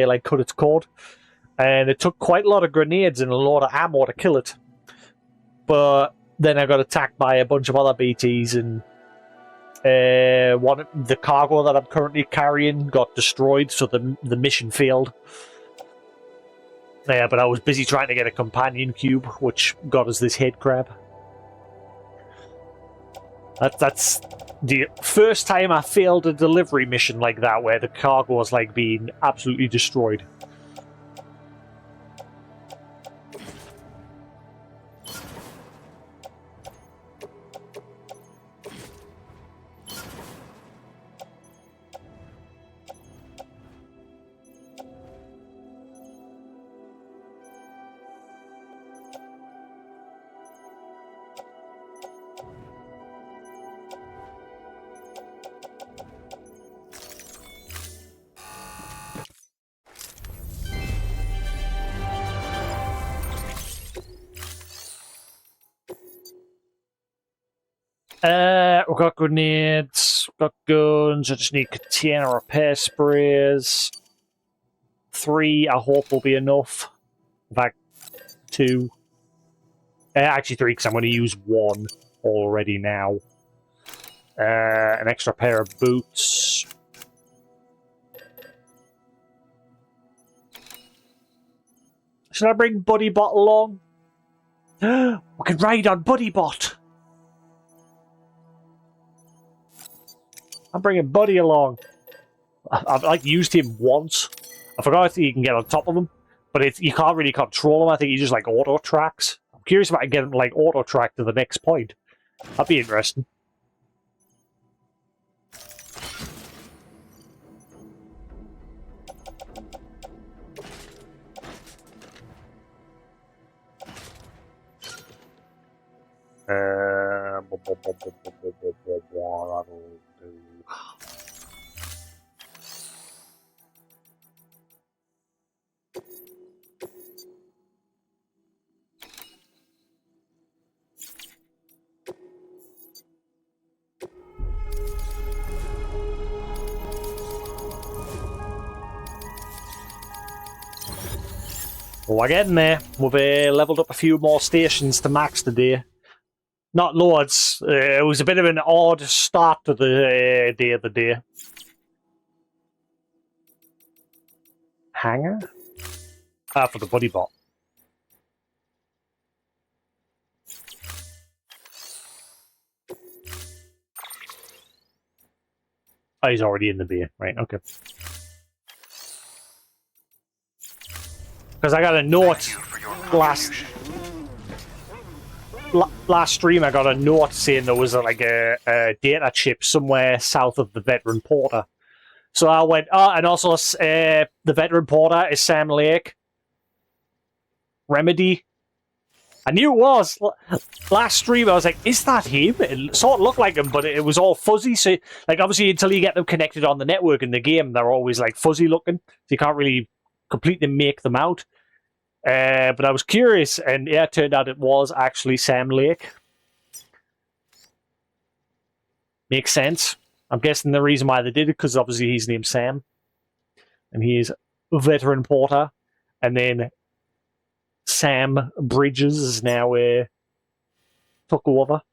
like cut its cord. And it took quite a lot of grenades and a lot of ammo to kill it. But then I got attacked by a bunch of other BTs, and the cargo that I'm currently carrying got destroyed, so the mission failed. Yeah, but I was busy trying to get a companion cube, which got us this head crab. That's the first time I failed a delivery mission like that, where the cargo was like being absolutely destroyed. We've got grenades, we've got guns, I just need container repair sprays. 3, I hope, will be enough. In fact, 2. Actually 3, because I'm going to use 1 already now. An extra pair of boots. Should I bring Buddy Bot along? We can ride on Buddy Bot! I'm bringing Buddy along. I've like used him once. I forgot if you can get on top of him, but you can't really control him. I think he just like auto tracks. I'm curious if I can get him like auto track to the next point. That'd be interesting. Well, we're getting there. We've leveled up a few more stations to max today. Not loads. It was a bit of an odd start to the day. Hangar? For the buddy bot. Oh, he's already in the beer. Right, okay. Because I got a note last stream. I got a note saying there was a data chip somewhere south of the veteran porter. So I went, oh, and also the veteran porter is Sam Lake. Remedy. I knew it was. Last stream, I was like, is that him? It sort of looked like him, but it was all fuzzy. So, like, obviously, until you get them connected on the network in the game, they're always, like, fuzzy looking. So you can't really completely make them out. But I was curious, and yeah, it turned out it was actually Sam Lake. Makes sense. I'm guessing the reason why they did it, because obviously he's named Sam. And he's veteran porter. And then Sam Bridges is now took over.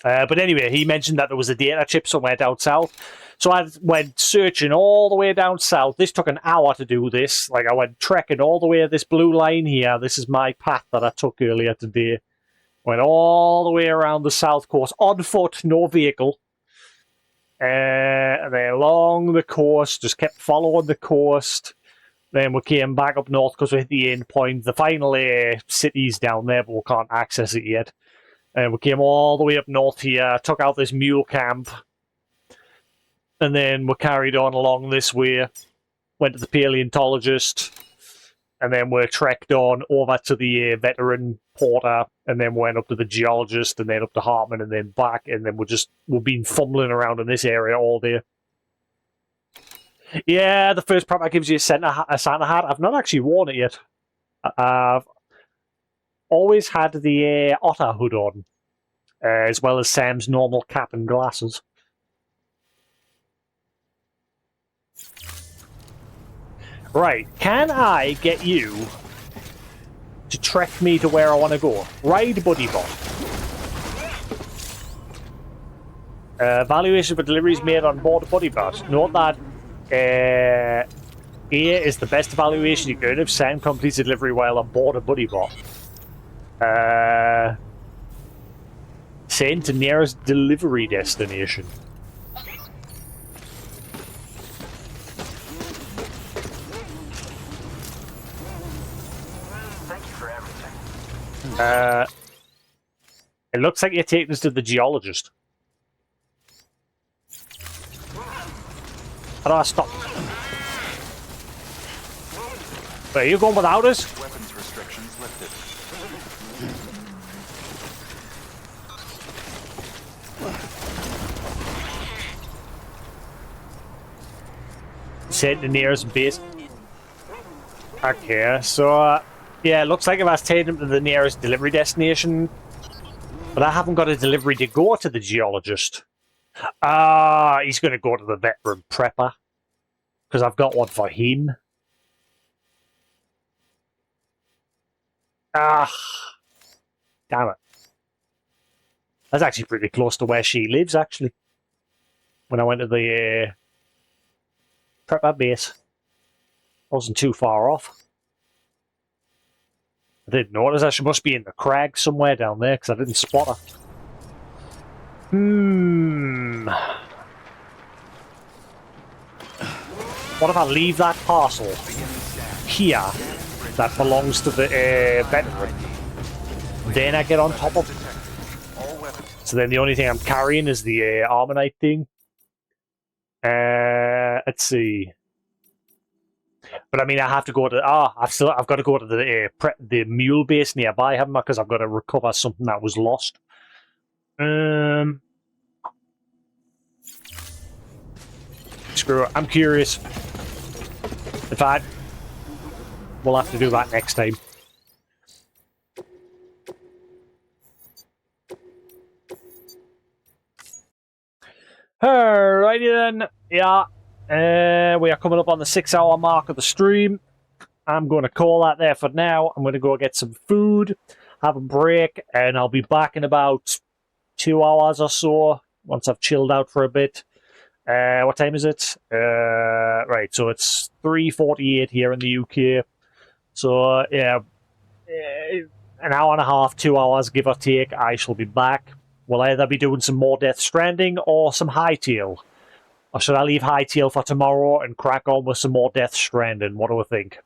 But anyway, he mentioned that there was a data chip somewhere down south. So I went searching all the way down south. This took an hour to do this. Like, I went trekking all the way this blue line here. This is my path that I took earlier today. Went all the way around the south coast on foot, no vehicle. And then along the coast, just kept following the coast. Then we came back up north because we hit the end point. The final city's down there, but we can't access it yet. And we came all the way up north here, took out this mule camp. And then we carried on along this way. Went to the paleontologist. And then we trekked on over to the veteran porter. And then went up to the geologist. And then up to Hartman. And then back. And then we've been fumbling around in this area all day. Yeah, the first prop that gives you a Santa hat. I've not actually worn it yet. I've always had the otter hood on, as well as Sam's normal cap and glasses. Right, can I get you to trek me to where I want to go? Ride Buddy Bot. Valuation for deliveries made on board a Buddy Bot. Note that A is the best evaluation you could if Sam completes a delivery while on board a buddy bot. Send to nearest delivery destination. Thank you for everything. It looks like you're taking us to the geologist. How do I stop? Wait, are you going without us? Weapons restrictions lifted. Send the nearest base. Okay, so yeah, it looks like I've taken him to the nearest delivery destination, but I haven't got a delivery to go to the geologist. He's going to go to the veteran prepper because I've got one for him. Damn it. That's actually pretty close to where she lives, actually. When I went to the prepper base. Wasn't too far off. I didn't notice that she must be in the crag somewhere down there because I didn't spot her. What if I leave that parcel here that belongs to the veteran? Then I get on top of it. So then the only thing I'm carrying is the Armonite thing. Let's see. But I mean, I have to go to. I've got to go to the mule base nearby, haven't I? Because I've got to recover something that was lost. Screw it. I'm curious. In fact, we'll have to do that next time. Alrighty then. Yeah. We are coming up on the 6-hour mark of the stream. I'm going to call that there for now. I'm going to go get some food, have a break, and I'll be back in about 2 hours or so once I've chilled out for a bit. What time is it? Right, so it's 3:48 here in the UK. So, yeah, an hour and a half, 2 hours, give or take, I shall be back. We'll either be doing some more Death Stranding or some Hytale. Or should I leave Hytale for tomorrow and crack on with some more Death Stranding? What do we think?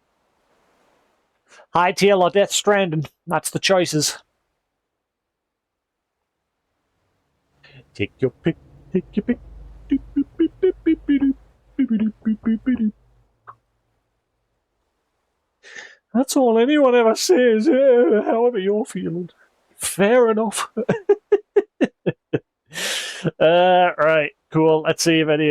Hytale or Death Stranding? That's the choices. Take your pick, take your pick. That's all anyone ever says, however you're feeling. Fair enough. Right, cool. Let's see if any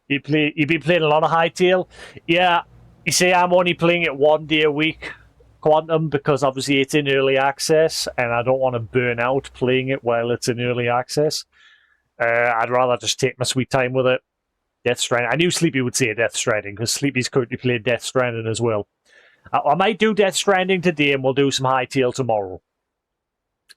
you've been playing a lot of Hytale. Yeah, you see, I'm only playing it 1 day a week, Quantum, because obviously it's in early access, and I don't want to burn out playing it while it's in early access. I'd rather just take my sweet time with it. Death Stranding. I knew Sleepy would say Death Stranding because Sleepy's currently playing Death Stranding as well. I might do Death Stranding today, and we'll do some Hytale tomorrow.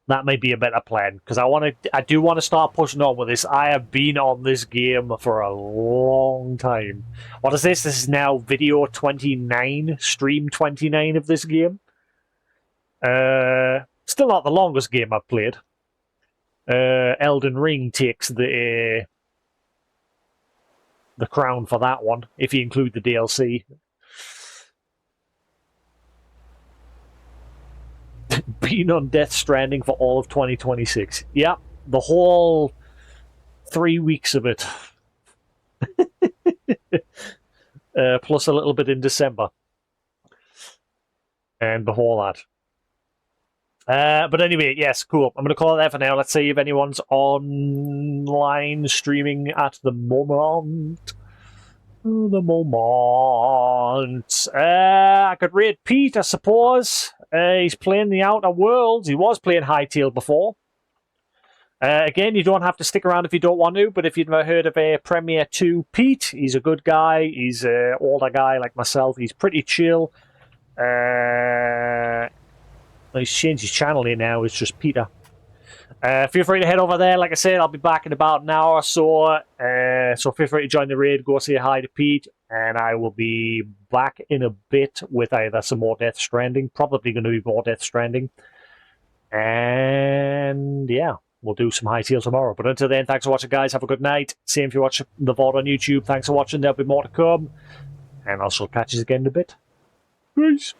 That might be a better plan because I do want to start pushing on with this. I have been on this game for a long time. What is this? This is now video 29, stream 29 of this game. Still not the longest game I've played. Elden Ring takes the crown for that one, if you include the DLC. Been on Death Stranding for all of 2026. Yeah, the whole 3 weeks of it. Plus a little bit in December. And the whole lot. But anyway, yes, cool. I'm going to call it there for now. Let's see if anyone's online streaming at the moment. I could rate Pete, I suppose. He's playing the Outer Worlds. He was playing Hytale before. Again, you don't have to stick around if you don't want to, but if you've never heard of Premier 2 Pete, he's a good guy. He's an older guy like myself. He's pretty chill. He's changed his channel here now. It's just Peter. Feel free to head over there. Like I said, I'll be back in about an hour or so. So feel free to join the raid. Go say hi to Pete. And I will be back in a bit with either some more Death Stranding. Probably going to be more Death Stranding. And yeah, we'll do some Hytale tomorrow. But until then, thanks for watching, guys. Have a good night. Same if you watch the VOD on YouTube. Thanks for watching. There'll be more to come. And I shall catch you again in a bit. Peace.